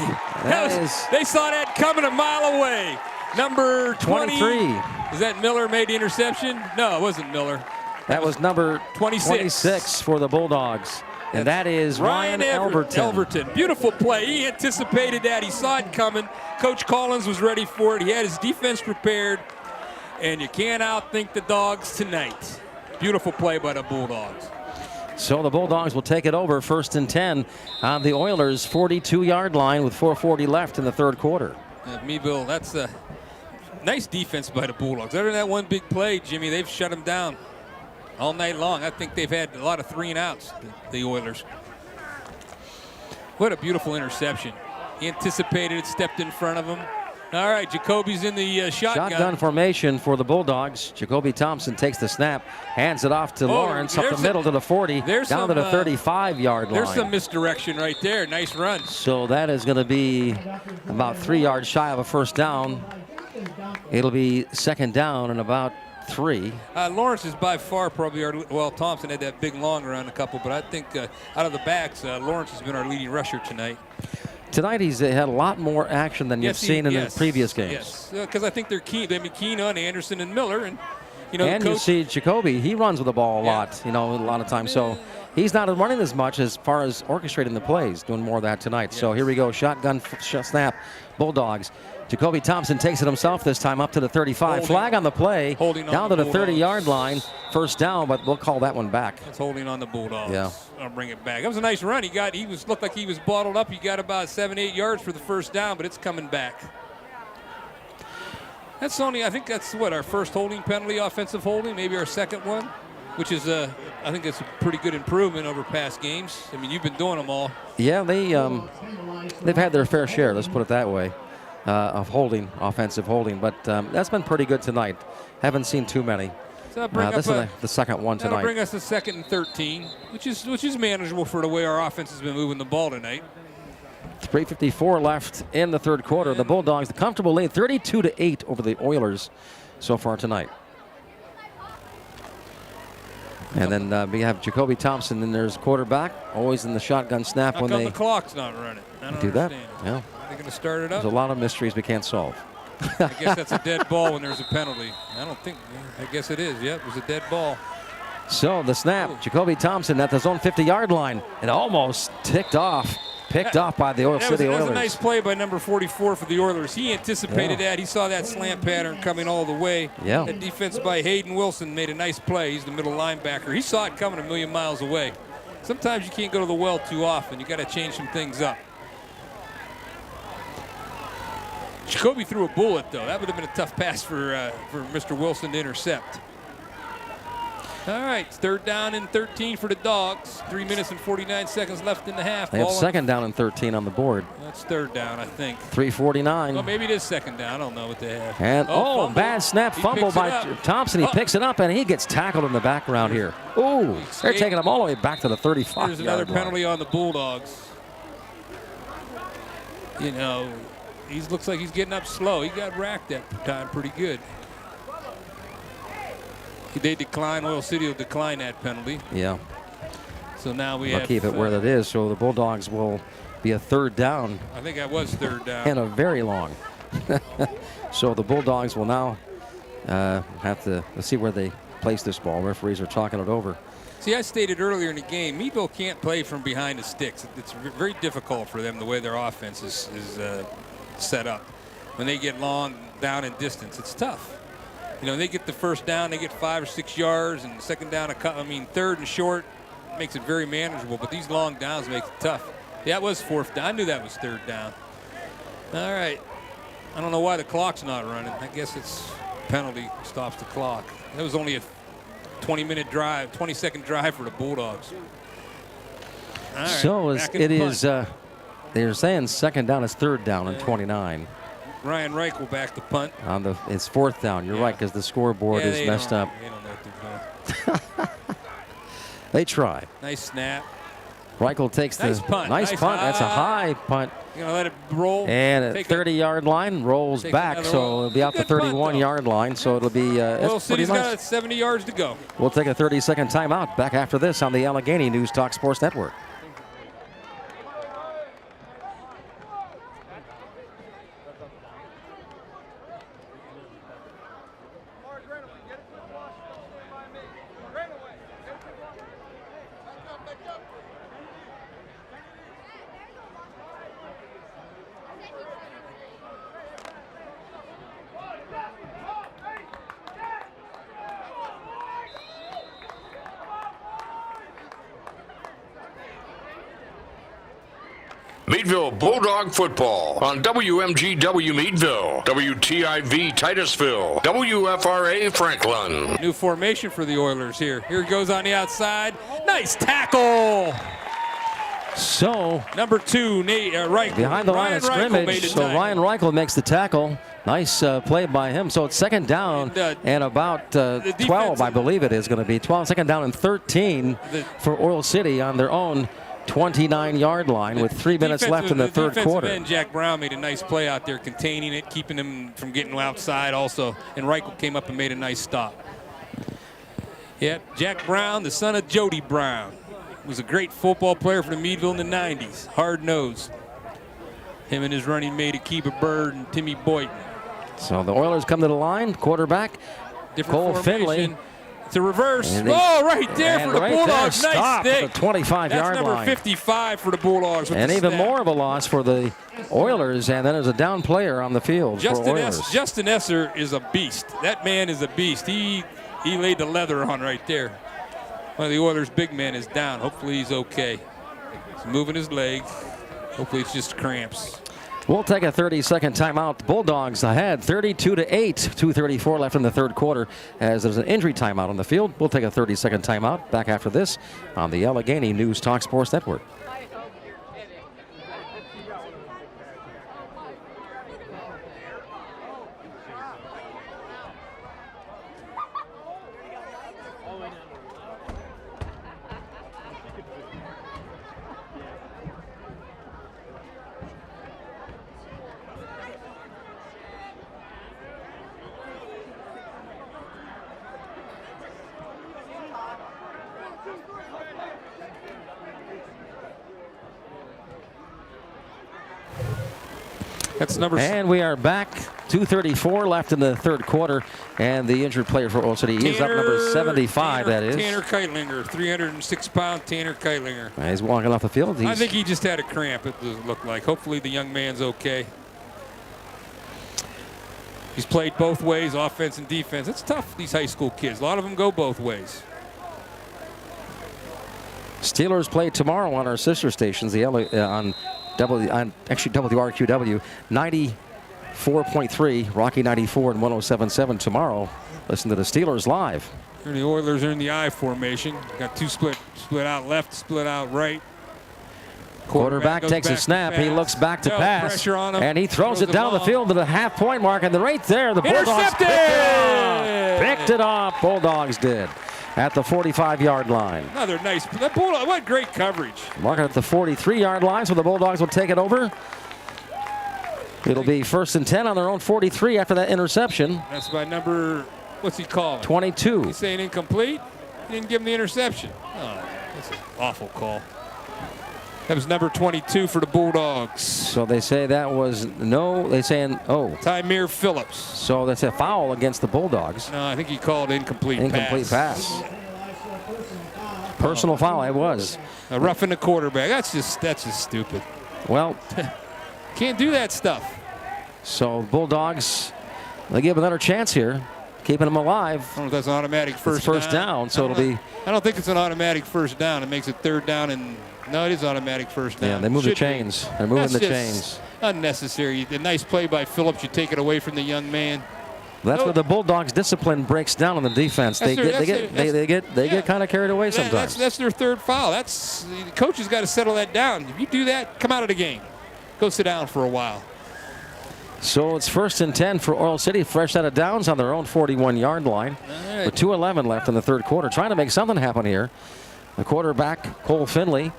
They saw that coming a mile away. Number 23. Is that Miller made the interception? No, it wasn't Miller. That was number 26 for the Bulldogs. And that is Ryan Elverton. Beautiful play. He anticipated that. He saw it coming. Coach Collins was ready for it. He had his defense prepared. And you can't outthink the Dogs tonight. Beautiful play by the Bulldogs. So the Bulldogs will take it over 1st and 10 on the Oilers' 42-yard line with 4:40 left in the third quarter. Meadville, that's a nice defense by the Bulldogs. Other than that one big play, Jimmy, they've shut them down all night long. I think they've had a lot of 3-and-outs, the Oilers. What a beautiful interception. He anticipated it, stepped in front of him. All right, Jacoby's in the shotgun. Shotgun formation for the Bulldogs. Jacoby Thompson takes the snap, hands it off to Lawrence up the middle to the 40, down to the 35-yard line. There's some misdirection right there. Nice run. So that is going to be about 3 yards shy of a first down. It'll be second down and about 3. Lawrence is by far probably our, well, Thompson had that big long run a couple, but I think out of the backs, Lawrence has been our leading rusher tonight. Tonight he's had a lot more action than you've seen in the previous games. Yes, because I think they're keen. They've been keen on Anderson and Miller, and and you see Jacoby, he runs with the ball a lot, a lot of times. So he's not running as much as far as orchestrating the plays, doing more of that tonight. Yes. So here we go, shotgun snap, Bulldogs. Jacoby Thompson takes it himself this time up to the 35. Flag on the play, down to the 30-yard line. First down, but we'll call that one back. It's holding on the Bulldogs. Yeah. I'll bring it back. That was a nice run. Looked like he was bottled up. He got about 7-8 yards for the first down, but it's coming back. That's only, I think that's what, our first holding penalty, offensive holding, maybe our second one, which is, I think it's a pretty good improvement over past games. I mean, you've been doing them all. Yeah, they've had their fair share, let's put it that way, of holding, offensive holding, but that's been pretty good tonight. Haven't seen too many. So this is the second one tonight. That'll bring us to 2nd and 13, which is manageable for the way our offense has been moving the ball tonight. 3:54 left in the third quarter. The Bulldogs, the comfortable lead, 32-8 over the Oilers so far tonight. And then we have Jacoby Thompson, and there's quarterback, always in the shotgun snap. How when come they the clock's not running? I don't do that. understand. Yeah. They're going to start it up. There's a lot of mysteries we can't solve. I guess that's a dead ball when there's a penalty. I guess it is. Yep, it was a dead ball. So the snap, Jacoby Thompson at his own 50-yard line, and almost picked off by the City Oilers. That was a nice play by number 44 for the Oilers. He anticipated that. He saw that slant pattern coming all the way. Yeah. That defense by Hayden Wilson made a nice play. He's the middle linebacker. He saw it coming a million miles away. Sometimes you can't go to the well too often. You got to change some things up. Jacoby threw a bullet, though. That would have been a tough pass for Mr. Wilson to intercept. All right, it's 3rd down and 13 for the Dogs. 3 minutes and 49 seconds left in the half. They have 2nd down and 13 on the board. That's 3rd down, I think. 3:49. Well, maybe it is 2nd down. I don't know what they have. And bad snap, fumble by Thompson. He picks it up, and he gets tackled in the background here. Ooh, they're taking him all the way back to the 35. There's another penalty on the Bulldogs. He looks like he's getting up slow. He got racked that time pretty good. They decline. Oil City will decline that penalty. Yeah. So now They'll keep it where it is. So the Bulldogs will be a 3rd down. I think that was 3rd down. And a very long. So the Bulldogs will now have to see where they place this ball. Referees are talking it over. See, I stated earlier in the game, Meadville can't play from behind the sticks. It's very difficult for them the way their offense is set up. When they get long down in distance, it's tough. They get the first down, they get 5 or 6 yards, and second down, 3rd and short makes it very manageable. But these long downs make it tough. Yeah, it was 4th down. I knew that was 3rd down. All right. I don't know why the clock's not running. I guess it's penalty stops the clock. That was only a 20-minute drive, 20-second drive for the Bulldogs. All right, so it is. They're saying 2nd down is 3rd down and 29. Ryan Reich will back the punt. It's 4th down. You're right, because the scoreboard is messed up. They don't know what they're doing. They try. Nice snap. Reichel takes nice the punt. Nice punt. That's a high punt. You're going to let it roll. And at 30-yard line, rolls back. So it'll be out the 31-yard line. So it'll be. Well, City's got 70 yards to go. We'll take a 30-second timeout. Back after this on the Allegheny News Talk Sports Network. Meadville Bulldog football on WMGW Meadville, WTIV Titusville, WFRA Franklin. New formation for the Oilers here. Here he goes on the outside. Nice tackle. So number 2, Nate Reichel. Behind the line of scrimmage, so Ryan Reichel makes the tackle. Nice play by him. So it's second down and about 12, I believe it is going to be. 12, second down and 13 for Oil City on their own 29-yard line with 3 minutes left in the third quarter. And Jack Brown made a nice play out there, containing it, keeping him from getting outside also. And Reichel came up and made a nice stop. Yep, Jack Brown, the son of Jody Brown, was a great football player for the Meadville in the 90s. Hard-nosed. Him and his running mate Akiba Bird and Timmy Boyton. So the Oilers come to the line. Quarterback, Cole Finley. It's a reverse. Oh, right there for the Bulldogs. Nice stick. The 25-yard line. That's number 55 for the Bulldogs. And even more of a loss for the Oilers. And then there's a down player on the field for Oilers. Justin Esser is a beast. That man is a beast. He laid the leather on right there. One of the Oilers' big men is down. Hopefully he's okay. He's moving his leg. Hopefully it's just cramps. We'll take a 30-second timeout. The Bulldogs ahead 32-8. 2:34 left in the third quarter as there's an injury timeout on the field. We'll take a 30-second timeout. Back after this on the Allegheny News Talk Sports Network. That's number. And we are back. 2:34 left in the third quarter, and the injured player for Oil City is up number 75. That is Tanner Keitlinger, 306-pound Tanner Keitlinger. He's walking off the field. I think he just had a cramp. It doesn't look like. Hopefully the young man's okay. He's played both ways, offense and defense. It's tough. These high school kids. A lot of them go both ways. Steelers play tomorrow on our sister stations. On WRQW 94.3, Rocky 94 and 107.7 tomorrow. Listen to the Steelers live. And the Oilers are in the I formation. Got two split out left, split out right. Quarterback takes a snap. He looks back to pass. Pressure on him. And he throws it down the field to the half-point mark. And right there, the Bulldogs picked it off. Bulldogs did. At the 45-yard line. Another nice. What great coverage. Marking at the 43-yard line, so the Bulldogs will take it over. It'll be 1st and 10 on their own 43 after that interception. That's by number, what's he calling? 22. He's saying incomplete. He didn't give him the interception. Oh, that's an awful call. That was number 22 for the Bulldogs. So they say that was they're saying, Tymere Phillips. So that's a foul against the Bulldogs. No, I think he called incomplete pass. Personal foul, it was. Roughing the quarterback. That's just stupid. Well, can't do that stuff. So Bulldogs, they give another chance here, keeping them alive. I don't know if that's an automatic first down. So it'll be. I don't think it's an automatic first down. It makes it third down and. No, it is automatic first down. Yeah, they move the chains. They're moving the chains. Unnecessary. A nice play by Phillips. You take it away from the young man. That's where the Bulldogs' discipline breaks down on the defense. They get kind of carried away sometimes. That's their third foul. The coach has got to settle that down. If you do that, come out of the game. Go sit down for a while. So it's 1st and 10 for Oil City, fresh out of downs on their own 41-yard line. Right. With 2:11 left in the third quarter, trying to make something happen here. The quarterback, Cole Finley,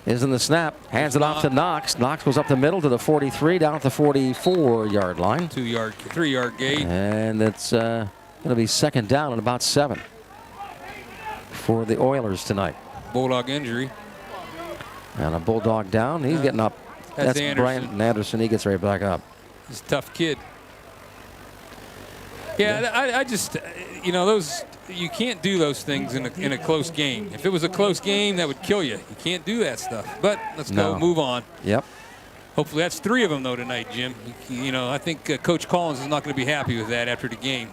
is in the snap, hands it off to Knox. Knox goes up the middle to the 43, down at the 44-yard line. 3-yard gate. And it's going to be second down and about 7 for the Oilers tonight. Bulldog injury. And a Bulldog down. He's getting up. That's Brian Anderson. He gets right back up. He's a tough kid. Yeah, I just, those. You can't do those things in a close game. If it was a close game, that would kill you. You can't do that stuff. But let's go, move on. Yep. Hopefully that's 3 of them, though, tonight, Jim. I think Coach Collins is not going to be happy with that after the game.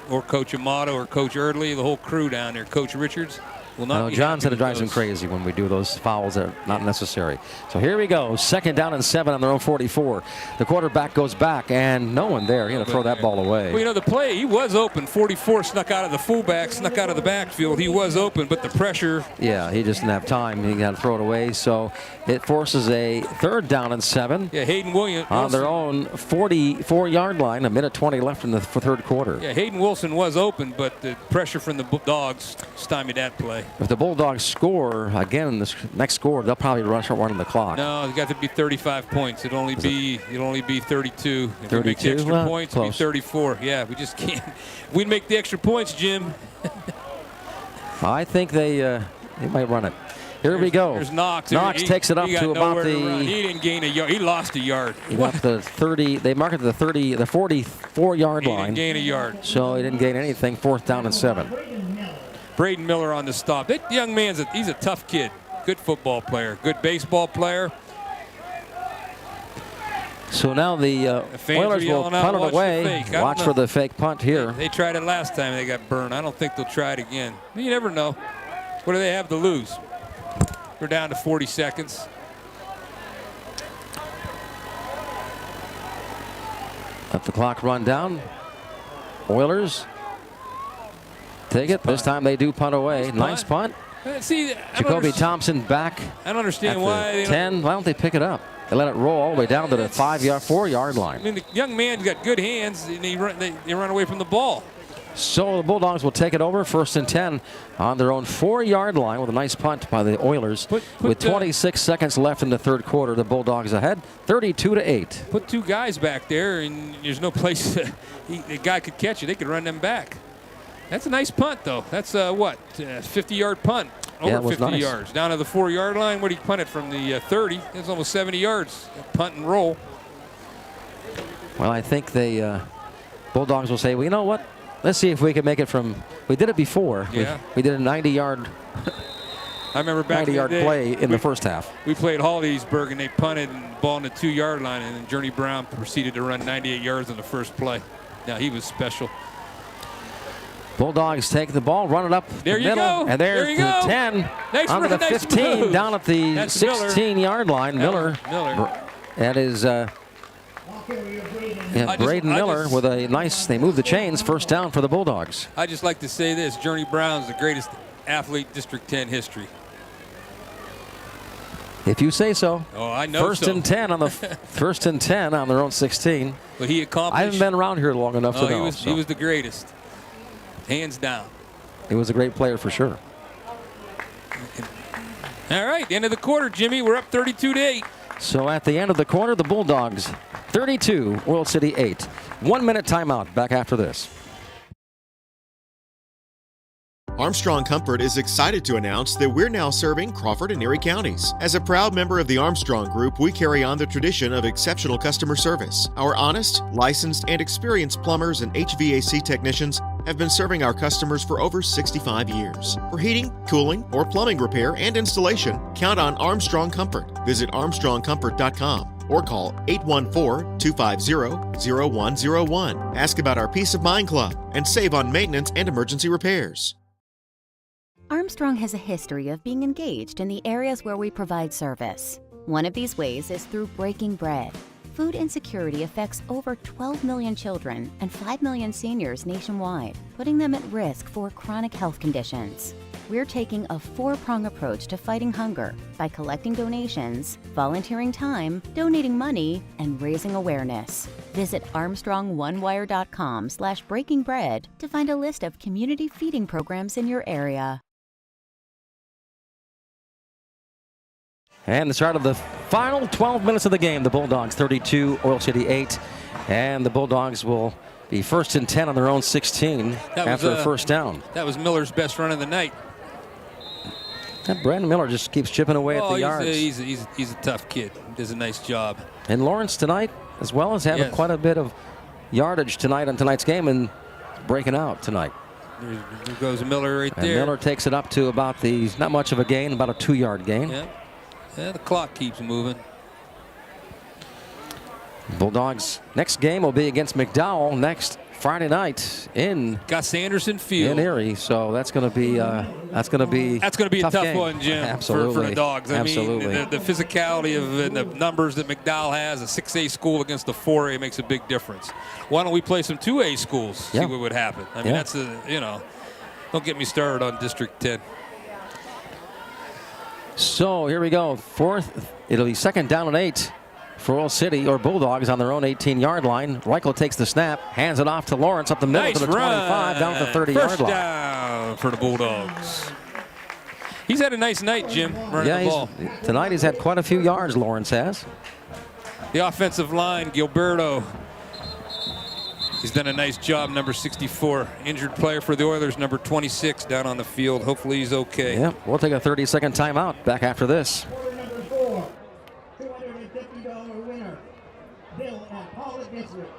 Or Coach Amato or Coach Erdley, the whole crew down there. Coach Richards. will not be John said happy it drives him with those. crazy when we do those fouls that are not necessary. So here we go. 2nd down and 7 on their own 44. The quarterback goes back, and no one there. He's going to throw that ball away. Well, you know, the play, he was open. 44 snuck out of the fullback, snuck out of the backfield. He was open, but the pressure. Yeah, he just didn't have time. He got to throw it away. So it forces a 3rd down and 7. Yeah, Hayden Williams. On their own 44-yard line. A minute 20 left in the 3rd quarter. Yeah, Hayden Wilson was open, but the pressure from the Bulldogs stymied that play. If the Bulldogs score again, this next score, they'll probably start running the clock. No, it's got to be 35 points. It'll only be 32. If we make the 32? extra Well, points, it'll be close. 34. Yeah, we just can't. We'd make the extra points, Jim. I think they might run it. Here we go. There's Knox. Knox takes it up He got to about nowhere to run. the. He didn't gain a yard. He lost a yard. He got the 30. They marked it to the 30, the 44-yard He line. didn't gain a yard. So he didn't gain anything. 4th down and 7. Braden Miller on the stop. That young man's he's a tough kid. Good football player. Good baseball player. So now the fans are Oilers will yelling out, punt it "Watch the away. fake." I don't Watch know. for the fake punt here. They tried it last time. They got burned. I don't think they'll try it again. You never know. What do they have to lose? We're down to 40 seconds. Let the clock run down. Oilers take it. This time they do punt away. Nice punt. See, Jacoby Thompson back. I don't understand at why the they 10. Why don't they pick it up? They let it roll all the way down to the 4-yard I line. mean, the young man's got good hands, and they run away from the ball. So the Bulldogs will take it over. 1st and 10 on their own 4-yard line with a nice punt by the Oilers. With 26 seconds left in the 3rd quarter, the Bulldogs ahead, 32-8. Put 2 guys back there, and there's no place the guy could catch it. They could run them back. That's a nice punt, though. That's what, 50-yard punt. Yeah, Over it was 50 nice. yards. Down to the 4-yard line. What did he punt it from the 30? It's almost 70 yards. Punt and roll. Well, I think the Bulldogs will say, well, you know what? Let's see if we can make it from. We did it before. Yeah. We did a 90-yard. I remember back in the 90-yard day, play in the first half. We played Hollidaysburg, and they punted and the ball on the 2-yard line, and then Journey Brown proceeded to run 98 yards on the first play. Now, he was special. Bulldogs take the ball, run it up There the you middle, go. and There there's you the go. 10 Nice onto the nice 15 move. down at the That's Miller. 16-yard line. Miller. That is Braden Miller with a nice. They move the chains. 1st down for the Bulldogs. I just like to say this: Journey Brown's the greatest athlete District 10 history. If you say so. Oh, I know. 1st and 10 on the 1st and 10 on their own 16. But he accomplished. I haven't been around here long enough to know. He was the greatest, hands down. He was a great player for sure. All right, end of the quarter, Jimmy. We're up 32-8. So at the end of the quarter, the Bulldogs 32, Oil City 8. 1 minute timeout. Back after this. Armstrong Comfort is excited to announce that we're now serving Crawford and Erie counties. As a proud member of the Armstrong Group, we carry on the tradition of exceptional customer service. Our honest, licensed, and experienced plumbers and HVAC technicians have been serving our customers for over 65 years. For heating, cooling, or plumbing repair and installation, count on Armstrong Comfort. Visit armstrongcomfort.com or call 814-250-0101. Ask about our Peace of Mind Club and save on maintenance and emergency repairs. Armstrong has a history of being engaged in the areas where we provide service. One of these ways is through breaking bread. Food insecurity affects over 12 million children and 5 million seniors nationwide, putting them at risk for chronic health conditions. We're taking a 4-prong approach to fighting hunger by collecting donations, volunteering time, donating money, and raising awareness. Visit ArmstrongOneWire.com/breakingbread to find a list of community feeding programs in your area. And the start of the final 12 minutes of the game. The Bulldogs 32, Oil City 8. And the Bulldogs will be 1st and 10 on their own 16 after a 1st down. That was Miller's best run of the night. And Brandon Miller just keeps chipping away at the yards. He's a tough kid. Does a nice job. And Lawrence tonight, as well as having quite a bit of yardage tonight on tonight's game and breaking out tonight. There goes Miller right and there. Miller takes it up to about not much of a gain, about a 2-yard gain. Yeah. Yeah, the clock keeps moving. Bulldogs' next game will be against McDowell next Friday night in Gus Anderson Field in Erie. So that's going to be a tough tough one, Jim. Absolutely. For the Dogs. I Absolutely. mean, the physicality of and the numbers that McDowell has, a 6A school against a 4A makes a big difference. Why don't we play some 2A schools? See what would happen. I mean, that's don't get me started on District 10. So here we go. Fourth. It'll be 2nd down and 8 for Oil City or Bulldogs on their own 18-yard line. Reichel takes the snap, hands it off to Lawrence up the middle Nice to the 25, down to the 30-yard line. First down for the Bulldogs. He's had a nice night, Jim, running the ball. Tonight he's had quite a few yards, Lawrence has. The offensive line, Gilberto. He's done a nice job, number 64. Injured player for the Oilers, number 26, down on the field. Hopefully he's okay. Yeah, we'll take a 30-second timeout. Back after this. Number 4, $250 winner, Bill at Paula District.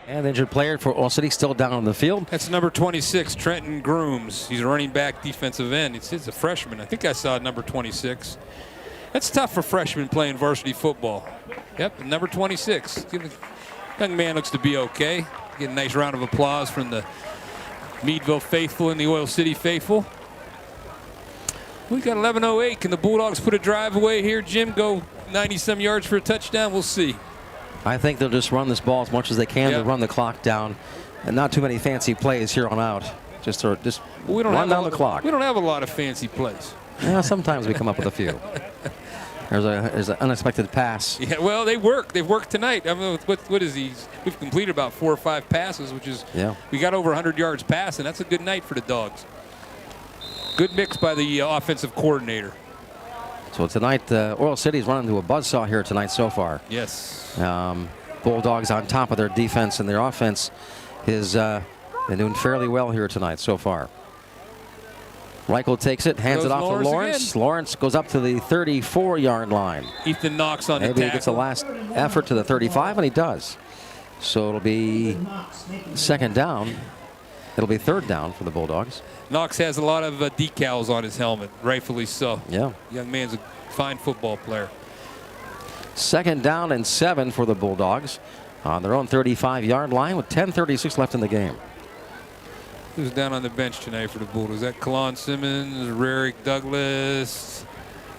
And the injured player for Oil City still down on the field. That's number 26, Trenton Grooms. He's a running back, defensive end. He's a freshman. I think I saw number 26. That's tough for freshmen playing varsity football. Yep, number 26. Young man looks to be okay. Get a nice round of applause from the Meadville faithful and the Oil City faithful. We got 11:08. Can the Bulldogs put a drive away here, Jim? Go 90-some yards for a touchdown? We'll see. I think they'll just run this ball as much as they can to run the clock down, and not too many fancy plays here on out. Just run down the clock. We don't have a lot of fancy plays. Yeah, sometimes we come up with a few. There's an unexpected pass. Yeah, well, they work. They've worked tonight. I mean, what is he? We've completed about 4 or 5 passes, which is we got over 100 yards passing. That's a good night for the Dogs. Good mix by the offensive coordinator. So tonight, Oil City's running into a buzzsaw here tonight so far. Yes. Bulldogs on top of their defense, and their offense is been doing fairly well here tonight so far. Reichel takes it, hands it off to Lawrence. Again. Lawrence goes up to the 34-yard line. Ethan Knox on the Maybe tackle. he gets a last effort to the 35, and he does. So it'll be 2nd down. It'll be 3rd down for the Bulldogs. Knox has a lot of decals on his helmet, rightfully so. Yeah. Young man's a fine football player. 2nd down and 7 for the Bulldogs on their own 35-yard line with 10:36 left in the game. Who's down on the bench tonight for the Bulldogs? Is that Kalon Simmons, Rarick Douglas,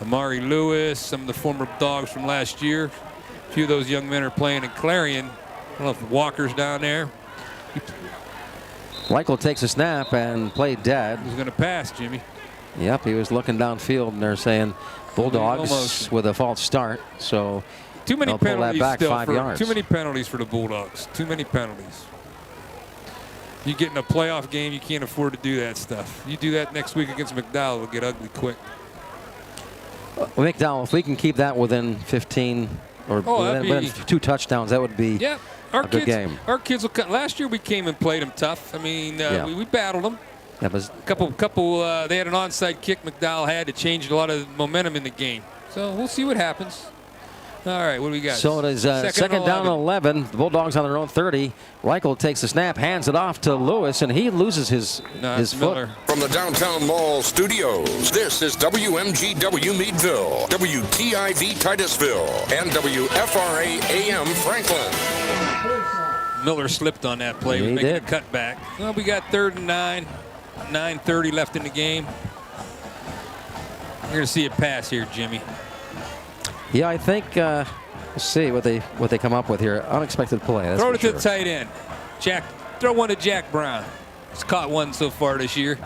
Amari Lewis, some of the former Dogs from last year. A few of those young men are playing in Clarion. I don't know if Walker's down there. Reichel takes a snap and played dead. He's going to pass, Jimmy. Yep, he was looking downfield, and they're saying Bulldogs with a false start. So too many pull that back still 5 yards. Too many penalties for the Bulldogs. Too many penalties. You get in a playoff game, you can't afford to do that stuff. You do that next week against McDowell, it'll get ugly quick. McDowell, if we can keep that within 15 or within 2 touchdowns, that would be a good game. Our kids will come. Last year we came and played them tough. I mean, we battled them. That was couple. They had an onside kick McDowell had to change a lot of momentum in the game. So we'll see what happens. All right, what do we got? So it is 2nd down and 11. The Bulldogs on their own 30. Reichel takes the snap, hands it off to Lewis, and he loses his foot. From the Downtown Mall studios, this is WMGW Meadville, WTIV Titusville, and WFRA AM Franklin. Miller slipped on that play. He was making did. a cutback. Well, we got 3rd and 9, 9:30 left in the game. You're going to see a pass here, Jimmy. Yeah, I think we'll see what they come up with here. Unexpected play. That's Throw for it sure. to the tight end. Throw one to Jack Brown. He's caught one so far this year.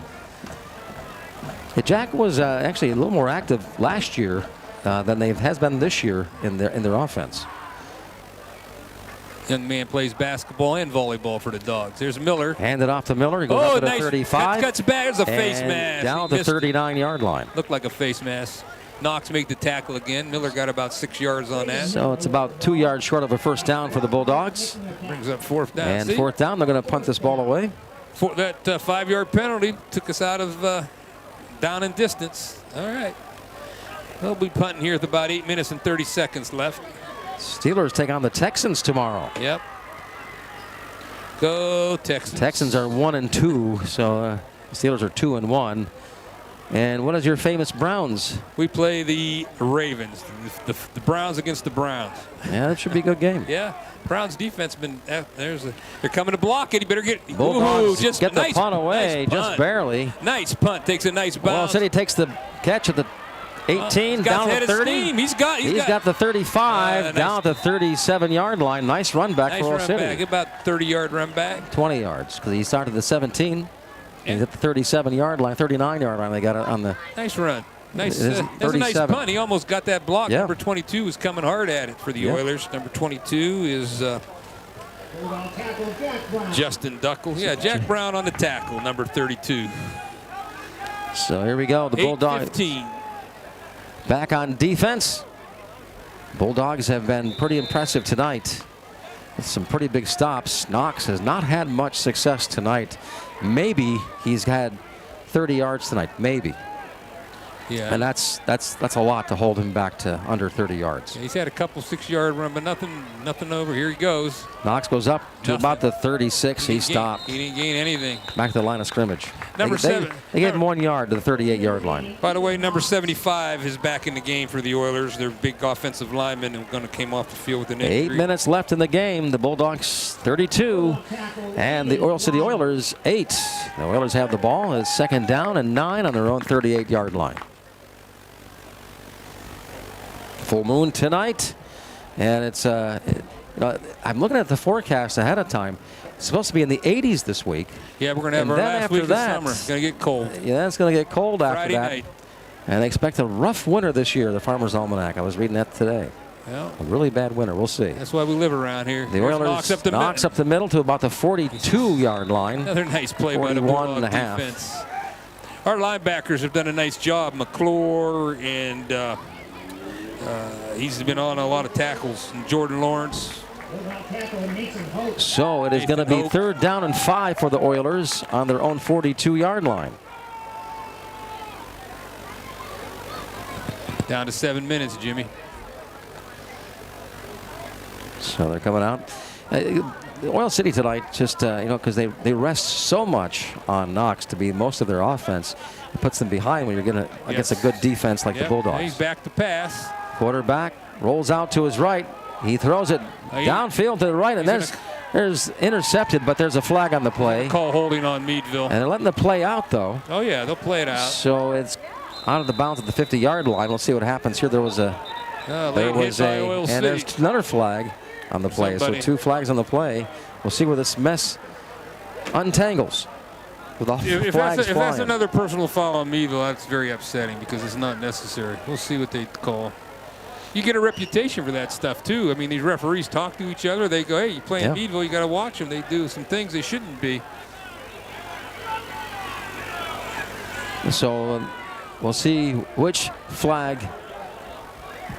Yeah, Jack was actually a little more active last year than they has been this year in their offense. Young man plays basketball and volleyball for the Dogs. There's Miller. Hand it off to Miller. He goes up to the 35. Cuts back. There's a face and mask. down He the missed it. 39-yard line. Looked like a face mask. Knox made the tackle again. Miller got about 6 yards on that. So it's about 2 yards short of a first down for the Bulldogs. Brings up fourth down. And See? fourth down, they're going to punt this ball away. For that 5-yard penalty took us out of down and distance. All right. They'll be punting here with about 8 minutes and 30 seconds left. Steelers take on the Texans tomorrow. Yep. Go Texans. Texans are 1-2, so Steelers are 2-1. And what is your famous Browns? We play the Ravens, the Browns against the Browns. Yeah, that should be a good game. Yeah, Browns defense been they're coming to block it. You better get Bulldogs just get the nice, punt away, nice just punt. barely. Nice punt, takes a nice bounce. Well, City takes the catch at the 18, down to 30. He's got the 35, down at the 37-yard line. Nice run back nice for Oil run City. back, about 30-yard run back. 20 yards, because he started the 17. He's at the 37-yard line, 39-yard line. They got it on the. Nice run. Nice. It is That's a nice 37. punt. He almost got that block. Yeah. Number 22 was coming hard at it for the Oilers. Number 22 is Justin Duckle. Yeah, Jack Brown on the tackle, number 32. So here we go. The Bulldogs 8-15. back on defense. Bulldogs have been pretty impressive tonight. With some pretty big stops. Knox has not had much success tonight. Maybe he's had 30 yards tonight. Maybe. Yeah. And that's a lot to hold him back to under 30 yards. Yeah, he's had a couple 6-yard run, but nothing over. Here he goes. Knox goes up to about the 36. He stopped. He didn't gain anything. Back to the line of scrimmage. Number 7. They gave him 1 yard to the 38-yard line. By the way, number 75 is back in the game for the Oilers. Their big offensive lineman who came off the field with an injury. 8 minutes left in the game. The Bulldogs 32 and the Oil City Oilers 8. The Oilers have the ball. It's second down and 9 on their own 38-yard line. Full moon tonight, and it's I'm looking at the forecast ahead of time. It's supposed to be in the 80s this week. Yeah, we're going to have and our then last after week of that, summer. It's going to get cold. Yeah, it's going to get cold after Friday that. night. And they expect a rough winter this year, the Farmer's Almanac. I was reading that today. Well, a really bad winter. We'll see. That's why we live around here. The Oilers knocks up the middle to about the 42-yard line. Another nice play by the 41 Bulldog and a half. defense. Our linebackers have done a nice job. McClure and he's been on a lot of tackles. And Jordan Lawrence. So it is going to be third down and 5 for the Oilers on their own 42-yard line. Down to 7 minutes, Jimmy. So they're coming out. Oil City tonight, just because they rest so much on Knox to be most of their offense. It puts them behind when you're going to against a good defense like the Bulldogs. He's back to pass. Quarterback rolls out to his right. He throws it downfield to the right, and there's intercepted, but there's a flag on the play. Call holding on Meadville. And they're letting the play out, though. Oh, yeah, they'll play it out. So it's out of the bounds at the 50-yard line. We'll see what happens here. There's another flag on the play. So 2 flags on the play. We'll see where this mess untangles. With all If flags that's another personal foul on Meadville, that's very upsetting because it's not necessary. We'll see what they call. You get a reputation for that stuff, too. I mean, these referees talk to each other. They go, hey, you're playing Meadville, you got to watch them. They do some things they shouldn't be. So we'll see which flag.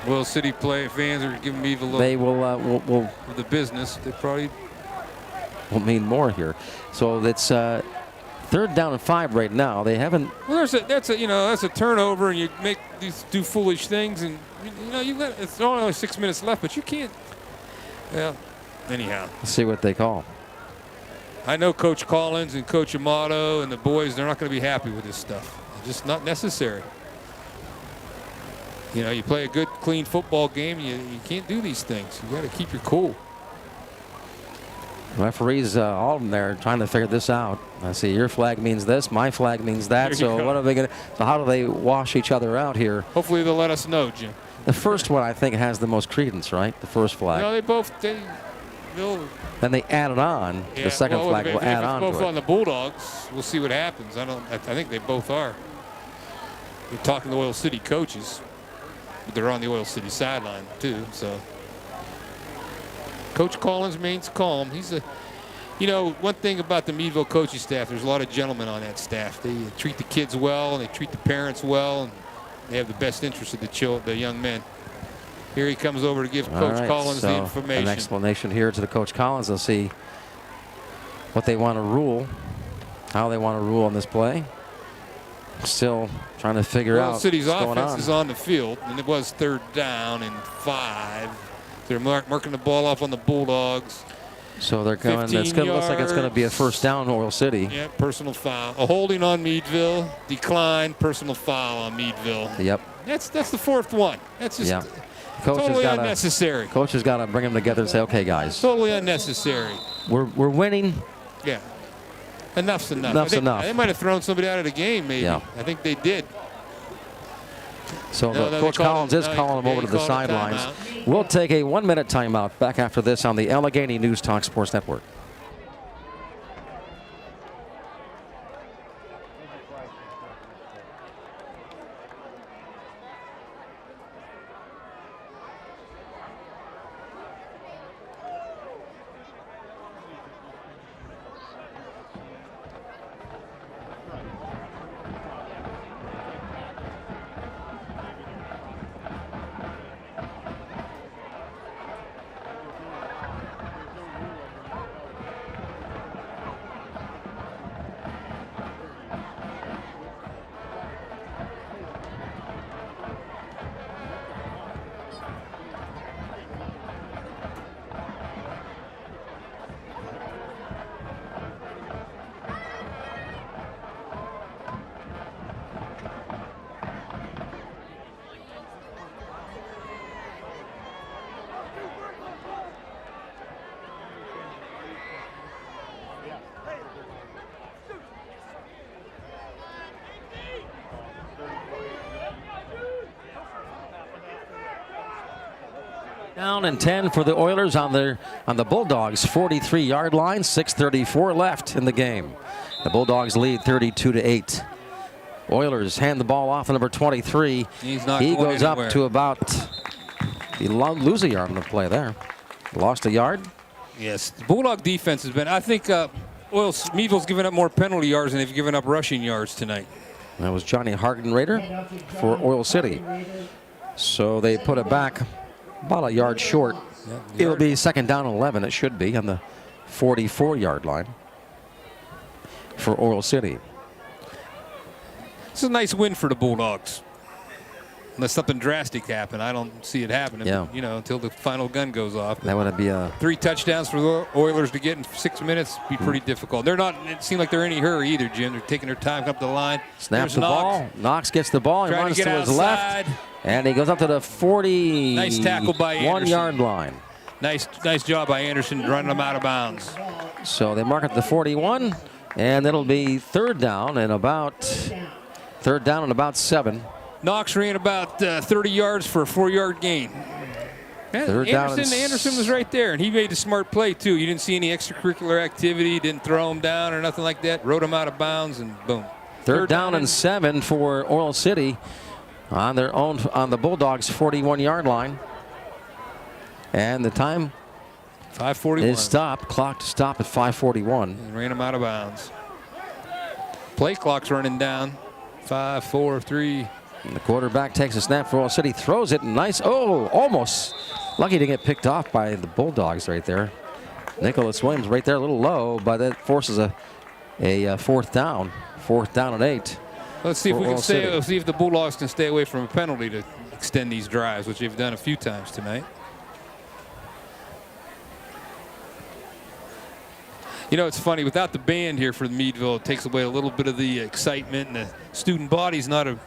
Well, City fans are giving Meadville a little. They will for the business. They probably will mean more here. So it's third down and 5 right now. They haven't. Well, that's a turnover, and you do foolish things, and it's only 6 minutes left, but you can't. Well, anyhow. Let's see what they call. I know Coach Collins and Coach Amato and the boys. They're not going to be happy with this stuff. It's just not necessary. You play a good, clean football game. You can't do these things. You got to keep your cool. Referees, all of them there, trying to figure this out. I see your flag means this, my flag means that. So what are they going to? So how do they wash each other out here? Hopefully they'll let us know, Jim. The first one I think has the most credence, right? The first flag. No, Then they add it on. Yeah, the second flag will add on to it. Both on the Bulldogs. We'll see what happens. I think they both are. We're talking to Oil City coaches, but they're on the Oil City sideline too. So Coach Collins remains calm. He's one thing about the Meadville coaching staff. There's a lot of gentlemen on that staff. They treat the kids well and they treat the parents well. And they have the best interest of the young men. Here he comes over to give Coach Collins the information. An explanation here to the Coach Collins. They'll see what they want to rule, how they want to rule on this play. Still trying to figure out City's what's going offense on. is on the field, and it was 3rd down and 5. They're marking the ball off on the Bulldogs. So they're going. Looks like it's going to be a 1st down, Oil City. Yeah, personal foul. A holding on Meadville, decline, personal foul on Meadville. Yep. That's the 4th one. That's just totally unnecessary. Coach has got to bring them together and say, okay, guys. Totally unnecessary. We're winning. Yeah. Enough's enough. Enough's enough. They might have thrown somebody out of the game, maybe. Yeah. I think they did. So Coach Collins is calling them over to the sidelines. We'll take a 1-minute timeout. Back after this on the Allegheny News Talk Sports Network. Down and 10 for the Oilers on the Bulldogs 43-yard line. 6:34 left in the game. The Bulldogs lead 32-8. Oilers hand the ball off to number 23. He goes up to about. He lose a yard on the play there. Lost a yard. Yes, the Bulldog defense has been. I think Meadville's given up more penalty yards than they've given up rushing yards tonight. That was Johnny Hardenrader for Oil City. So they put it back about a yard short. It'll be 2nd down and 11. It should be on the 44-yard line for Oil City. It's a nice win for the Bulldogs. Unless something drastic happened, I don't see it happening. Yeah. You know, until the final gun goes off. That would be a 3 touchdowns for the Oilers to get in 6 minutes. Be pretty difficult. They're not. It seemed like they're in any hurry either, Jim. They're taking their time up the line. Snaps the ball. Knox gets the ball and Trying runs to to get his outside. left, and he goes up to the 40. Nice tackle by Anderson. 1-yard line. Nice job by Anderson running them out of bounds. So they mark it the 41, and it'll be 3rd down and about 7. Knox ran about 30 yards for a 4-yard gain. Anderson was right there, and he made a smart play, too. You didn't see any extracurricular activity, didn't throw him down or nothing like that. Wrote him out of bounds, and boom. 3rd down and 7 for Oil City on the Bulldogs' 41-yard line. And the time 5:41 is stopped. Clock to stop at 5:41. And ran him out of bounds. Play clock's running down. 5, 4, 3. And the quarterback takes a snap for Oil City, throws it, nice. Oh, almost. Lucky to get picked off by the Bulldogs right there. Nicholas Williams right there, a little low, but that forces a 4th down. 4th down and 8. Let's see if we can see if the Bulldogs can stay away from a penalty to extend these drives, which they've done a few times tonight. You know, it's funny, without the band here for Meadville, it takes away a little bit of the excitement, and the student body's not a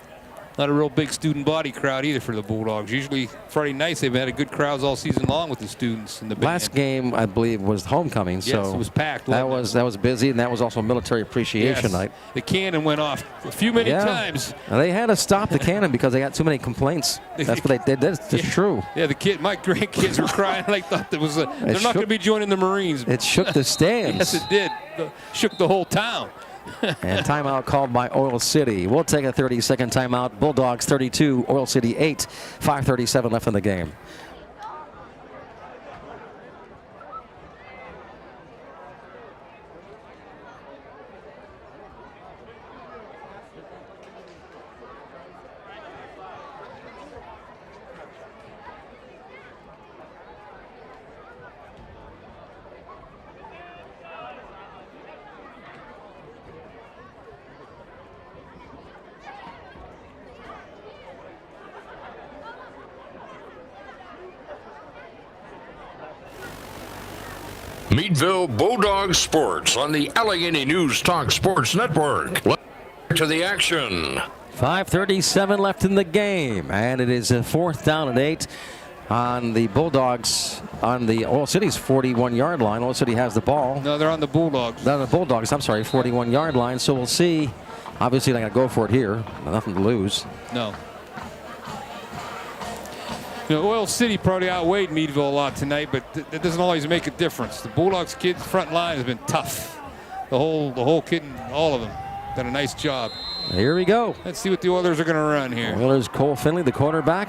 real big student body crowd either for the Bulldogs. Usually Friday nights they've had good crowds all season long with the students and the band. Last game, I believe, was homecoming. Yes, so it was packed. That was busy, and that was also military appreciation night. The cannon went off a few many times. And they had to stop the cannon because they got too many complaints. That's what they did. That's true. Yeah, my grandkids were crying. They thought they're not going to be joining the Marines. It shook the stands. Yes, it did. Shook the whole town. And timeout called by Oil City. We'll take a 30-second timeout. Bulldogs 32, Oil City 8. 5:37 left in the game. Meadville Bulldogs Sports on the Allegheny News Talk Sports Network. Let's get to the action. 5:37 left in the game, and it is a 4th down and 8 on the Bulldogs on the Oil City's 41-yard line. Oil City has the ball. No, they're on the Bulldogs. No, the Bulldogs, I'm sorry, 41-yard line. So we'll see. Obviously, they're going to go for it here. Nothing to lose. No. You know, Oil City probably outweighed Meadville a lot tonight, but that doesn't always make a difference. The Bulldogs kids' front line has been tough. The whole kid and all of them done a nice job. Here we go. Let's see what the Oilers are going to run here. Oilers, Cole Finley, the quarterback.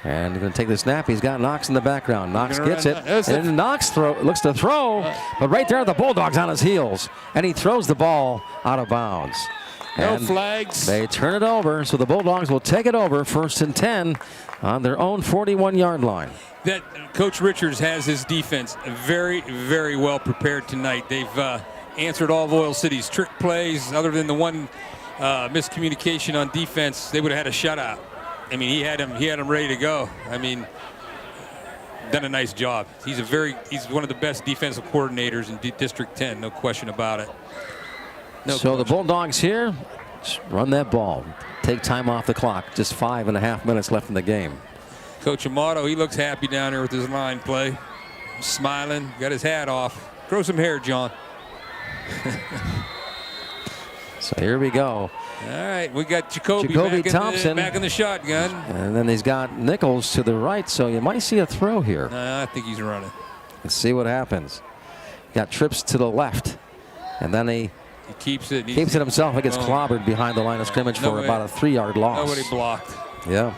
And he's going to take the snap. He's got Knox in the background. Knox gets it. And Knox looks to throw, but right there the Bulldogs on his heels. And he throws the ball out of bounds. No and flags. They turn it over, so the Bulldogs will take it over 1st and 10 on their own 41-yard line. That Coach Richards has his defense very, very well prepared tonight. They've answered all of Oil City's trick plays. Other than the one miscommunication on defense, they would have had a shutout. I mean, he had him ready to go. I mean, done a nice job. He's one of the best defensive coordinators in District 10, no question about it. So the Bulldogs here run that ball. Take time off the clock. Just 5.5 minutes left in the game. Coach Amato, he looks happy down there with his line play. Smiling, got his hat off. Grow some hair, John. So here we go. All right, we got Jacoby Thompson back in the shotgun. And then he's got Nichols to the right, so you might see a throw here. I think he's running. Let's see what happens. Got trips to the left. And then he keeps it himself. He gets clobbered behind the line of scrimmage for about a 3-yard loss. Nobody blocked. Yeah.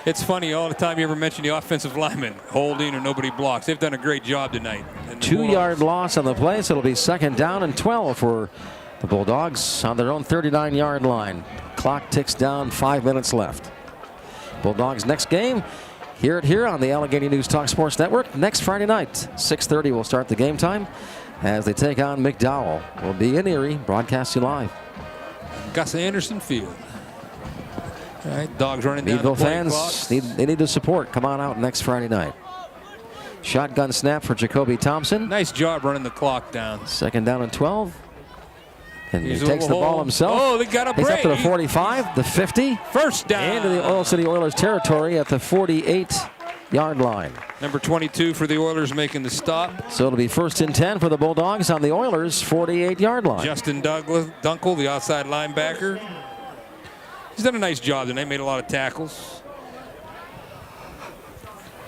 It's funny, all the time you ever mention the offensive lineman holding or nobody blocks. They've done a great job tonight. 2-yard loss on the play, so it'll be 2nd down and 12 for the Bulldogs on their own 39-yard line. Clock ticks down, 5 minutes left. Bulldogs next game, here on the Allegheny News Talk Sports Network. Next Friday night, 6:30 will start the game time as they take on McDowell. We'll be in Erie, broadcasting live. Gus Anderson Field. All right, Dogs running down Meadville the play fans, clock. they need the support. Come on out next Friday night. Shotgun snap for Jacoby Thompson. Nice job running the clock down. 2nd down and 12. And He's he takes the ball himself. Oh, they got a break. He's up to the 45, the 50. 1st down. Into the Oil City Oilers territory at the 48-yard line. Number 22 for the Oilers making the stop. So it'll be 1st and 10 for the Bulldogs on the Oilers' 48-yard line. Justin Dunkel, the outside linebacker. He's done a nice job tonight. Made a lot of tackles.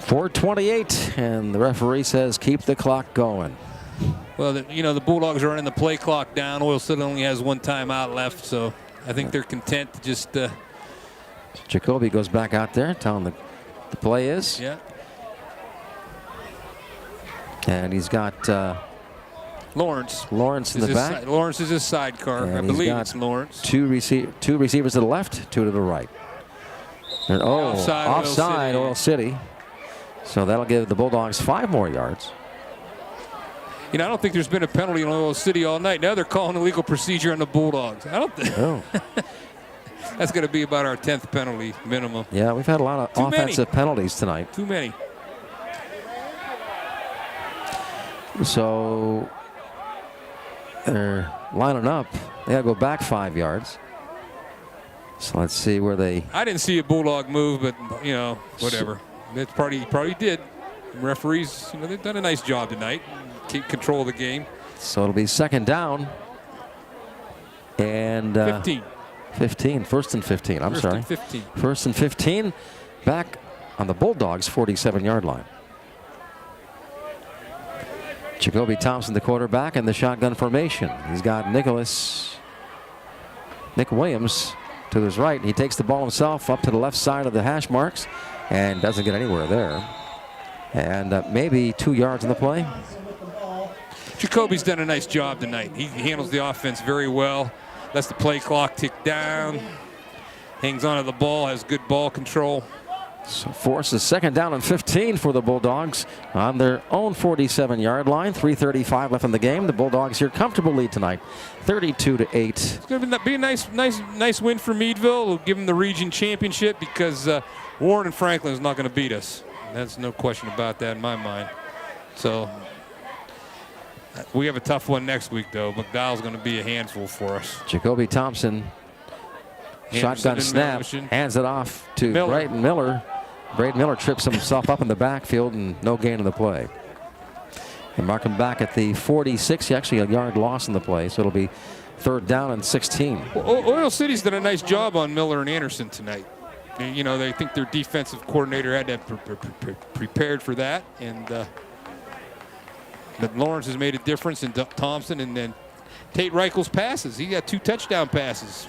4:28, and the referee says keep the clock going. Well, the Bulldogs are running the play clock down. Oil City only has 1 timeout left, so I think they're content to just. Jacoby goes back out there, telling the play is. Yeah. And he's got Lawrence. Lawrence in the back. Lawrence is his sidecar. And I believe it's Lawrence. Two receivers to the left, 2 to the right. And, offside Oil City. So that'll give the Bulldogs 5 more yards. I don't think there's been a penalty in Oil City all night. Now they're calling illegal procedure on the Bulldogs. I don't think. Oh. That's going to be about our 10th penalty minimum. Yeah, we've had a lot of offensive penalties tonight. Too many. So they're lining up. They got to go back 5 yards. So let's see where they. I didn't see a Bulldog move, but whatever. It probably did. Referees, they've done a nice job tonight. Keep control of the game. So it'll be 2nd down and 15. 15. 1st and 15. I'm sorry. 15. 1st and 15. Back on the Bulldogs' 47-yard line. Jacoby Thompson, the quarterback, in the shotgun formation. He's got Nick Williams to his right. He takes the ball himself up to the left side of the hash marks and doesn't get anywhere there. And maybe 2 yards in the play. Jacoby's done a nice job tonight. He handles the offense very well. Lets the play clock tick down. Hangs onto the ball, has good ball control. So forces 2nd down and 15 for the Bulldogs on their own 47-yard line. 3:35 left in the game. The Bulldogs here comfortable lead tonight, 32-8. It's going to be a nice win for Meadville. It'll give them the region championship because Warren and Franklin is not going to beat us. There's no question about that in my mind. So We have a tough one next week, though. McDowell's going to be a handful for us. Jacoby Thompson, shotgun snap, hands it off to Braden Miller. Braden Miller trips himself up in the backfield and no gain in the play. And mark him back at the 46, actually a yard loss in the play, so it'll be 3rd down and 16. Oil City's done a nice job on Miller and Anderson tonight. You know, they think their defensive coordinator had to have prepared for that, and but Lawrence has made a difference in Thompson, and then Tate Reichel's passes. He got 2 touchdown passes.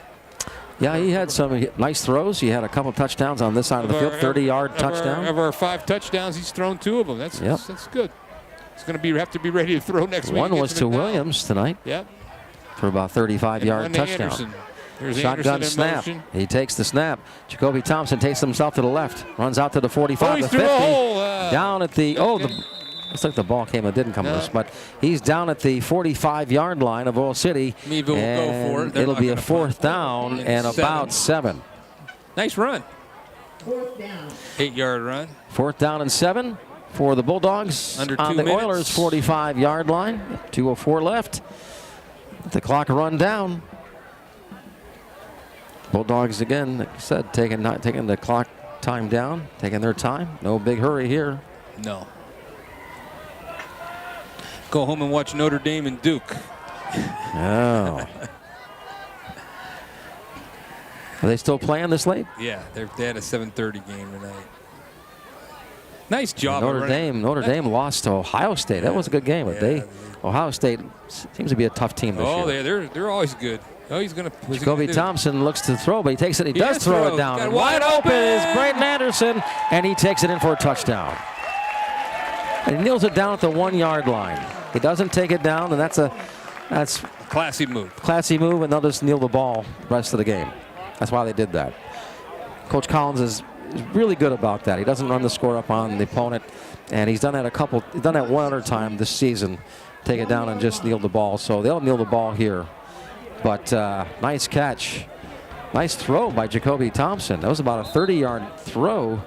Yeah, he had some nice throws. He had a couple touchdowns on this side of the field, 30-yard touchdown. Of our 5 touchdowns, he's thrown 2 of them. That's good. He's going to have to be ready to throw next week. One was to Williams tonight. Yep. For about 35-yard touchdown. Anderson. There's Shotgun snap. He takes the snap. Jacoby Thompson takes himself to the left. Runs out to the 45, the 50. Down at the, looks like the ball came and didn't come loose, but he's down at the 45-yard line of Oil City. Meadville will go for it. It'll be a 4th down and about 7. Nice run. 4th down. 8-yard run. 4th down and 7 for the Bulldogs under 2 on the minutes. Oilers' 45-yard line. 2:04 left. The clock run down. Bulldogs again, like I said, taking the clock time down, taking their time. No big hurry here. No. Go home and watch Notre Dame and Duke. Oh. Are they still playing this late? Yeah, they had a 7:30 game tonight. Nice job. Notre Dame lost to Ohio State. That was a good game, but Ohio State seems to be a tough team this year. They're always good. Oh, he's going to. Jacoby Thompson looks to throw, but he takes it. He does throw it down. And wide open is Braden Anderson, and he takes it in for a touchdown. And he kneels it down at the 1-yard line. He doesn't take it down, and that's classy move. Classy move, and they'll just kneel the ball the rest of the game. That's why they did that. Coach Collins is really good about that. He doesn't run the score up on the opponent, and he's done that one other time this season. Take it down and just kneel the ball. So they'll kneel the ball here. But nice catch. Nice throw by Jacoby Thompson. That was about a 30-yard throw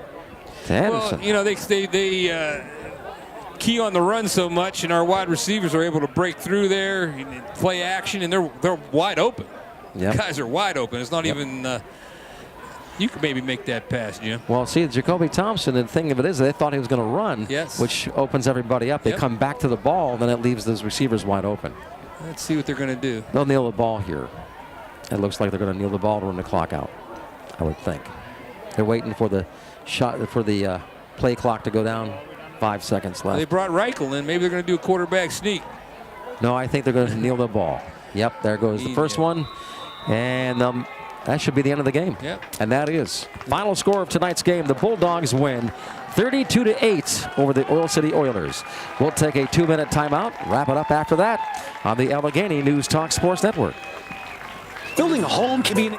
to Anderson. Well, you know, they key on the run so much, and our wide receivers are able to break through there and play action, and they're wide open. Yep. Guys are wide open. It's not even you could maybe make that pass, Jim. Well, see, Jacoby Thompson, the thing of it is they thought he was going to run, which opens everybody up. They come back to the ball, then it leaves those receivers wide open. Let's see what they're going to do. They'll kneel the ball here. It looks like they're going to kneel the ball to run the clock out, I would think. They're waiting for the play clock to go down. 5 seconds left. They brought Reichel in. Maybe they're going to do a quarterback sneak. No, I think they're going to kneel the ball. Yep, there goes the first one. And that should be the end of the game. Yep. And that is. Final score of tonight's game, the Bulldogs win 32-8 over the Oil City Oilers. We'll take a 2-minute timeout, wrap it up after that on the Allegheny News Talk Sports Network. Building a home can be